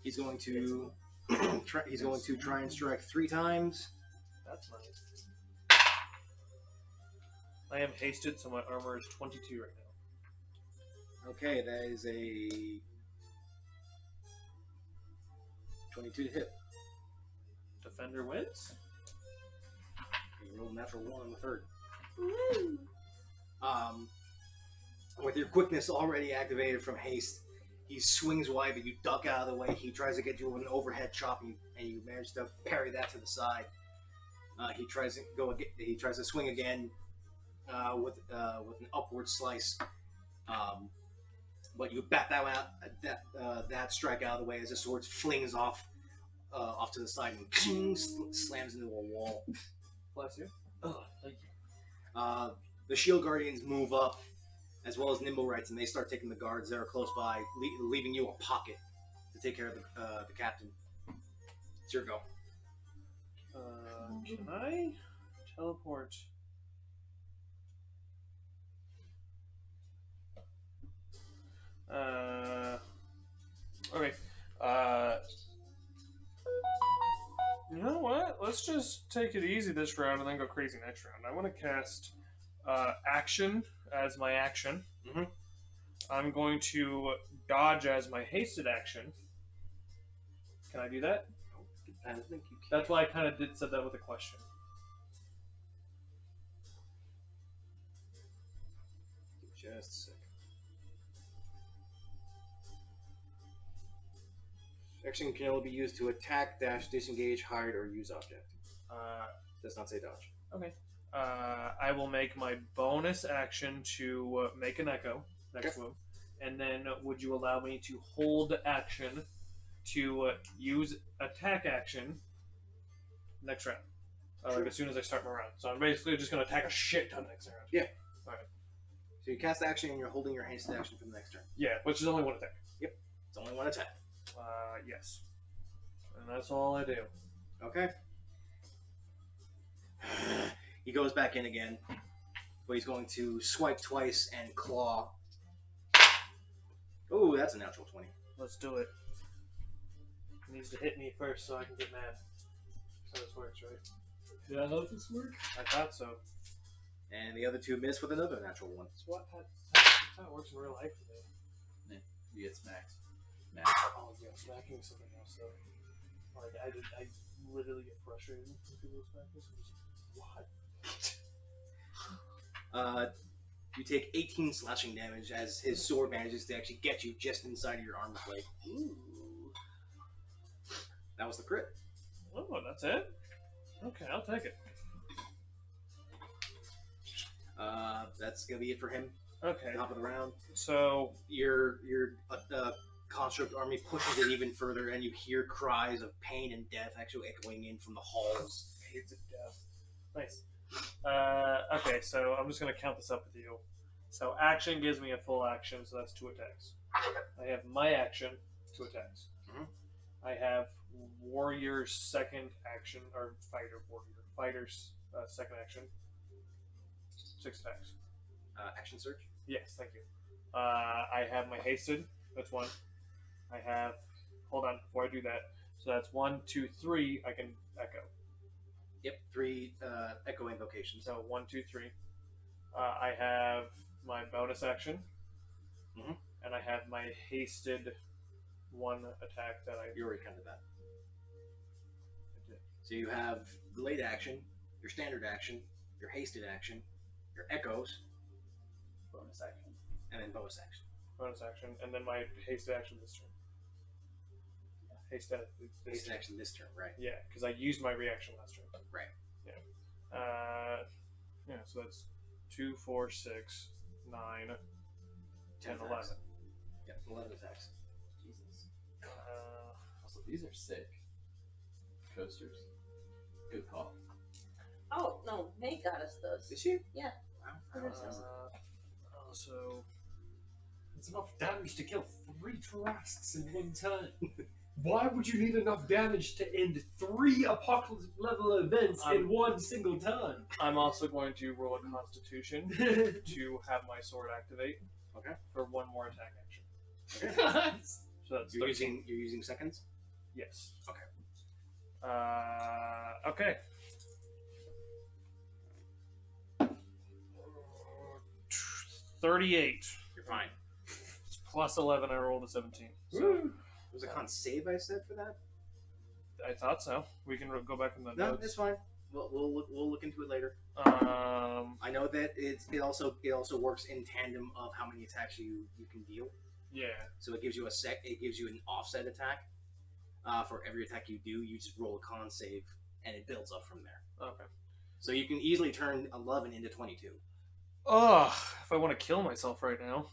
He's going to try and strike 3 times. That's nice. I am hasted, so my armor is 22 right now. Okay, that is a 22 to hit. Defender wins. You rolled a natural 1 on the third. With your quickness already activated from haste, he swings wide, but you duck out of the way. He tries to get you with an overhead chop, and you manage to parry that to the side. He tries to swing again with an upward slice, but you bat that strike out of the way as the sword flings off to the side and slams into a wall. Bless you. Oh, thank you. The shield guardians move up, as well as nimble rights, and they start taking the guards that are close by, leaving you a pocket to take care of the captain. It's your go. Can I teleport? Okay. You know what? Let's just take it easy this round and then go crazy next round. I want to cast action as my action. Mhm. I'm going to dodge as my hasted action. Can I do that? I don't think you can. That's why I kind of said that with a question. Just a second. Action can only be used to attack, dash, disengage, hide, or use object. Does not say dodge. Okay. I will make my bonus action to make an echo next to him, and then would you allow me to hold action to use attack action next round? Like as soon as I start my round. So I'm basically just going to attack a shit ton next round. Yeah. Alright. So you cast action and you're holding your hasted action for the next turn. Yeah, which is only one attack. Yep. It's only one attack. Yes. And that's all I do. Okay. He goes back in again, but he's going to swipe twice and claw. Oh, that's a natural 20. Let's do it. It needs to hit me first so I can get mad. So this works, right? Did I let this work? I thought so. And the other two miss with another natural 1. That's that's how it works in real life for me. You get smacked. Oh, yeah, smacking is something else, though. Like, I literally get frustrated when people smack me, so I'm just what? You take 18 slashing damage as his sword manages to actually get you just inside of your armor plate. Ooh. That was the crit. Oh, that's it? Okay, I'll take it. That's gonna be it for him. Okay. Top of the round. So Your construct army pushes it even further, and you hear cries of pain and death actually echoing in from the halls. Aids of death. Nice. Okay, so I'm just gonna count this up with you. So action gives me a full action, so that's 2 attacks. I have my action, 2 attacks. Mhm. I have warrior's second action, or fighter's second action, 6 attacks. Action surge. Yes, thank you. I have my hasted. That's 1. I have. Hold on, before I do that. So that's 1, 2, 3. I can echo. Yep, 3 echo invocations. So 1, 2, 3. I have my bonus action, and I have my hasted 1 attack that I. You already counted that. I did. So you have delayed action, your standard action, your hasted action, your echoes, Bonus action. and then bonus action. Bonus action, and then my hasted action this turn. Hasted Hasted action this turn, right? Yeah, because I used my reaction last turn. Right. Yeah. Yeah. So that's 2, 4, 6, 9, 10, 11. attacks. Yep, 11 attacks. Jesus. Also, these are sick. Coasters. Good call. Oh, no, May got us those. Did she? Yeah. Wow. Also, It's enough damage to kill 3 Tarrasques in one turn. Why would you need enough damage to end 3 apocalypse level events in one single turn? I'm also going to roll a Constitution to have my sword activate. Okay. For 1 more attack action. Nice. So that's You're 13. using seconds? Yes. Okay. Okay. $38. You're fine. It's plus 11. I rolled a 17. So Woo! Was a con save I said for that? I thought so. We can go back in the No, notes. it's fine. We'll look into it later. I know that it also works in tandem of how many attacks you can deal. Yeah. So it gives you an offset attack. For every attack you do, you just roll a con save, and it builds up from there. Okay. So you can easily turn 11 into 22. Ugh, if I want to kill myself right now,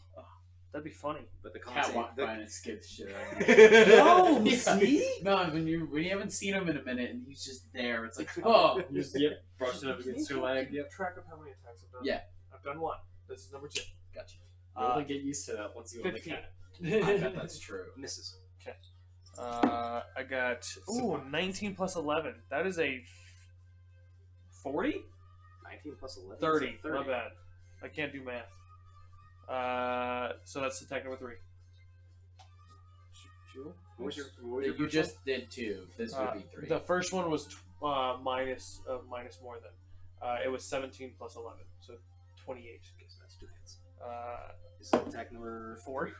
that'd be funny. But the con Cat save, walked by and scared the shit out of No, me. see? No, when you haven't seen him in a minute and he's just there, it's like, oh, Yep, brush it up against your leg. Keep track of how many attacks I've done. Yeah. I've done 1. This is number 2. gotcha. You'll only get used to that once you own the 15. cat. I bet that's true. misses. I got 19 plus 11. That is a 40? 19 plus 11. 30. My bad. I can't do math. So that's attack number 3. What was your You first just did 2. This would be 3. The first one was minus more than. It was 17 plus 11, so 28. one? Okay, so that's 2 hits. This is attack number 4.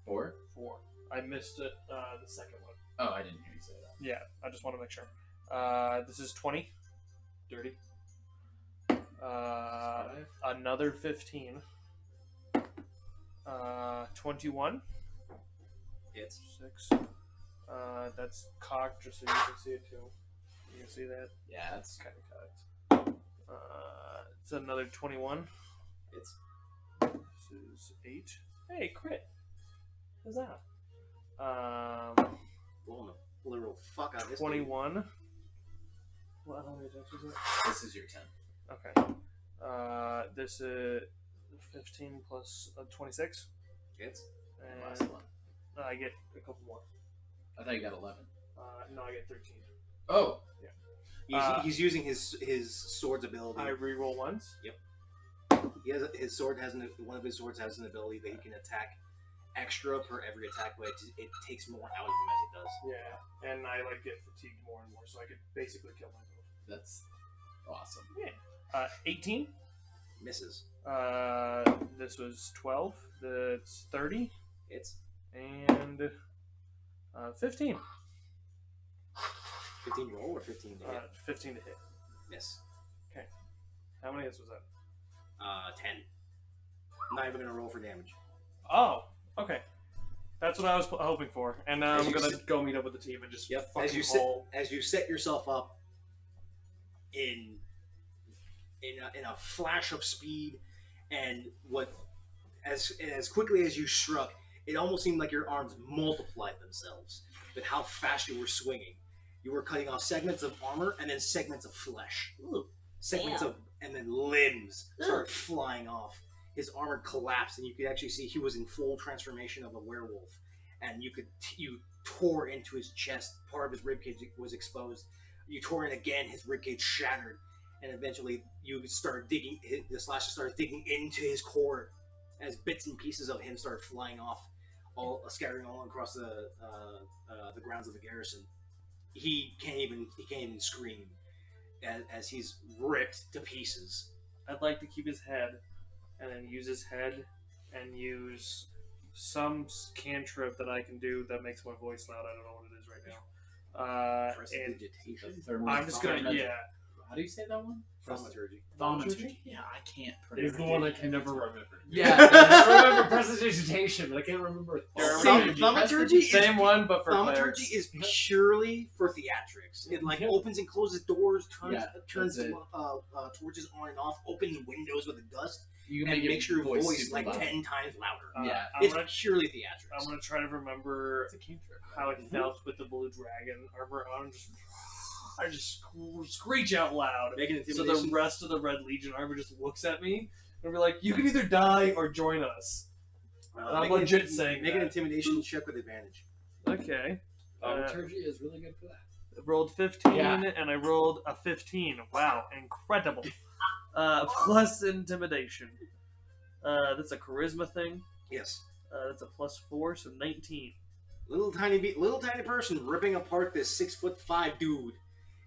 4? 4. I missed it. The second one. Oh, I didn't hear you say that. Yeah, I just want to make sure. This is 20. Dirty. Another 15. 21. hits. 6. That's cocked, just so you can see it too. You can see that? Yeah, that's kind of cocked. It's another 21. Hits. This is 8. Hey, crit. What's that? Blowing the literal fuck out of this. 21. What, how many attacks is it? This is your 10. Okay. This is 15 plus 26. Hits. Last And one. I get a couple more. I thought you got 11. No, I get 13. Oh. He's using his sword's ability. I reroll once. He has his sword has one of his swords has an ability that he can attack extra per every attack, but it takes more out of him as it does. Yeah, and I like get fatigued more and more, so I could basically kill myself. That's awesome. 18. Misses. This was 12. That's 30. Hits. And 15. 15 roll or 15 to hit? 15 to hit. Miss. How many hits was that? 10. Not even gonna roll for damage. Oh, okay. That's what I was hoping for. And now As I'm you gonna sit- go meet up with the team and just fucking As you set yourself up in a flash of speed, and as quickly as you struck, it almost seemed like your arms multiplied themselves with how fast you were swinging. You were cutting off segments of armor and then segments of flesh. Segments Damn. of and then limbs started flying off. His armor collapsed, and you could actually see he was in full transformation of a werewolf. And you tore into his chest. Part of his ribcage was exposed. You tore in again. His ribcage shattered, and eventually you started digging. The slasher started digging into his core as bits and pieces of him started flying off, all scattering all across the grounds of the garrison. He can't even scream as he's ripped to pieces. I'd like to keep his head, and then use his head, and use some cantrip that I can do that makes my voice loud. I don't know what it is right now. And Prestidigitation. I'm just gonna, How do you say that one? Thaumaturgy. Thaumaturgy? Yeah, I can't pronounce It's the one I can never remember. Yeah. I remember prestidigitation, but I can't remember. Thaumaturgy same one, but for Thaumaturgy clerics. is purely for theatrics. It opens and closes doors, turns that's it. torches on and off, opens windows with a gust, You can and make makes your voice super like loud. 10 times louder. Yeah. It's purely theatrics. I'm gonna try to remember It's a cantrip. how it felt with the blue dragon armor on. I just screech out loud. Make an So intimidation. the rest of the Red Legion armor just looks at me and be like, "You can either die or join us." I'm make legit an, saying Make that. an intimidation check with advantage. Okay. Thaumaturgy is really good for that. I rolled 15 Yeah. and I rolled a 15. Wow, incredible. Plus intimidation. That's a charisma thing. Yes. That's a +4, so 19. Little tiny person ripping apart this 6'5" dude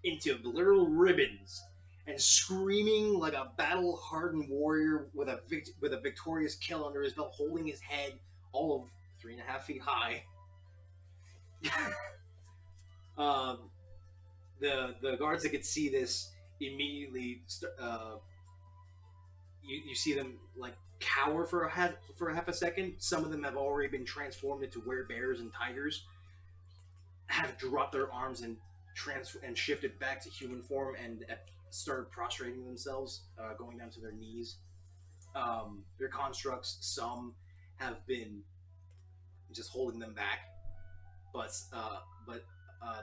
into literal ribbons and screaming like a battle-hardened warrior with a victorious kill under his belt, holding his head all of 3.5 feet high. The guards that could see this immediately you see them like cower for half a second. Some of them have already been transformed into bears and tigers, have dropped their arms and shifted back to human form and started prostrating themselves, going down to their knees. Their constructs, some have been just holding them back, but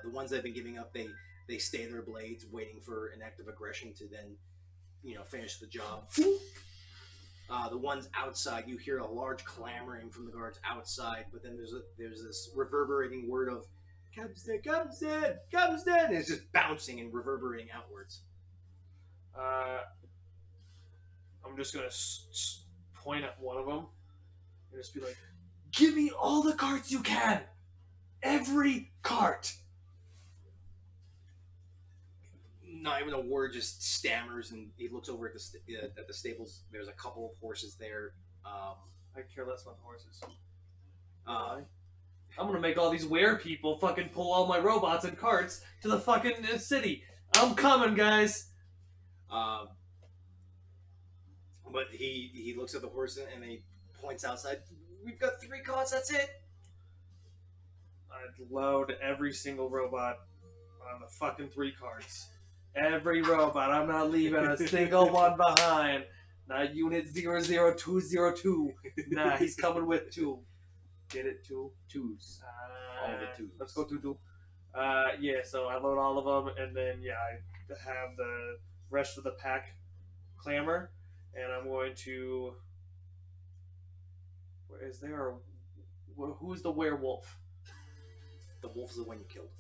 the ones that have been giving up, they stay their blades, waiting for an act of aggression to then, finish the job. The ones outside, you hear a large clamoring from the guards outside, but then there's this reverberating word of "Captain's dead, Captain's dead, Captain's dead," and it's just bouncing and reverberating outwards. I'm just gonna point at one of them and just be like, "Give me all the carts you can! Every cart!" Not even a word, just stammers, and he looks over at the stables. There's a couple of horses there. I care less about the horses. Uh, I'm gonna make all these were people fucking pull all my robots and carts to the fucking city. I'm coming, guys. But he looks at the horse and he points outside. We've got 3 carts. That's it. I'd load every single robot on the fucking 3 carts. Every robot. I'm not leaving a single one behind. Not Unit 00202. Nah, he's coming with 2. Get it? 2? Twos. All the twos. Let's go 2. Yeah, so I load all of them, and then, yeah, I have the rest of the pack clamor, and I'm going to... Is there a... Who's the werewolf? The wolf is the one you killed.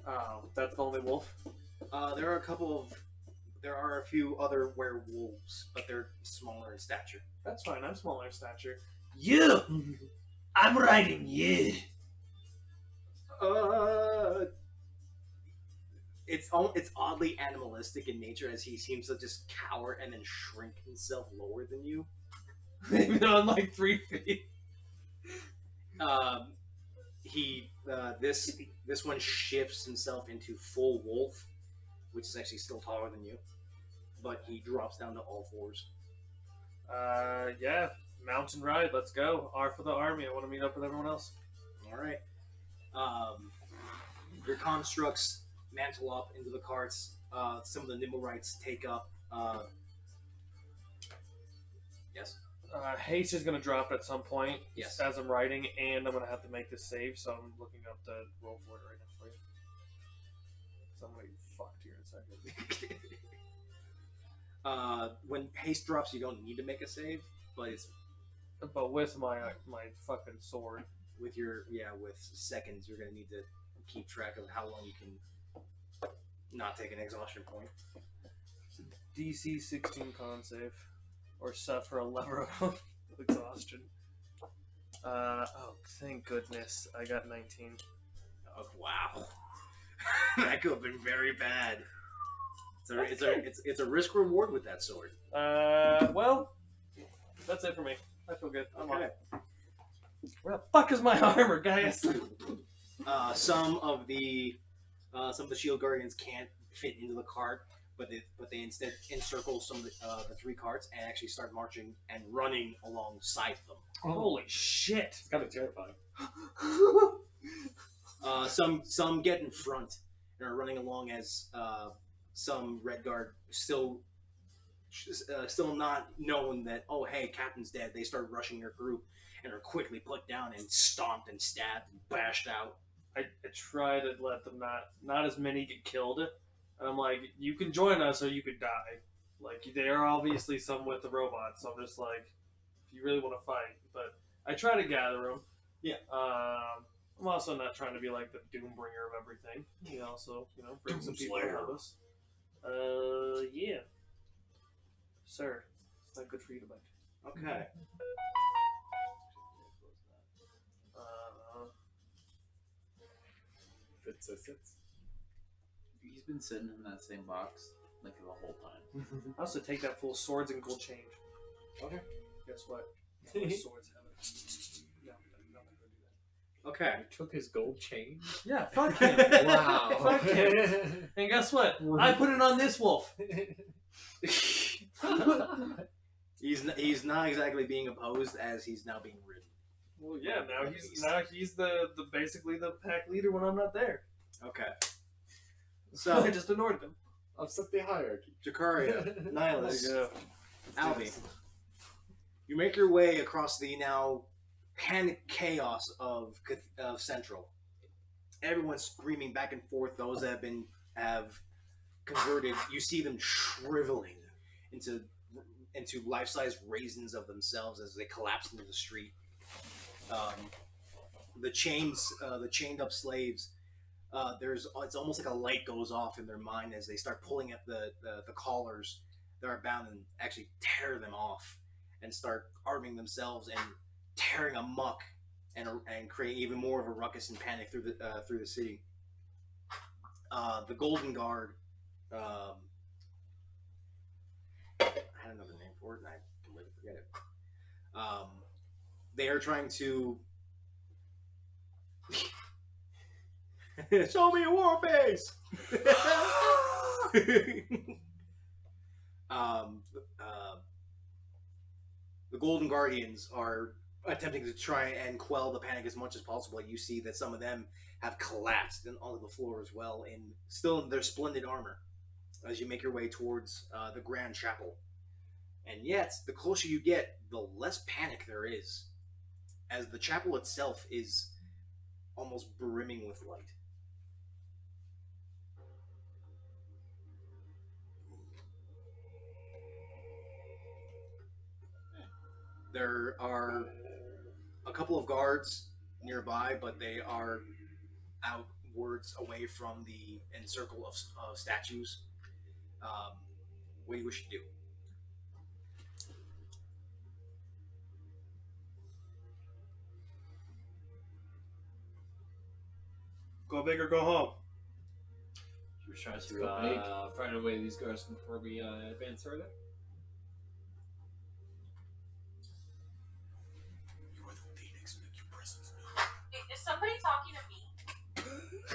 Oh, that's the only wolf? There are a few other werewolves, but they're smaller in stature. That's fine, I'm smaller in stature. You! I'm riding you! It's oddly animalistic in nature as he seems to just cower and then shrink himself lower than you. Even though I'm like 3 feet. This one shifts himself into full wolf, which is actually still taller than you, but he drops down to all fours. Yeah, mountain ride, let's go. R for the army, I want to meet up with everyone else. All right. Your constructs mantle up into the carts. Some of the nimblerites take up. Yes. Haste is going to drop at some point Yes. as I'm riding, and I'm going to have to make this save, so I'm looking up the roll for it right now for you. So I'm going to get fucked here in a second. When haste drops, you don't need to make a save, but it's But with my fucking sword. with seconds, you're gonna need to keep track of how long you can not take an exhaustion point. DC 16 con save. Or suffer a lever of exhaustion. Oh, thank goodness. I got 19. Oh, wow. That could have been very bad. It's a risk reward with that sword. Well, that's it for me. I feel good. I'm Okay. off. Where the fuck is my armor, guys? Some of the shield guardians can't fit into the cart, but they instead encircle some of the 3 carts and actually start marching and running alongside them. Holy shit! It's kind of terrifying. Some get in front and are running along as some Red Guard still not knowing that, oh hey, Captain's dead. They start rushing your group and are quickly put down and stomped and stabbed and bashed out. I try to let them not as many get killed. And I'm like, you can join us or you could die. Like, they are obviously some with the robots, so I'm just like, if you really want to fight. But I try to gather them. Yeah. I'm also not trying to be like the Doombringer of everything. You also, bring some people to help us. Yeah. Sir, it's not good for you to bite. Okay. Fits. He's been sitting in that same box like the whole time. I also take that full swords and gold change. Okay. Guess what? My swords have it. No, I'm not gonna do that. Okay. You took his gold chain? Yeah, fuck him. Wow. Fuck him. And guess what? I put it on this wolf. He's not exactly being opposed as he's now being ridden. Well, yeah. Now he's the basically the pack leader when I'm not there. Okay. So I So, just ignored them. Upset the hierarchy. Drakariah, Nielas, Yeah. Albi, you make your way across the now panic chaos of Central. Everyone's screaming back and forth. Those that have converted, you see them shriveling into life-size raisins of themselves as they collapse into the street. The chained up slaves. It's almost like a light goes off in their mind as they start pulling at the collars that are bound and actually tear them off and start arming themselves and tearing amok and create even more of a ruckus and panic through the city. The Golden Guard. I had another name for it and I completely forget it. They are trying to show me a war base. The Golden Guardians are attempting to try and quell the panic as much as possible. You see that some of them have collapsed onto the floor as well, still in their splendid armor, as you make your way towards the Grand Chapel. And yet, the closer you get, the less panic there is, as the chapel itself is almost brimming with light. There are a couple of guards nearby, but they are outwards away from the encircle of statues. What do you wish to do? Go big or go home. Should we try Let's go big. to find away these guards before we advance further? You are the Phoenix, make your presence Is somebody talking to me?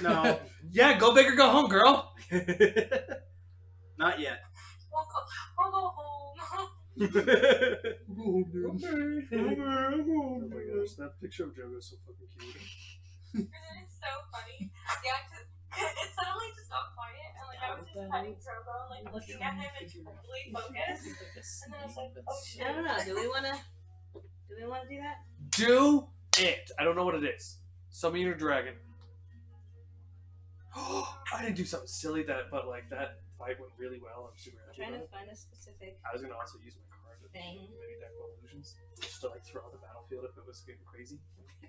known. No. Yeah, go big or go home, girl. Not yet. We'll go home. Oh my gosh, that picture of Joe is so fucking cute. It's so funny. Yeah, it suddenly just got quiet, and like I was just petting Drogo, like looking at him and totally focused. And then I was like, oh shit. I don't know. Do we want to do that? Do it. I don't know what it is. Summon your dragon. I didn't do something silly but like that fight went really well. I'm super I'm happy trying about to it. find a specific I was gonna also use my card to thing. maybe deck illusions just to like throw out the battlefield if it was getting crazy.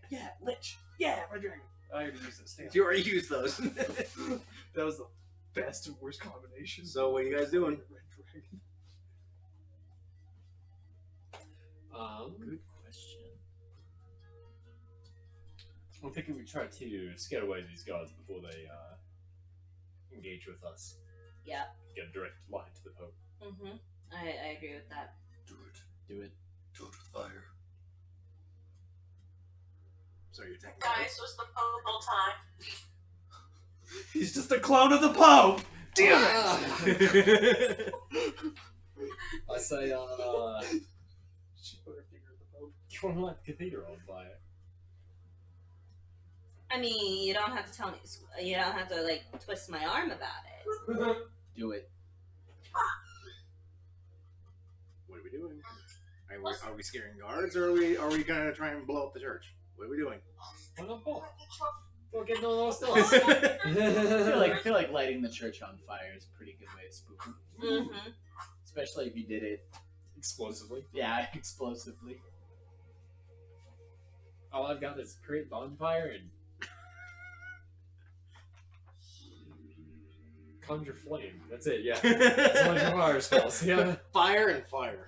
Yeah, Lich. Yeah, my dragon. I already used this. Damn. You already used those. That was the best and worst combination. So what are you guys doing? Red dragon. Good question. I'm thinking we try to scare away these guards before they engage with us. Yeah. Get a direct line to the Pope. Mm-hmm. I agree with that. Do it. Do it. Do it with fire. Sorry, you're taking Guys, was the whole time. He's just a clone of the Pope. Damn it! I say, She put her finger at the Pope. you want to light the cathedral on fire? I mean, you don't have to tell me. You don't have to like twist my arm about it. Do it. What are we doing? Are we scaring guards, or are we gonna try and blow up the church? What are we doing? Why not both? We're getting all those I feel like lighting the church on fire is a pretty good way to spook them. Mm-hmm. Especially if you did it, explosively. yeah, explosively. All I've got is create bonfire and conjure flame. That's it. Yeah. That's a bunch of fire spells. Yeah. Fire and fire.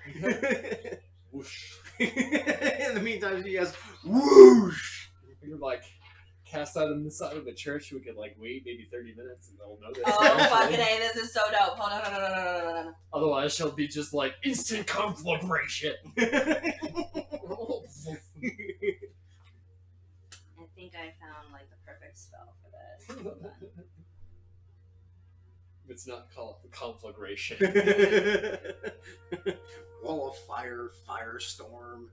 Whoosh. In the meantime, she has whoosh. We could like cast out on the side of the church. We could like wait maybe 30 minutes and they'll know this. Oh fucking A, this is so dope. Hold on. Otherwise, she'll be just like instant conflagration. I think I found like the perfect spell for this. It's not called conflagration. Wall of fire, firestorm.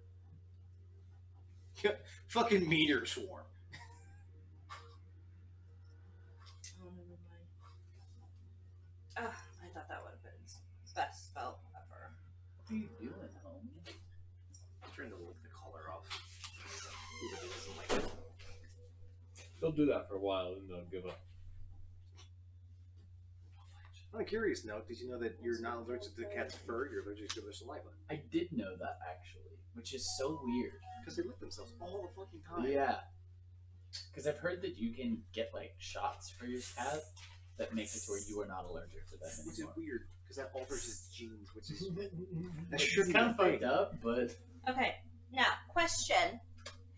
Fucking meteor swarm. Oh, I thought that would have been best spell ever. What are you doing, homie? I'm trying to lick the color off. He really doesn't like it. They'll do that for a while and they'll give up. On a curious note, did you know that you're not allergic to the cat's fur, you're allergic to their saliva? I did know that actually, which is so weird. Because they lick themselves all the fucking time. Yeah. Because I've heard that you can get like shots for your cat that make it to where you are not allergic to them Which is anymore. weird, because that alters his genes, which is... that It's shouldn't kind of be a fucked thing. up, but Okay, now question: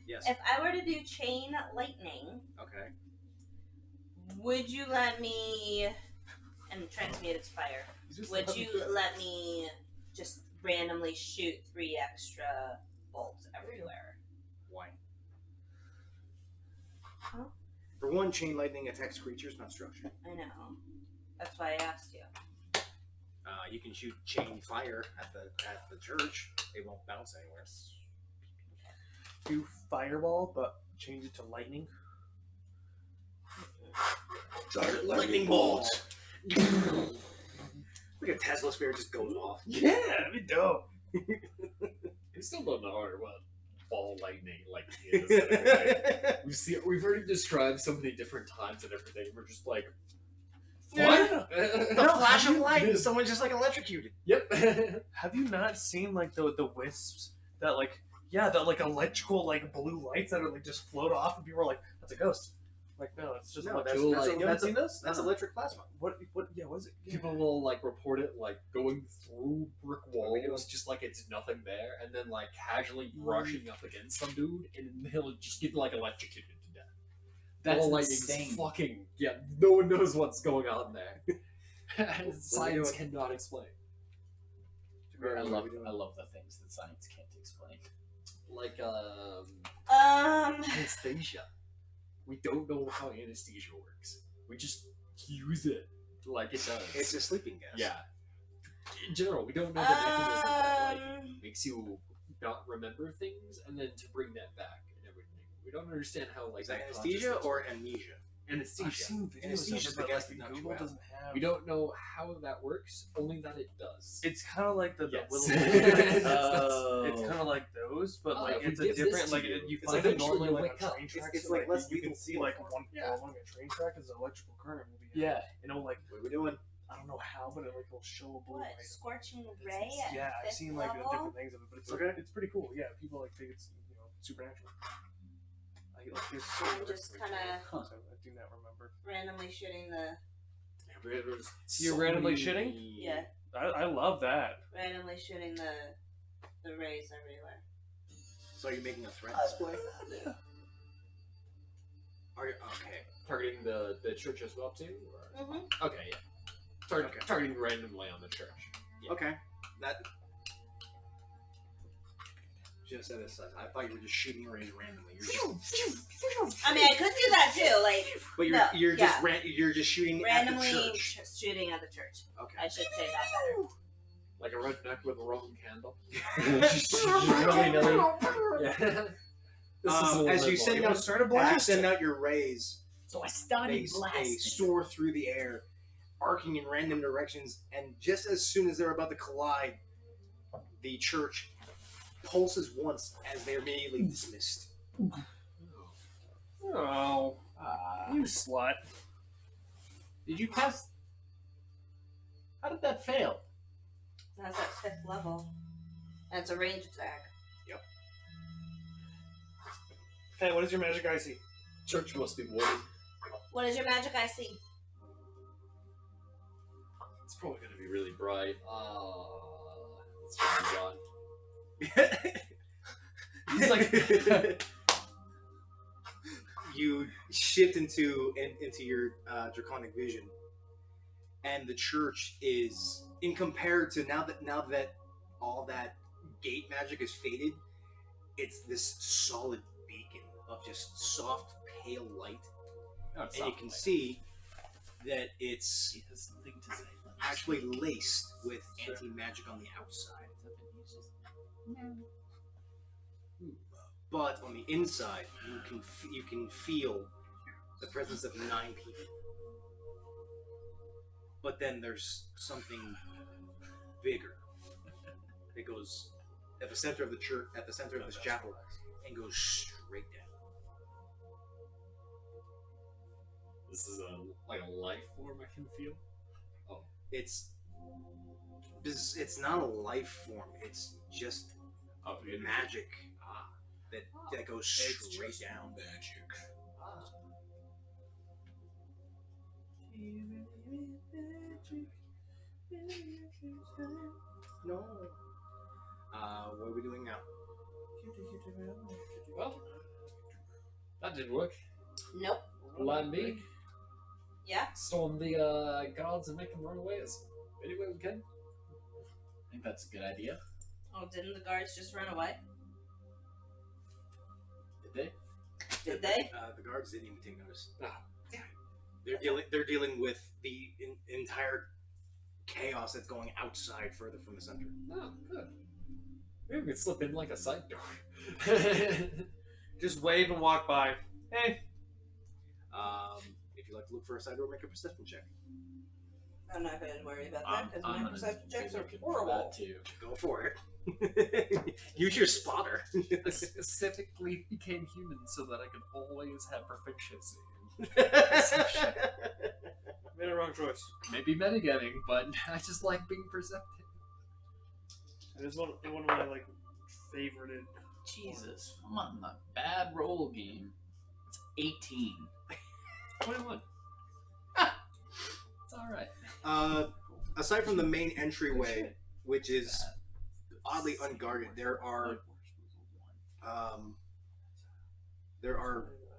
Yes. if I were to do chain lightning, Okay. would you let me? And transmute its fire. Would you let me just randomly shoot 3 extra bolts everywhere? Why? Huh? For one, chain lightning attacks creatures, not structure. I know. That's why I asked you. You can shoot chain fire at the church. It won't bounce anywhere. Do fireball, but change it to lightning. Giant lightning bolt. Like a Tesla sphere just goes off. Yeah, that'd be dope. We still don't know what ball lightning like is. And everything. We've already described so many different times and everything. We're just like, what? The flash of light and someone just like electrocuted. Yep. Have you not seen like the wisps that like that like electrical like blue lights that are like just float off and people are like, that's a ghost. Like no, it's just No, electrical that's, light. You haven't seen those? That's electric plasma. What yeah, what is it? People will like report it like going through brick walls, it was- just like it's nothing there, and then like casually brushing up against some dude, and then he'll just get like electrocuted to death. That's Ball lightning's insane. fucking no one knows what's going on there. Science cannot explain. I love the things that science can't explain. Like anesthesia. We don't know how anesthesia works. We just use it like it does. It's a sleeping gas. Yeah. In general, we don't know the mechanism that like makes you not remember things and then to bring that back and everything. We don't understand how like Is that that anesthesia consciousness or works. amnesia? Anesthesia. I've seen videos Anesthesia's of it, the but gas like, that knocks you Google out. doesn't have. We don't know how that works, only that it does. It's kind of like the Yes. little. Oh. It's kind of like those, but Oh, like if we it's a give this different. to Like you, you it's find it eventually normally you'll like wake on up. train tracks. It's so, like less you can lethal see form. like one along a train track is an electrical current moving. Yeah. And it'll like What are we doing? I don't know how, but it like will show a blue What? light. Scorching ray at Yeah, I've fifth seen like level? different things of it, but it's Okay. like, it's pretty cool. Yeah, people like think it's supernatural. I like this. I'm just kinda So I do not remember. randomly shooting the You're randomly shitting? yeah, I love that. randomly shooting the rays everywhere. So are you making a threat display? Are you okay? targeting the church as well too? Or? Mm-hmm. Okay, yeah. Okay. Targeting randomly on the church. Yeah. Okay. That. Just set aside. I thought you were just shooting rays randomly. You're just, I mean, I could do that too, like but No, you're just you're just shooting randomly at the church. shooting at the church. Okay. I should say that better. Like a redneck with a Roman candle. Really know. Yeah. This is a little As bit you send more- out send out your rays, So I they, started they blasting. soar through the air, arcing in random directions, and just as soon as they're about to collide, the church pulses once as they're immediately dismissed. Oh, you slut. Did you pass? How did that fail? That's at fifth level. And it's a range attack. Hey, what is your magic IC? Church must be wooden. What is your magic IC? It's probably going to be really bright. It's going to be gone. He's like, You shift into your draconic vision, and the church is in compared to now that all that gate magic is faded, it's this solid beacon of just soft pale light, and you can see that it's He has something to say. actually laced with anti-magic on the outside. But on the inside, you can feel the presence of 9 people. But then there's something bigger that goes at the center of the church, at the center of this chapel, and goes straight down. This is like a life form I can feel. It's not a life form. It's just magic that goes straight down. Magic. No. What are we doing now? Well, that didn't work. Nope. Land me. Yeah? Storm the guards and make them run away as any way we can. I think that's a good idea. Oh, didn't the guards just run away? Did they? Did they? The guards didn't even take notice. Ah, They're dealing with the entire chaos that's going outside further from the center. Oh, good. Maybe we could slip in like a side door. just wave and walk by. Hey. If you like to look for a side door, make a perception check. I'm not going to worry about I'm that because gonna my perception checks be are looking for horrible. that too. Go for it. Use your spotter. I specifically became human so that I could always have proficiency. Made a wrong choice. Maybe metagaming, but I just like being perceptive. It is one of my like favorited. Jesus, I'm on the bad roll game. It's 18. 21. It's alright. Aside from the main entryway, which is oddly unguarded, there are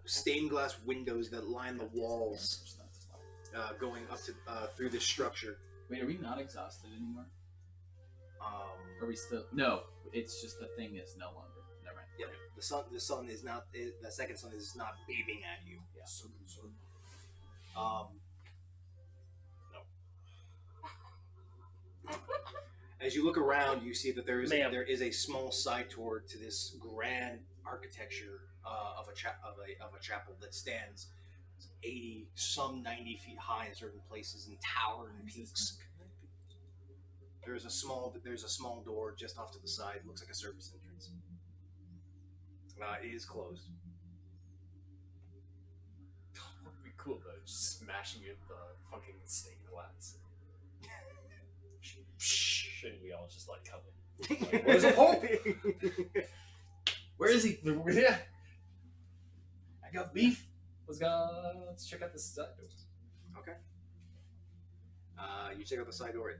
stained glass windows that line the walls, going up to through this structure. Wait, are we not exhausted anymore? Are we still? No, it's just the thing is no longer. Never mind. Yep. The sun is not. The second sun is not beaming at you. Yeah. As you look around, you see that there is Ma'am. a small side tour to this grand architecture of a chapel that stands 80, some 90 feet high in certain places and towering peaks. There's a small door just off to the side. Looks like a service entrance. It is closed. It would be cool though, just smashing it the fucking stained glass. And we all just like come in. Like, where's the Pope? Where is he? Yeah. I got beef. Let's check out this side door. Okay. You check out the side door.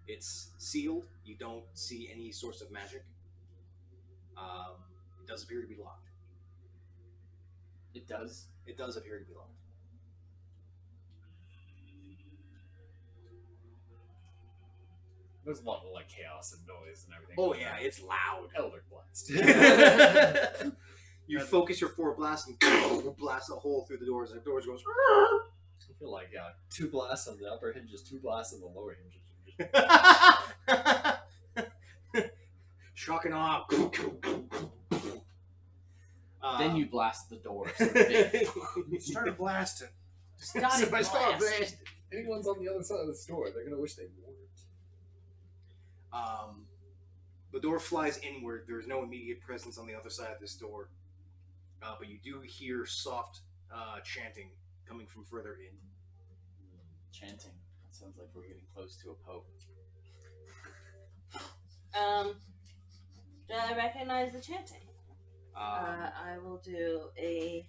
It's sealed. You don't see any source of magic. It does appear to be locked. It does. It does appear to be locked. There's a lot of like chaos and noise and everything. Oh yeah, it's loud. Elder blast. You focus your 4 blasts and blast a hole through the doors. The doors goes. I feel like 2 blasts on the upper hinges, 2 blasts on the lower hinges. Shock and awe. Then you blast the door. Started blasting. Started blasting. Anyone's on the other side of the door, they're gonna wish they weren't. The door flies inward. There's no immediate presence on the other side of this door, but you do hear soft chanting coming from further in. Chanting. That sounds like we're getting close to a pope. Do I recognize the chanting? I will do a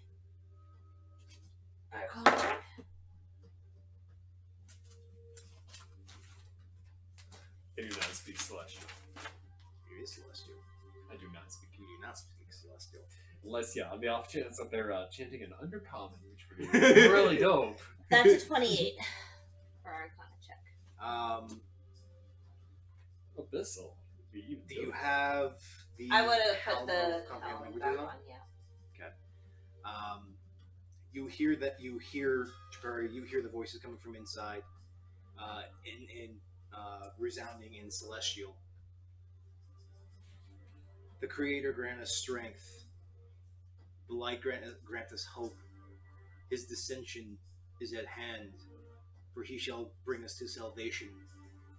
Arcana check. I do not speak Celestial. It is celestial. I do not speak. You do not speak celestial. Unless, on the off chance that they're chanting an undercommon, which would be really dope. That's a 28 for Arcana check. Abyssal. Be even Do you dope. have the? I would have Helm put the of Comprehend helm Languages back on? on, yeah. You hear that. You hear the voices coming from inside, in resounding in celestial. The Creator grant us strength. The light grant us hope. His dissension is at hand, for he shall bring us to salvation,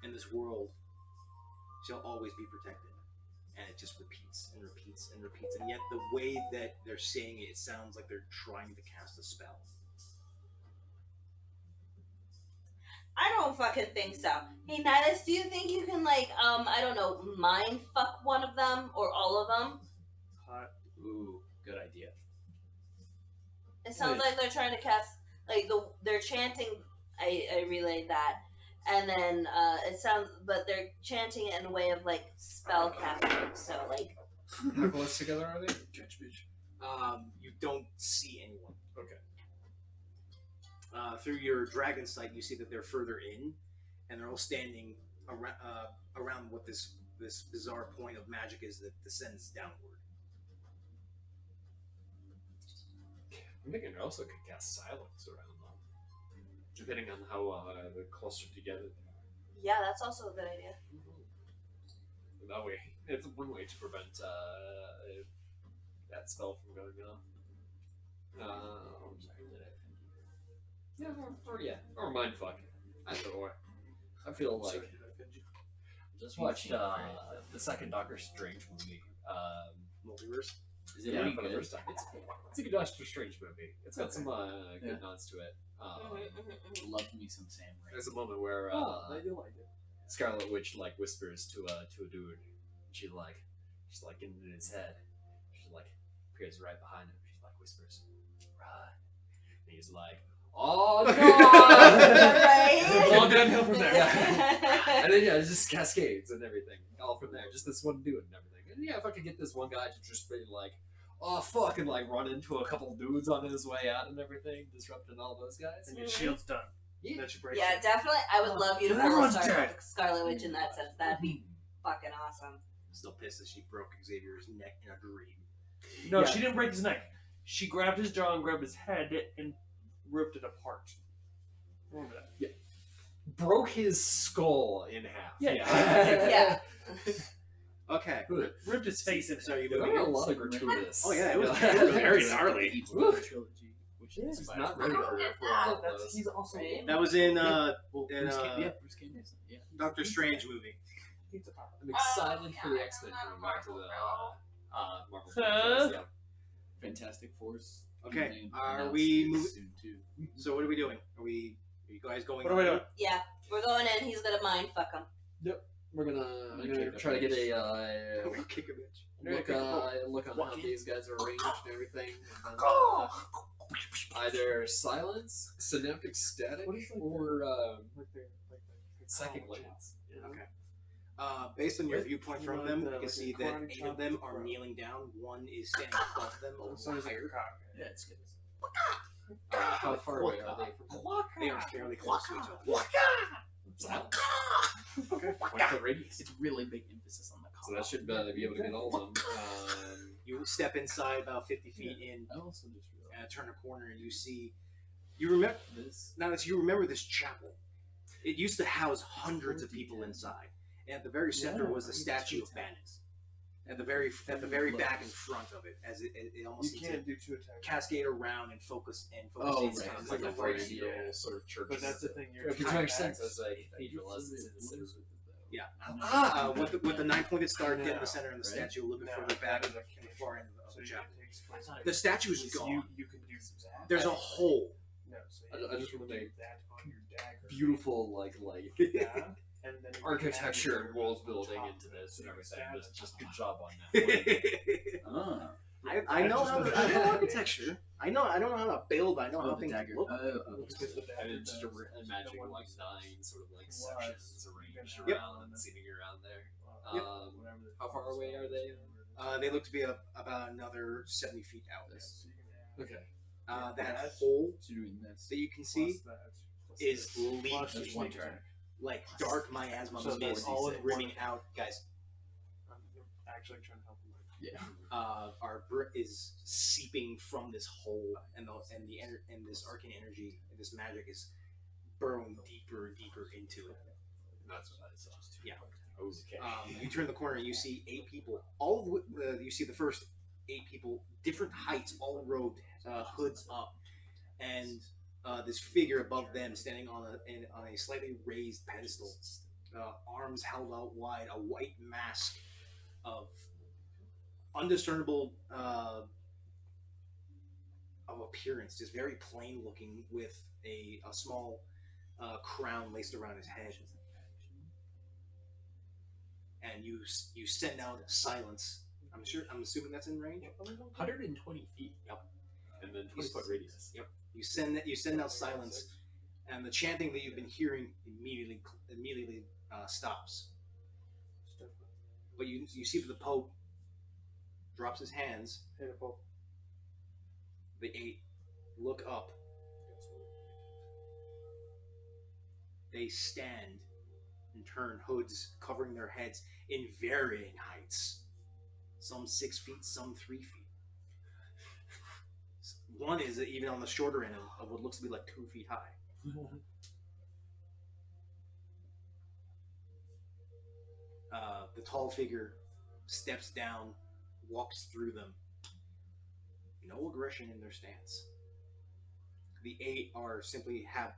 and this world shall always be protected. And it just repeats and repeats and repeats. And yet the way that they're saying it, it sounds like they're trying to cast a spell. I don't fucking think so. Hey, Nielas, do you think you can, I don't know, mind fuck one of them or all of them? Ooh, good idea. It sounds like they're trying to cast, they're chanting, I relayed that. And then, it sounds, but they're chanting it in a way of, spell casting, so, How close together are they? Judge bitch. You don't see anyone. Okay. Through your dragon sight, you see that they're further in, and they're all standing around what this bizarre point of magic is that descends downward. I'm thinking I also could cast silence around them, depending on how they're closer together they are. yeah, that's also a good idea. That way, it's one way to prevent that spell from going off. Or mindfuck. Either or. I feel like I just watched the second Doctor Strange movie. Multiverse. Is it Yeah, any for the good? first time. It's a good Doctor Strange movie. It's got some good nods to it. Love me some Sam Raimi. There's a moment where I do like it. Scarlet Witch like whispers to a dude. She's like in his head. She like appears right behind him. She like whispers, "Run," and he's like, "Oh no!" Right? It's all downhill from there. Yeah. And then yeah, it's just cascades and everything, all from there. Just this one dude and everything. And yeah, if I could get this one guy to just be like, "Oh fuck," and like run into a couple dudes on his way out and everything, disrupting all those guys. And your shield's done. Yeah. That should break. Yeah, it. definitely. I would love you to pull Everyone's a dead. Scarlet Witch in that sense. That'd be fucking awesome. I'm still pissed that she broke Xavier's neck in a dream. No, Yeah. she didn't break his neck. She grabbed his jaw and grabbed his head and ripped it apart. Remember that? Broke his skull in half. Yeah. Yeah. Okay. Ripped his face in. So you There moving were a on? lot of gratuitous. Oh yeah, it was very gnarly. Trilogy, which He's is not ready for all of those. He's also Right? That was in Bruce Campbell. Yeah. Doctor Strange movie. I'm excited for the X-Men coming back to the Marvel Huh? franchise. Yeah. Fantastic Force. Okay, being are announced we moving? soon too? So what are we doing? Are you guys going? What are we doing? Yeah, we're going in. He's gonna mind fuck him. We're gonna try to get a We'll kick a bitch. look on how these guys are arranged and everything. And then, either silence, synaptic static, or psychic blades. Okay. Based on your What? viewpoint You from know, them, the- you can like see the that karate 8 chop of them with the are crown. kneeling down. One is standing above them, a So little is it higher. cock? Yeah, it's good. How far away are they from They are fairly close to each other. silence? Okay. What's the radius? It's really big emphasis on the So that should be able to get all of them. You step inside about 50 feet in, I also just realized and turn a corner, and you see. You remember this. now that you remember this chapel. It used to house hundreds of people inside, and at the very center was the statue of Bannis. At the very back and front of it, as it almost You seems can't to do 2 attacks. cascade around and focus Oh, in. right. It's like a parochial sort of church. But that's the thing. You're Which attacking makes sense back. as a cathedral, as it's in the center. With the 9-pointed star dead in No, the center and the right? statue a little bit No, further back that in is the far end of So the you chapel. have to explain. The statue is gone. You can do that. There's a hole. No, so I just you wanna can do make that on your dagger. Beautiful, like Yeah. And then you can architecture add and your world on building top into of it, this so and you everything. can Just good job on that. Ah. I know how to, I know Yeah. architecture. I don't know how to build. I know Oh, how the things dagger. look. Because the I dagger mean, just does imagining the one like that 9 sort of like was, sections arranged Yep. around and seating around there. Yep. How far away are they? They look to be about another 70 feet out. Okay. That hole So you're doing this. that you can see is leaking, That's one turn. like dark miasma So that's mist all in brimming one. out, guys. I'm actually trying to help him. Is seeping from this hole, and this arcane energy, and this magic is burrowing deeper and deeper into it. That's what I saw. Yeah. Okay. You turn the corner and you see 8 people. You see the first 8 people, different heights, all robed, hoods up, and this figure above them standing on a slightly raised pedestal, arms held out wide, a white mask of undiscernible of appearance, just very plain looking, with a small crown laced around his head. And you send out silence. I'm assuming that's in range. 120 feet. Yep. And then 20-foot radius. Yep. You send out silence, and the chanting that you've been hearing immediately stops. But you see that the Pope drops his hands. Hey, the Pope. The 8 look up. They stand and turn, hoods covering their heads in varying heights. Some 6 feet, some 3 feet. One is even on the shorter end of what looks to be like 2 feet high. The tall figure steps down, walks through them. No aggression in their stance. The 8 are simply have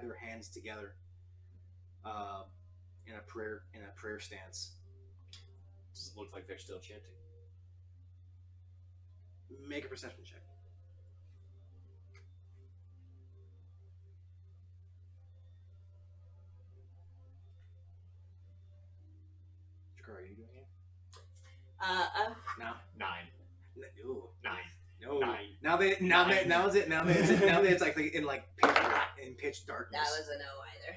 their hands together, in a prayer stance. Does it look like they're still chanting? Make a perception check. Drakariah, are you doing it? No. 9. Ooh. 9. No. 9. Now it's like in pitch darkness. That was a no either.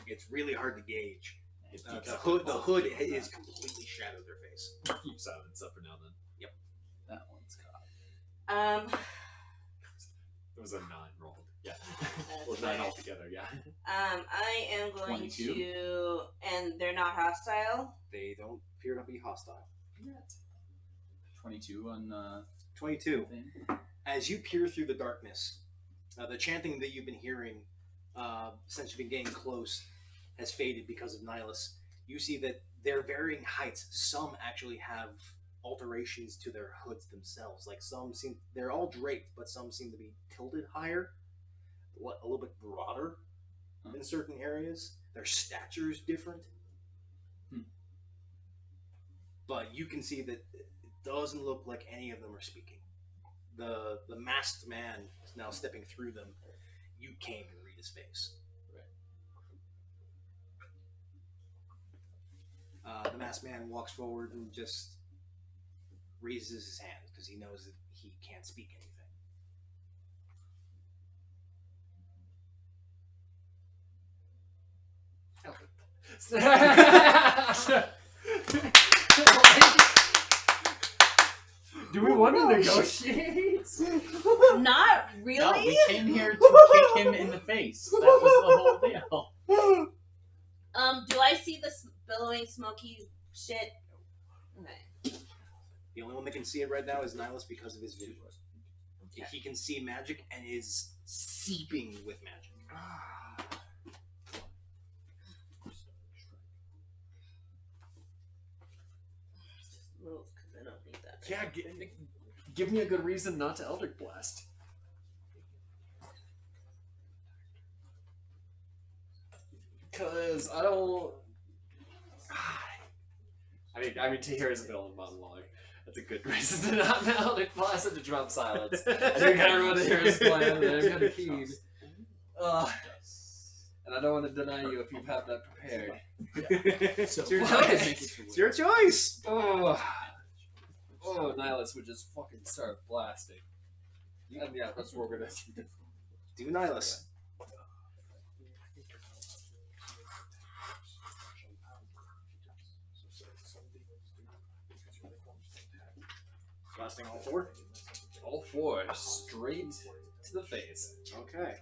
It's really hard to gauge. It The keeps hood up. is completely shadowed their face. Keep silence up for now then. That one's caught. It was a 9 rolled. Yeah. That's Or 9 fair. altogether, yeah. I am going 22? to, and they're not hostile. They don't appear to be hostile. 22 on 22. thing. As you peer through the darkness, the chanting that you've been hearing since you've been getting close has faded because of Nielas. You see that they're varying heights. Some actually have alterations to their hoods themselves. Like they're all draped, but some seem to be tilted higher, a little bit broader in certain areas. Their stature is different. But you can see that it doesn't look like any of them are speaking. The masked man is now stepping through them. You can't even read his face. The masked man walks forward and just raises his hand because he knows that he can't speak Do we want to negotiate? Not No, really. we came here to kick him in the face. That was the whole deal. Do I see the billowing, smoky shit? Okay. The only one that can see it right now is Nielas because of his vision. He can see magic and is seeping with magic. Move, because I don't need that. Yeah, give me a good reason not to Eldritch Blast. Because I don't. I mean, to hear his villain monologue. That's a good reason to not Eldritch Blast and to drop silence. I do kind of want to hear his plan, and I'm kind of keen. And I don't want to deny you if you have that prepared. It's your choice. It's your choice. Oh, Nielas would just fucking start blasting. And yeah, that's what we're gonna Do Nielas. Blasting all four? All four, straight to the face. Okay.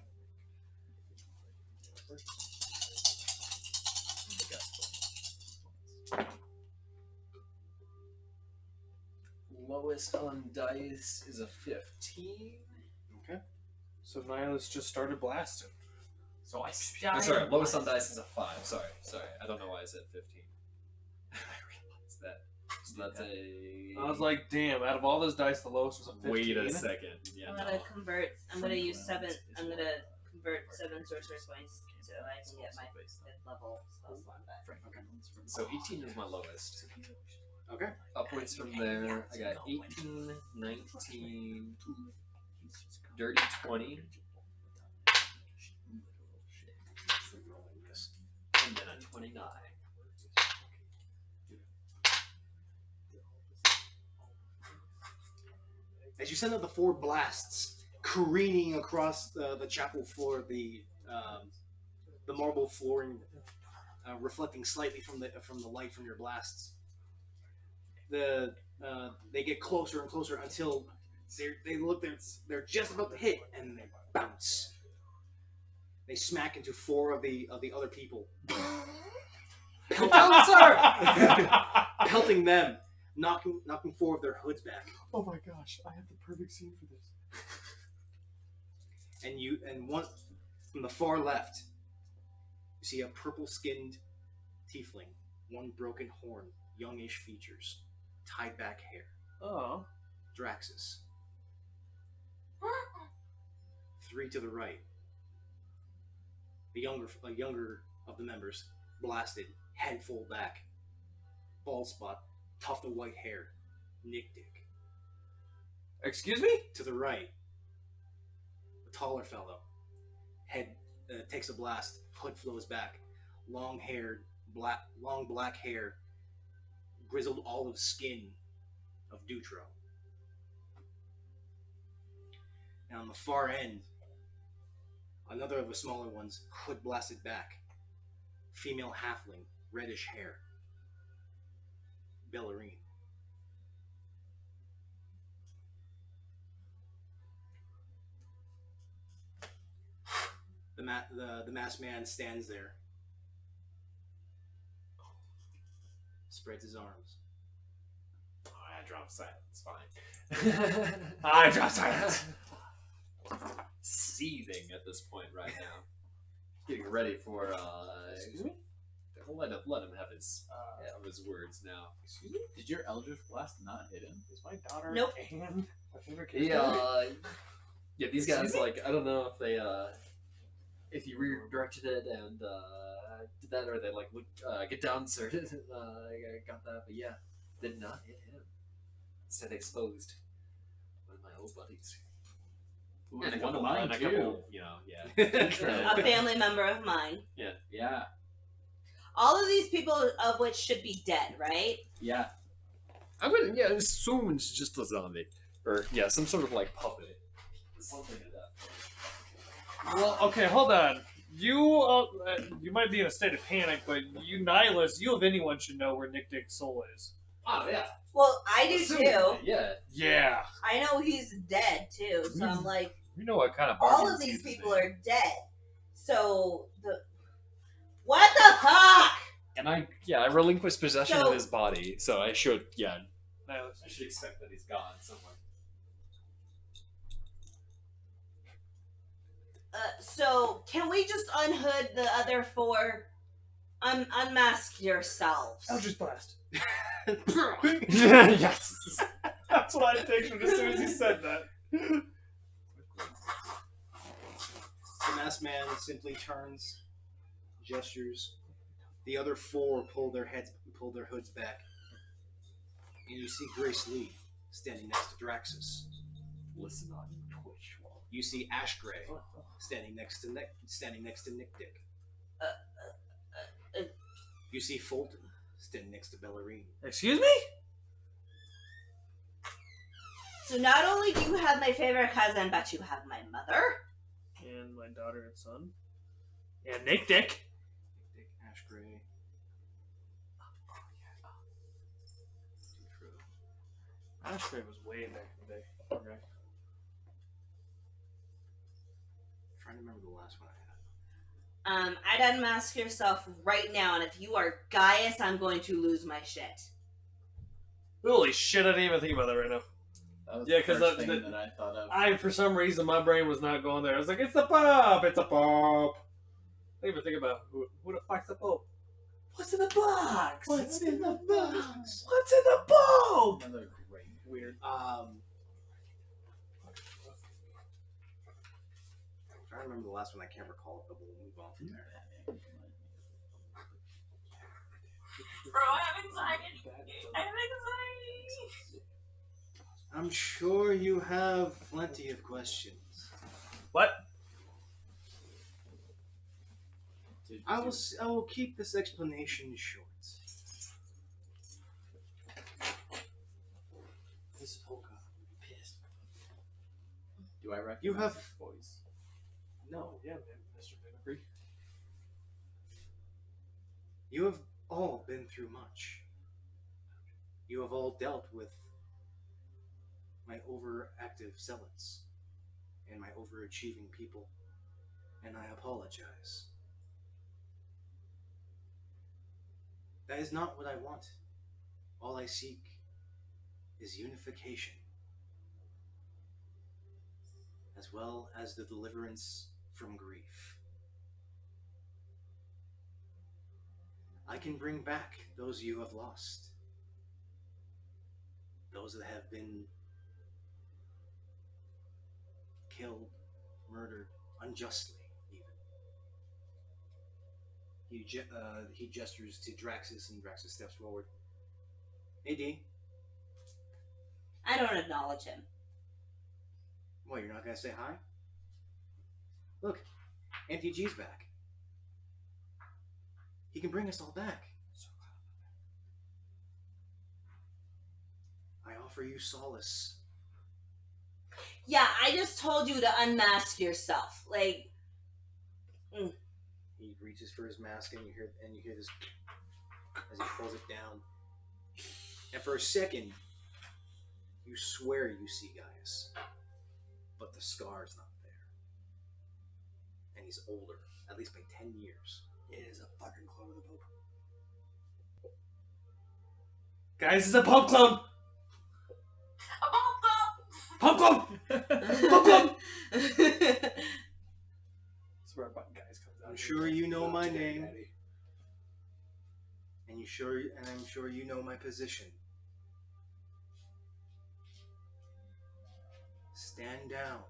Lowest on dice is a 15. Okay. So Nielas just started blasting. So I I'm sorry, lowest on dice is a 5. Sorry. I don't know why I said 15. I realized that. So that's a. I was like, damn, out of all those dice, the lowest was a 15. Wait a second. Yeah, I'm gonna convert. I'm gonna use 7. I'm gonna convert 7 sorcerer's points so I can get my 5th level spell slot back. So 18 is my lowest. Okay. Upwards from there, I got 18, 19, dirty 20, and then a 29. As you send out the 4 blasts, careening across the chapel floor, the marble flooring reflecting slightly from the light from your blasts. They get closer and closer until they're just about to hit, and they bounce. They smack into 4 of the other people, pelting them, knocking 4 of their hoods back. Oh my gosh, I have the perfect scene for this. And one from the far left, you see a purple-skinned tiefling, one broken horn, youngish features, tied back hair. Oh. Draxus. 3 to the right. A younger of the members blasted, head full back, bald spot, tuft of white hair, Nick Dick. Excuse me? To the right, a taller fellow, head takes a blast, hood flows back, long black hair, grizzled olive skin of Dutro. Now on the far end, another of the smaller ones, hood blasted back, female halfling, reddish hair, Bellarine. The masked man stands there, spreads his arms. Oh, I drop silence. Fine. I drop silence. Seething at this point right now. Getting ready for. Excuse me? Let him have his words now. Excuse me? Did your Eldritch Blast not hit him? Is my daughter Nope. and my favorite kid? Yeah, these guys, like, I don't know if they, if you redirected it and, did that, or they, like, get down inserted, I got that, but yeah, did not hit him. Instead exposed one of my old buddies. Ooh, And a one couple, of mine, and a too. couple, you know, yeah. A family member of mine. Yeah. All of these people of which should be dead, right? Yeah. I would, yeah, assume it's just a zombie. Or, yeah, some sort of, like, puppet. Something like that. Well, okay, hold on. You might be in a state of panic, but you, Nielas, you of anyone should know where Nick Dick's soul is. Oh, yeah. Well, I do Assuming too. that, yeah. Yeah. I know he's dead too, so I'm like, You know what kind of all of these people are dead. So what the fuck? And I relinquished possession So- of his body, so I should, Nielas. I should expect that he's gone somewhere. So can we just unhood the other four? Unmask yourselves. Eldritch Blast. Yes. That's what I pictured as soon as he said that. The masked man simply turns, gestures. The other four pull their hoods back, and you see Grace Lee standing next to Draxus. Listen on Twitch. You see Ash Gray standing next to Nick Dick. You see Fulton standing next to Bellarine. Excuse me? So not only do you have my favorite cousin, but you have my mother. And my daughter and son. And Nick Dick. Dick, Ash Gray. Ashtray was way back in the day. Okay. Trying to remember the last one I had. I'd unmask yourself right now, and if you are Gaius, I'm going to lose my shit. Holy shit, I didn't even think about that right now. That was Yeah, the 'cause first the- thing that I thought of. For some reason, my brain was not going there. I was like, it's the Pope! It's a Pope! I didn't even think about who the fuck's the Pope? What's in the box? What's in the box? What's in the Pope? Another great. Weird. I'm trying to remember the last one. I can't recall it, but we'll move on from there. Bro, I have anxiety. I have anxiety. I'm sure you have plenty of questions. What? I will keep this explanation short. This Holka would be pissed. Do I recognize You have- his voice? No, Yeah, Mr. Vinegary. you have all been through much. You have all dealt with my overactive zealots and my overachieving people, and I apologize. That is not what I want. All I seek is unification, as well as the deliverance from grief. I can bring back those you have lost, those that have been killed, murdered, unjustly, even. He gestures to Draxus, and Draxus steps forward. Hey, D. I don't acknowledge him. What, you're not gonna say hi? Look, Auntie G's back. He can bring us all back. I offer you solace. Yeah, I just told you to unmask yourself. Like, He reaches for his mask, and you hear this as he pulls it down. And for a second, you swear you see Gaius, but the scar's not there. And he's older, at least by 10 years. It is a fucking clone of the Pope. Guys, it's a Pope clone! Pope clone! Pope clone! That's where our button guys comes out. I'm sure you know my name. And I'm sure you know my position. Stand down.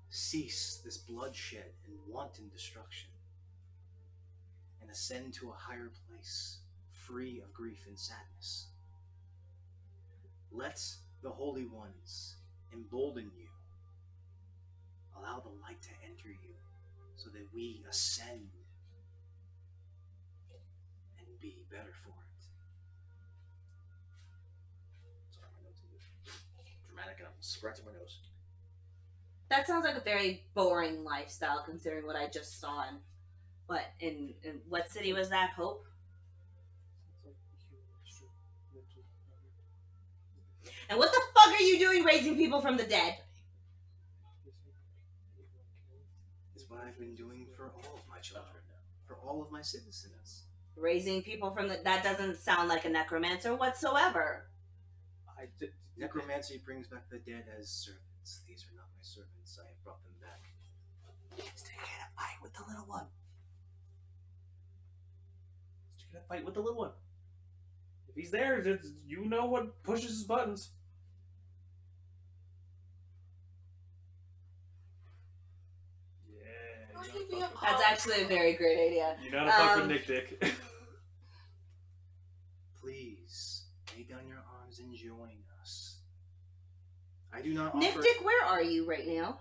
Cease this bloodshed and wanton destruction. And ascend to a higher place, free of grief and sadness. Let the Holy Ones embolden you. Allow the light to enter you, so that we ascend and be better for it. Sorry, my nose is dramatic and I'm scratching my nose. that sounds like a very boring lifestyle considering what I just saw in what city was that, Hope? And what the fuck are you doing raising people from the dead? It's what I've been doing for all of my children, for all of my citizens. Raising people from the... That doesn't sound like a necromancer whatsoever. Necromancy brings back the dead as servants. These are not my servants. I have brought them back. Let's take a fight with the little one. Let's take a fight with the little one. If he's there, you know what pushes his buttons. Yeah. That's actually a very great idea. You gotta fuck with Nick Dick. Please, lay down your arms and join us. I do not Nick offer... Dick, where are you right now?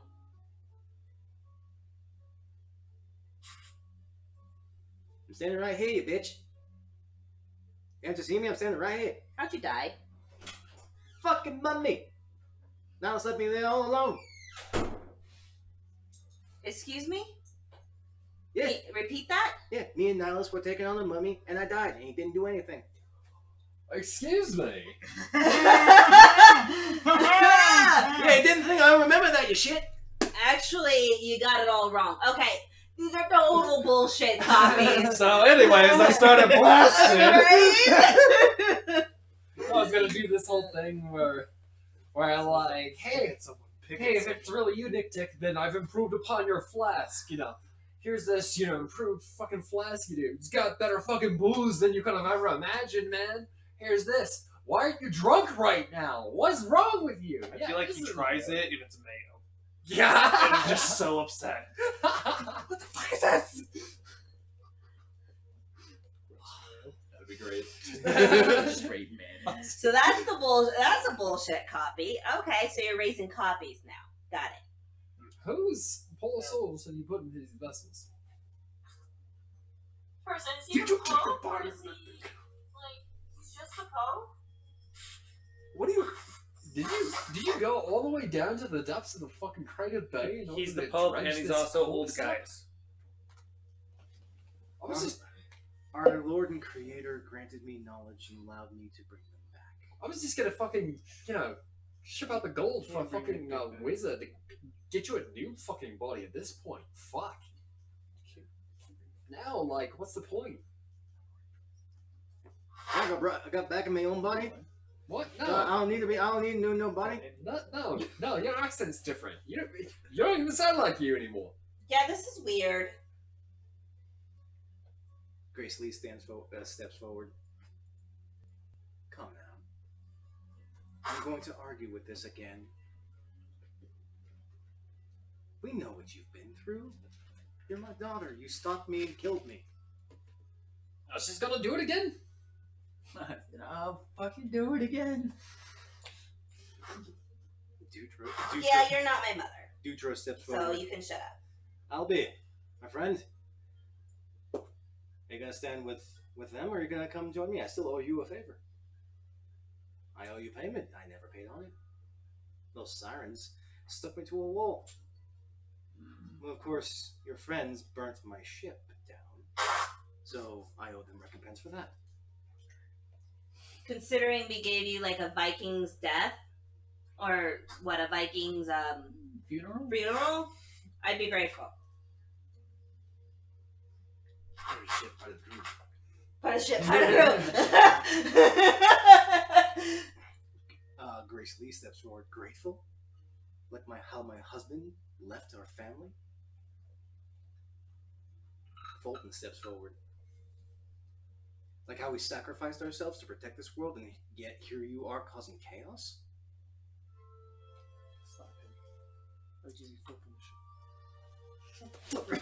I'm standing right here, you bitch. You have to see me? I'm standing right here. How'd you die? Fucking mummy. Now it's left me there all alone. Excuse me? Yeah. Repeat that? Yeah, me and Nielas were taking on the mummy, and I died, and he didn't do anything. Excuse me. Yeah, he didn't think I remember that, you shit. Actually, you got it all wrong. Okay, these are total bullshit copies. So, anyways, I started blasting. Right? I was gonna do this whole thing where I like, hey, if it's really you, Nick Dick, then I've improved upon your flask, you know. Here's this, you know, improved fucking flask you do. It's got better fucking booze than you could have ever imagined, man. Here's this. Why aren't you drunk right now? What's wrong with you? I feel like he tries it and it's mayo. Yeah. And I'm just so upset. What the fuck is this? That'd be great. Straight man. So that's a bullshit copy. Okay, so you're raising copies now. Got it. Whose whole souls have you put in these vessels? Person, is he a Pope? Or is he, like, he's just a Pope? What do you? Did you go all the way down to the depths of the fucking Crater Bay? In order He's the to Pope drench and he's this also Pope old stuff? guys. I was just, Our Lord and Creator granted me knowledge and allowed me to bring them back. I was just gonna fucking, you know, ship out the gold for a fucking wizard to get you a new fucking body at this point. Fuck. Now, like, what's the point? I got back in my own body. What? I No. don't need no body. No, your accent's different. You don't even sound like you anymore. Yeah, this is weird. Grace Lee steps forward. Come now. I'm going to argue with this again. We know what you've been through. You're my daughter. You stalked me and killed me. Oh, she's gonna do it again? I'll fucking do it again. Yeah, you're not my mother, Dutro steps so forward. you can shut up. Albie, my friend. Are you gonna stand with them, or are you gonna come join me? I still owe you a favor. I owe you payment. I never paid on it. Those sirens stuck me to a wall. Well, of course, your friends burnt my ship down, so I owe them recompense for that. Considering we gave you like a Viking's death, or what, a Viking's funeral, I'd be grateful. Part of shit, part of Grace Lee steps forward, grateful, like how my husband left our family. Fulton steps forward, like how we sacrificed ourselves to protect this world, and yet here you are causing chaos. Stop it. I'll give you full permission.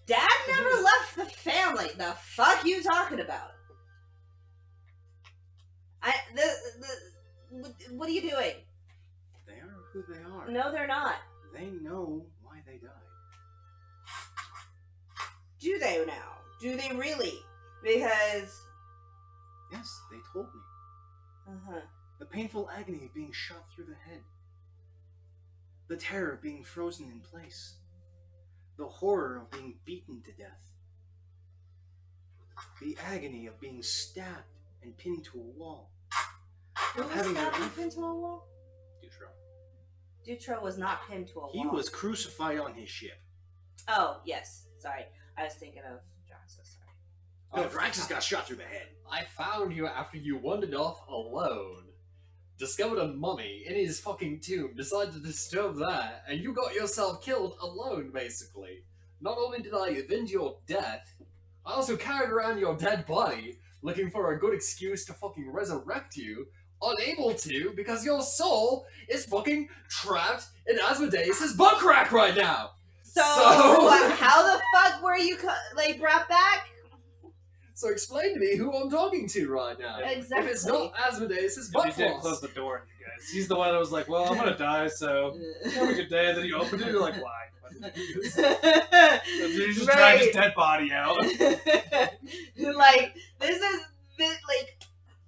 Dad never left the family. The fuck you talking about? What are you doing? They are who they are. No, they're not. They know why they died. Do they now? Do they really? Because... Yes, they told me. Uh-huh. The painful agony of being shot through the head. The terror of being frozen in place. The horror of being beaten to death. The agony of being stabbed and pinned to a wall. Who was stabbed and pinned to a wall? Dutro. Dutro was not pinned to a wall. He was crucified on his ship. Oh, yes. Sorry. I was thinking of Draxus. Sorry. No, Draxus got shot through the head. I found you after you wandered off alone. Discovered a mummy in his fucking tomb, decided to disturb that, and you got yourself killed alone, basically. Not only did I avenge your death, I also carried around your dead body, looking for a good excuse to fucking resurrect you, unable to, because your soul is fucking trapped in Asmodeus' butt crack right now! So how the fuck were you, brought back? So explain to me who I'm talking to right now. Exactly. If it's not Asmodeus' butt He did close the door on you guys. He's the one that was like, well, I'm gonna die, so have a good day. And then you opened it, you're like, why? Why did you do this? You just dragged his dead body out.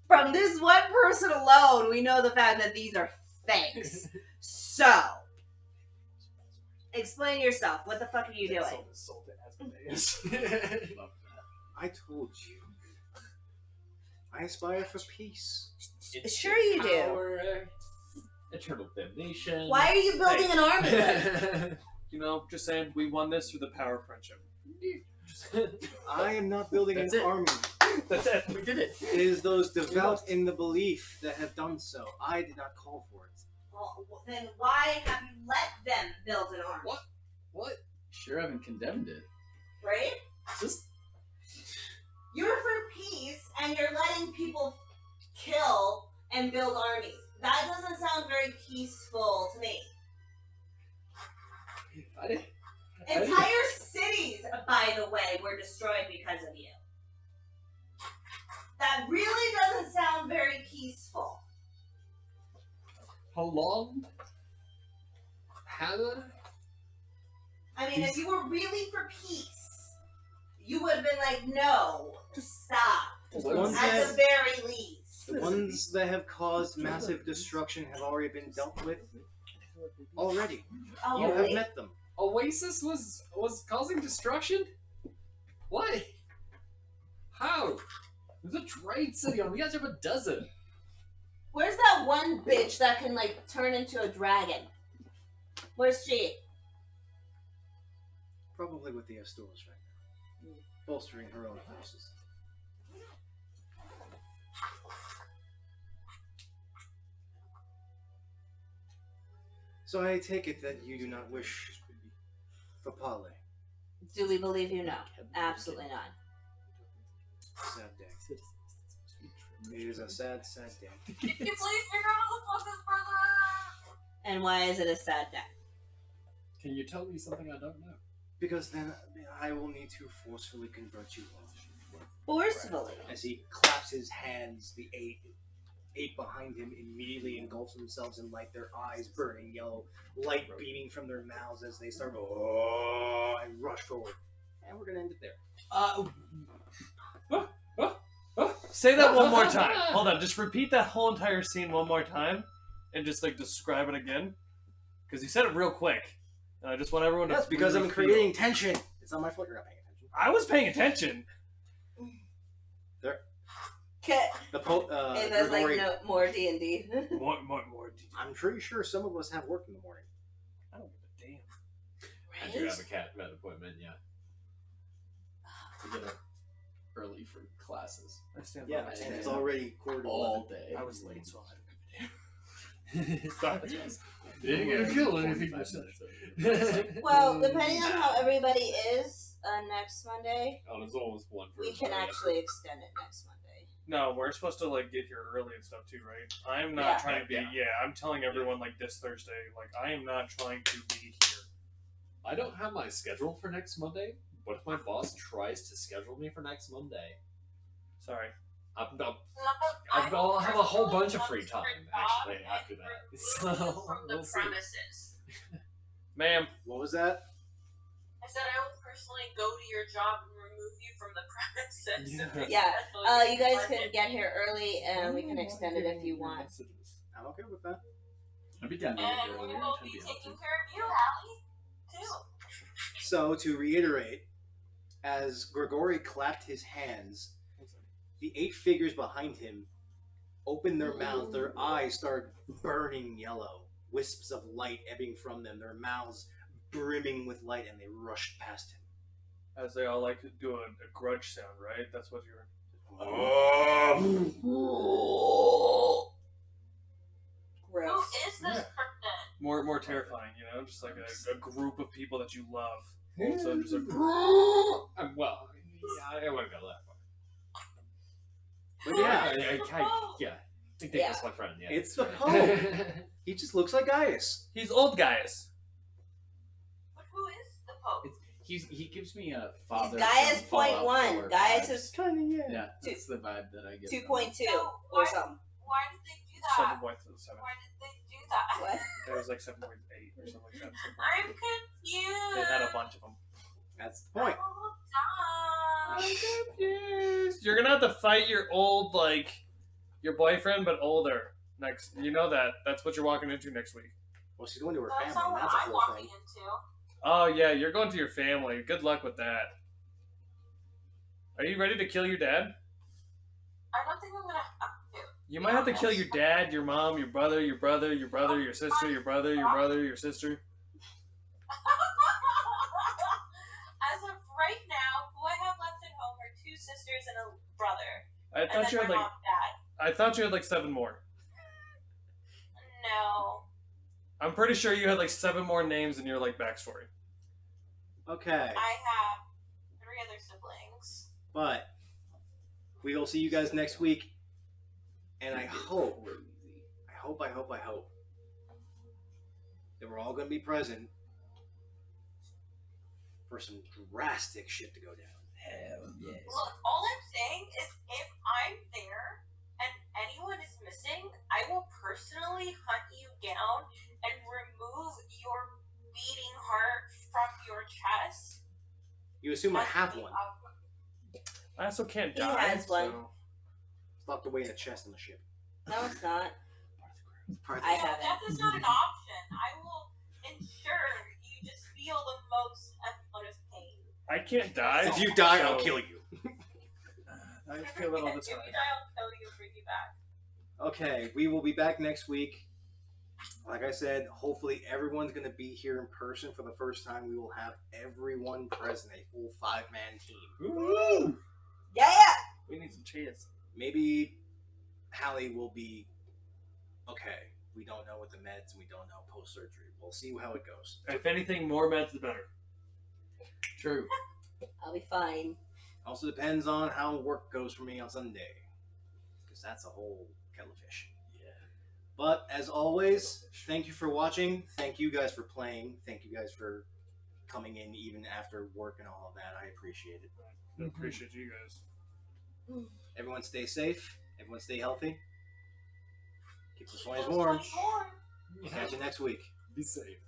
From this one person alone, we know the fact that these are fakes. So, explain yourself. What the fuck are you doing? I told you. I aspire for peace. Sure you do. Power, eternal damnation. Why are you building an army then? You know, just saying, we won this through the power of friendship. I am not building an army. That's it. We did it. It is those devout in the belief that have done so. I did not call for it. Well, then why have you let them build an army? What? Sure haven't condemned it. Right? Just You're for peace, and you're letting people kill and build armies. That doesn't sound very peaceful to me. Entire cities, by the way, were destroyed because of you. That really doesn't sound very peaceful. How long? Hannah? I mean, if you were really for peace, you would have been like, no, stop. At the very least. The ones that have caused massive destruction have already been dealt with. Already. Oh, You have really? met them. Oasis was causing destruction? What? How? There's a trade city on the edge of a desert. Where's that one bitch that can, turn into a dragon? Where's she? Probably with the Astors right now. Bolstering her own forces. So I take it that you do not wish for parley. Do we believe you? No. Absolutely not. Sad day. It is a sad, sad day. Can you please figure out who the fuck this person is? And why is it a sad day? Can you tell me something I don't know? Because then I will need to forcefully convert you all. Forcefully. As he claps his hands, the eight behind him immediately engulfs themselves in light, their eyes burning yellow, light beaming from their mouths as they start and rush forward. And we're gonna end it there. Say that one more time. Hold on, just repeat that whole entire scene one more time, and just like describe it again, because you said it real quick, and I just want everyone to. That's because really I'm creating tension. It's not my fault you're not paying attention. I was paying attention. The And there's like Gregory, no more D&D. More. I'm pretty sure some of us have work in the morning. I don't give a damn. I do have a cat vet appointment, yeah. To get up early for classes I stand Yeah, by my and stand. it's already quarter to 11. all day. I was late, so I don't give a damn. Didn't get a kill anything. 45 minutes. Well, depending on how everybody is next Monday, Oh, there's almost one for we can actually extend it next Monday. No, we're supposed to like get here early and stuff too, right? I'm not Yeah. trying to be. Yeah, I'm telling everyone like this Thursday. Like I am not trying to be here. I don't have my schedule for next Monday. What if my boss tries to schedule me for next Monday? Sorry. I'll have a whole bunch of free time actually after that. So From the we'll see. premises. Ma'am. What was that? I said I will personally go to your job and remove you from the premises. if they Yeah. schedule You guys for can it. get here early, and we can extend it if you want. I'm okay with that. I'd be down to And get we earlier. will I'd be be able taking to. care of you, Allie, too. So, to reiterate, as Gregory clapped his hands, the 8 figures behind him open their mouths, their eyes start burning yellow, wisps of light ebbing from them, their mouths brimming with light, and they rushed past him. As they all like to do a grudge sound, right? That's what you're. Who Gross. is this person? More terrifying, you know, just like a group of people that you love. Also, just like. Well, yeah, I wouldn't go that far. But yeah, I think that's my friend. Yeah, it's the Pope. He just looks like Gaius. He's old Gaius. But who is the Pope? He gives me a father. Gaius from Fallout 0.1. 4 Gaius vibes. is Kind of, yeah. Yeah, that's the vibe that I get. 2.2 So, or something. Why did they do that? 7.7. Why did they do that? What? It was like 7.8 or something like that. I'm confused. They had a bunch of them. That's the point. I'm dumb. Confused. You're gonna have to fight your old, like, your boyfriend, but older. Next, you know that. That's what you're walking into next week. Well, she's going to her That's family, not and what that's a I'm whole walking thing. into. Oh yeah, you're going to your family. Good luck with that. Are you ready to kill your dad? I don't think I'm gonna have to. You might have to kill your dad, your mom, your brother, your brother, your brother, your sister, your brother, your brother, your sister. As of right now, who I have left at home are 2 sisters and a brother. I And thought then you had my like mom and dad. I thought you had like 7 more. No. I'm pretty sure you had like 7 more names in your like backstory. Okay, I have 3 other siblings. but we will see you guys next week, and I hope that we're all going to be present for some drastic shit to go down. Hell yes. Look, all I'm saying is if I'm there and anyone is missing, I will personally hunt you down and remove your beating heart from your chest. You assume I As have the one. I also can't He die. has one. so- It's locked away in a chest on the ship. No, it's not. Part of I the- have it. Death is not an option. I will ensure you just feel the most amount of pain. I can't die. If you die, I'll so- kill you. I feel it all the If you time. die, I'll kill you, bring you back. Okay, we will be back next week. Like I said, hopefully everyone's going to be here in person for the first time. We will have everyone present, a full 5-man team. Woo! Yeah. We need some cheers. Maybe Hallie will be okay. We don't know with the meds, and we don't know post-surgery. We'll see how it goes. If anything, more meds the better. True. I'll be fine. Also depends on how work goes for me on Sunday, because that's a whole kettle of fish. Yeah. But as always, thank you for watching. Thank you guys for playing. Thank you guys for coming in even after work and all of that. I appreciate it. I appreciate you guys. Everyone stay safe. Everyone stay healthy. Keep the 20s warm. We'll catch you next week. Be safe.